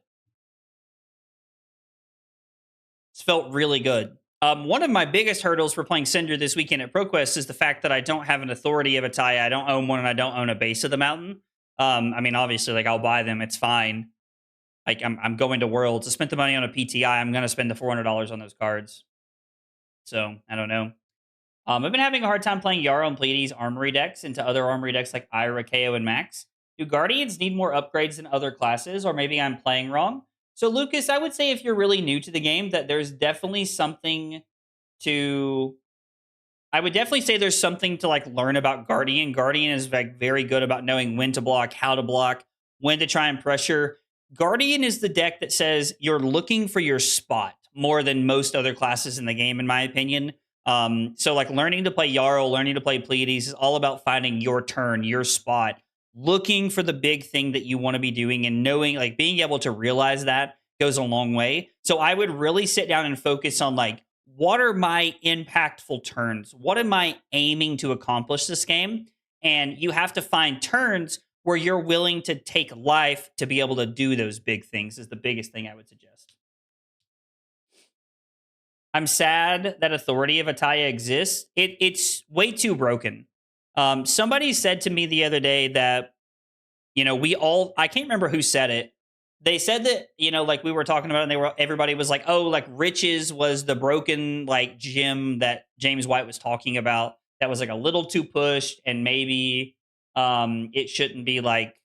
It's felt really good. One of my biggest hurdles for playing Syndra this weekend at ProQuest is the fact that I don't have an authority of Ataya. I don't own one, and I don't own a base of the mountain. I mean, obviously, like I'll buy them. It's fine. Like I'm going to Worlds. I spent the money on a PTI. I'm going to spend the $400 on those cards. So I don't know. I've been having a hard time playing Jarl and Pleiades Armory decks into other Armory decks like Ira, KO, and Max. Do Guardians need more upgrades than other classes, or maybe I'm playing wrong? So, Lucas, I would say if you're really new to the game, that there's definitely something to. I would definitely say there's something to like learn about Guardian. Guardian is like very good about knowing when to block, how to block, when to try and pressure. Guardian is the deck that says you're looking for your spot more than most other classes in the game, in my opinion. So like learning to play Jarl, learning to play Pleiades is all about finding your turn, your spot, looking for the big thing that you want to be doing, and knowing, like being able to realize that goes a long way. So I would really sit down and focus on like, what are my impactful turns? What am I aiming to accomplish this game? And you have to find turns where you're willing to take life to be able to do those big things is the biggest thing I would suggest. I'm sad that Authority of Ataya exists. It's way too broken. Somebody said to me the other day that, I can't remember who said it. They said that, like we were talking about, and everybody was like, oh, like Riches was the broken like gym that James White was talking about. That was like a little too pushed, and maybe it shouldn't be like,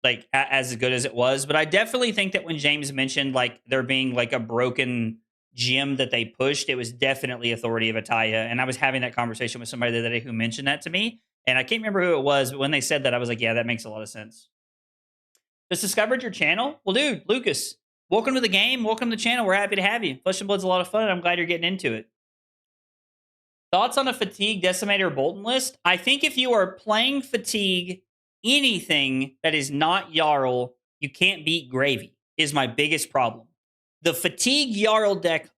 like as good as it was. But I definitely think that when James mentioned like there being like a broken gym that they pushed, it was definitely Authority of Ataya. And I was having that conversation with somebody the other day who mentioned that to me, and I can't remember who it was, but when they said that, I was like, yeah, that makes a lot of sense. Just discovered your channel? Well, dude, Lucas, welcome to the game. Welcome to the channel. We're happy to have you. Flesh and Blood's a lot of fun, and I'm glad you're getting into it. Thoughts on a Fatigue, Decimator, Bolton list? I think if you are playing Fatigue, anything that is not Jarl, you can't beat Gravy, is my biggest problem. The Fatigue Jarl deck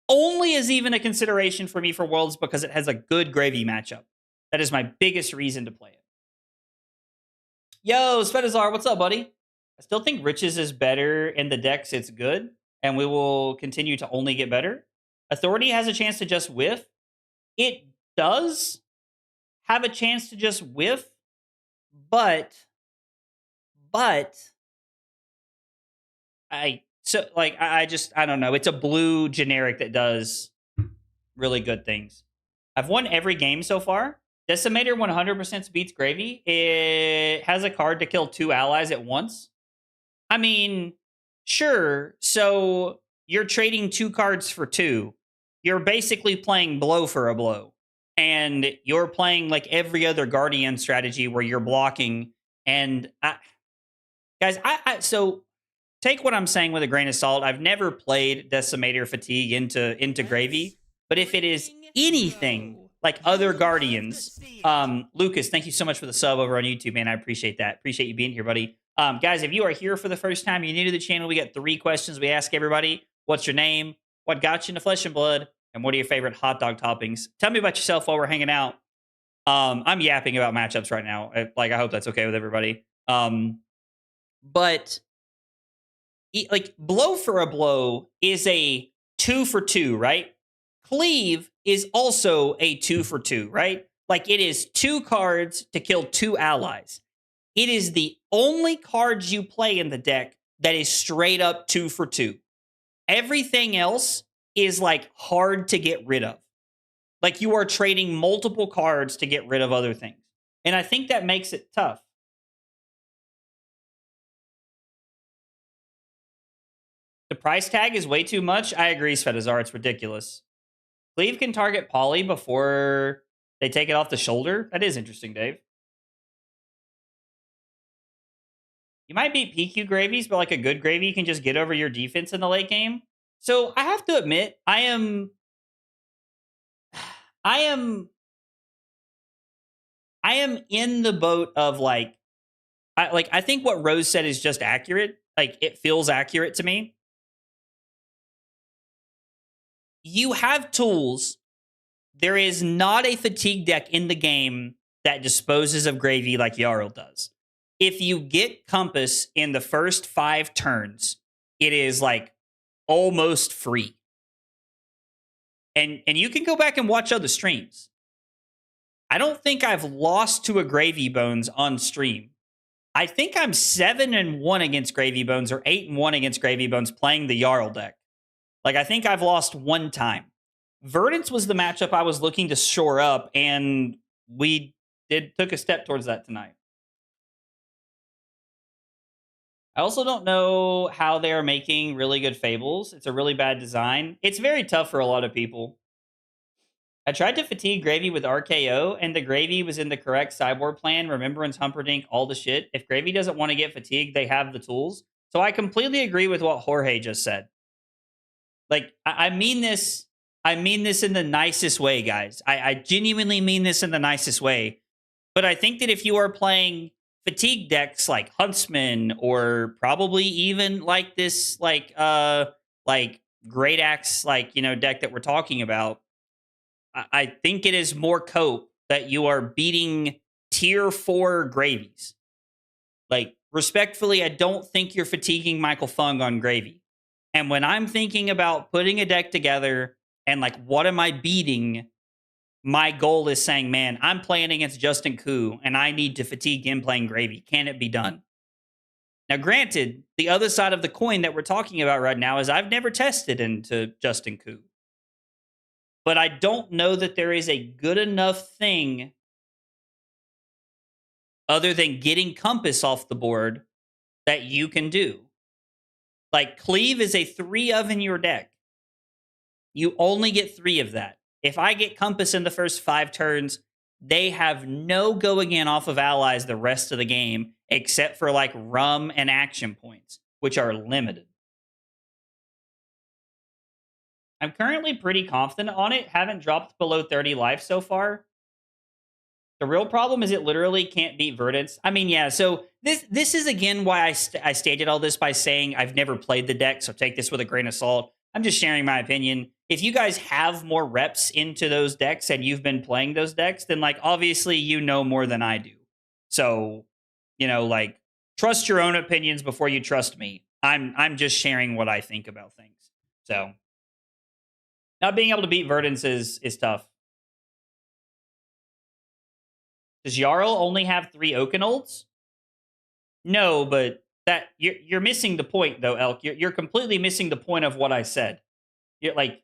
only is even a consideration for me for Worlds because it has a good Gravy matchup. That is my biggest reason to play it. Yo, Svedazar, what's up, buddy? I still think Riches is better in the decks. It's good, and we will continue to only get better. Authority has a chance to just whiff. It does have a chance to just whiff, but I don't know. It's a blue generic that does really good things. I've won every game so far. Decimator 100% beats Gravy. It has a card to kill 2 allies at once. I mean, sure. So you're trading 2 cards for 2. You're basically playing blow for a blow. And you're playing like every other Guardian strategy where you're blocking. And so take what I'm saying with a grain of salt. I've never played Decimator Fatigue into Gravy. But if it is anything like other Guardians, Lucas, thank you so much for the sub over on YouTube, man. I appreciate that. Appreciate you being here, buddy. Guys, if you are here for the first time, you're new to the channel, we got 3 questions we ask everybody. What's your name? What got you into Flesh and Blood? And what are your favorite hot dog toppings? Tell me about yourself while we're hanging out. I'm yapping about matchups right now. I hope that's okay with everybody. But like blow for a blow is a 2 for 2, right? Cleave is also a 2 for 2, right? Like, it is 2 cards to kill 2 allies. It is the only cards you play in the deck that is straight up 2 for 2. Everything else is like hard to get rid of. Like, you are trading multiple cards to get rid of other things. And I think that makes it tough. The price tag is way too much. I agree, Svetazar. It's ridiculous. Cleave can target Poly before they take it off the shoulder. That is interesting, Dave. You might beat PQ gravies, but like a good gravy can just get over your defense in the late game. So I have to admit, I am in the boat of like I think what Rose said is just accurate. Like, it feels accurate to me. You have tools. There is not a fatigue deck in the game that disposes of gravy like Jarl does. If you get Compass in the first 5 turns, it is like almost free. And you can go back and watch other streams. I don't think I've lost to a Gravy Bones on stream. I think I'm 7-1 against Gravy Bones or 8-1 against Gravy Bones playing the Jarl deck. Like, I think I've lost 1 time. Verdance was the matchup I was looking to shore up, and we took a step towards that tonight. I also don't know how they are making really good Fables. It's a really bad design. It's very tough for a lot of people. I tried to fatigue Gravy with RKO, and the Gravy was in the correct sideboard plan, Remembrance, Humperdinck, all the shit. If Gravy doesn't want to get fatigued, they have the tools. So I completely agree with what Jorge just said. Like, I mean this in the nicest way, guys. I genuinely mean this in the nicest way. But I think that if you are playing fatigue decks like Huntsman, or probably even like this, like Great Axe, like, deck that we're talking about, I think it is more cope that you are beating tier 4 gravies. Like, respectfully, I don't think you're fatiguing Michael Fung on gravy. And when I'm thinking about putting a deck together and like, what am I beating? My goal is saying, man, I'm playing against Justin Koo and I need to fatigue him playing gravy. Can it be done? Now, granted, the other side of the coin that we're talking about right now is I've never tested into Justin Koo. But I don't know that there is a good enough thing other than getting Compass off the board that you can do. Like, Cleave is a 3 of in your deck. You only get 3 of that. If I get Compass in the first 5 turns, they have no go again off of allies the rest of the game, except for like rum and action points, which are limited. I'm currently pretty confident on it. Haven't dropped below 30 life so far. The real problem is it literally can't beat Verdance. I mean, yeah, so this is, again, why I stated all this by saying I've never played the deck, so take this with a grain of salt. I'm just sharing my opinion. If you guys have more reps into those decks and you've been playing those decks, then, like, obviously you know more than I do. So, like, trust your own opinions before you trust me. I'm just sharing what I think about things. So, not being able to beat Verdance is tough. Does Jarl only have 3 Oakenolds? No, but that you're missing the point, though, Elk. You're completely missing the point of what I said. You're like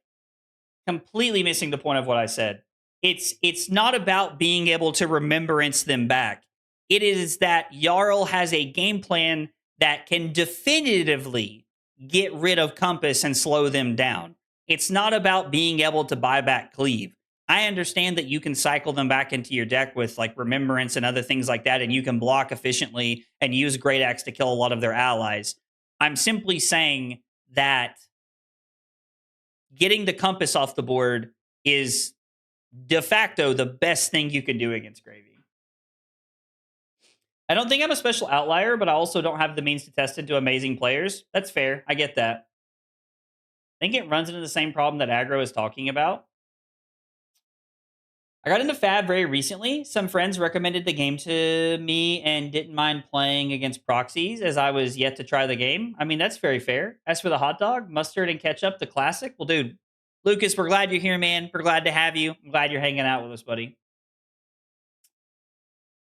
completely missing the point of what I said. It's not about being able to remembrance them back. It is that Jarl has a game plan that can definitively get rid of Compass and slow them down. It's not about being able to buy back Cleave. I understand that you can cycle them back into your deck with like Remembrance and other things like that, and you can block efficiently and use Great Axe to kill a lot of their allies. I'm simply saying that getting the Compass off the board is de facto the best thing you can do against Gravy. I don't think I'm a special outlier, but I also don't have the means to test into amazing players. That's fair. I get that. I think it runs into the same problem that Aggro is talking about. I got into Fab very recently. Some friends recommended the game to me and didn't mind playing against proxies as I was yet to try the game. I mean, that's very fair. As for the hot dog, mustard and ketchup, the classic. Well, dude, Lucas, we're glad you're here, man. We're glad to have you. I'm glad you're hanging out with us, buddy.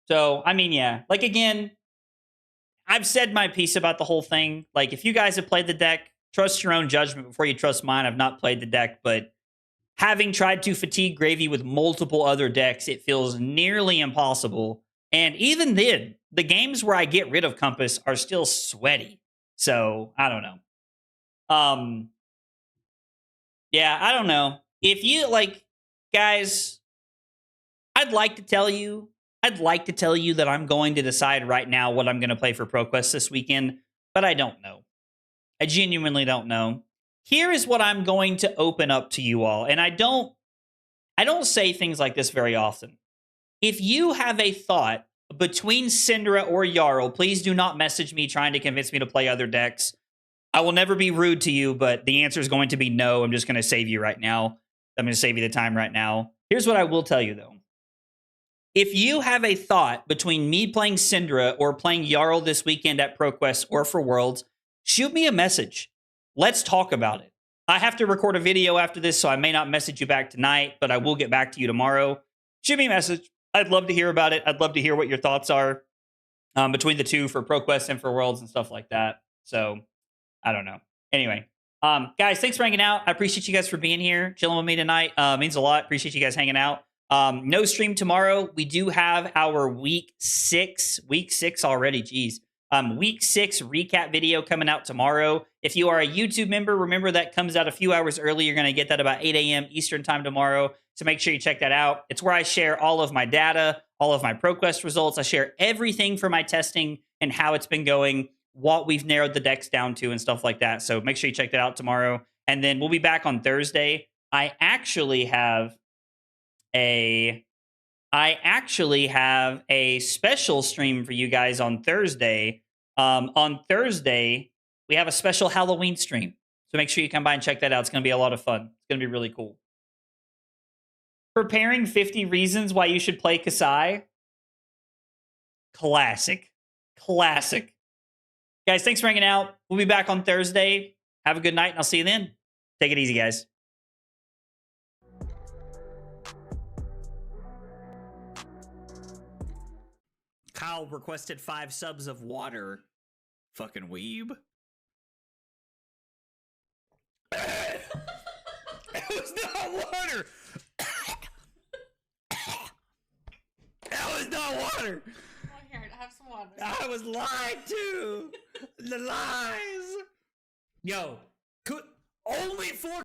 So, I mean, yeah. Like, again, I've said my piece about the whole thing. Like, if you guys have played the deck, trust your own judgment before you trust mine. I've not played the deck, but having tried to fatigue Gravy with multiple other decks, it feels nearly impossible. And even then, the games where I get rid of Compass are still sweaty. So, I don't know. Yeah, I don't know. If you like, guys, I'd like to tell you, that I'm going to decide right now what I'm going to play for ProQuest this weekend, but I don't know. I genuinely don't know. Here is what I'm going to open up to you all, and I don't say things like this very often. If you have a thought between Syndra or Jarl, please do not message me trying to convince me to play other decks. I will never be rude to you, but the answer is going to be no. I'm just going to save you right now. I'm going to save you the time right now. Here's what I will tell you, though. If you have a thought between me playing Syndra or playing Jarl this weekend at ProQuest or for Worlds, shoot me a message. Let's talk about it. I have to record a video after this, so I may not message you back tonight, but I will get back to you tomorrow. Shoot me a message. I'd love to hear about it. I'd love to hear what your thoughts are between the two for ProQuest and for Worlds and stuff like that. So, I don't know. Anyway, guys, thanks for hanging out. I appreciate you guys for being here, chilling with me tonight. Means a lot. Appreciate you guys hanging out. No stream tomorrow. We do have our week six already. Geez. Week 6 recap video coming out tomorrow. If you are a YouTube member, remember that comes out a few hours early. You're going to get that about 8 a.m. Eastern time tomorrow. So make sure you check that out. It's where I share all of my data, all of my ProQuest results. I share everything for my testing and how it's been going, what we've narrowed the decks down to and stuff like that. So make sure you check that out tomorrow. And then we'll be back on Thursday. I actually have a special stream for you guys on Thursday. On Thursday, we have a special Halloween stream. So make sure you come by and check that out. It's going to be a lot of fun. It's going to be really cool. Preparing 50 reasons why you should play Kasai. Classic. Guys, thanks for hanging out. We'll be back on Thursday. Have a good night, and I'll see you then. Take it easy, guys. Kyle requested 5 subs of water. Fucking weeb. It was not water. That was not water. Oh, here, have some water. I was lied to. The lies. Yo, only 4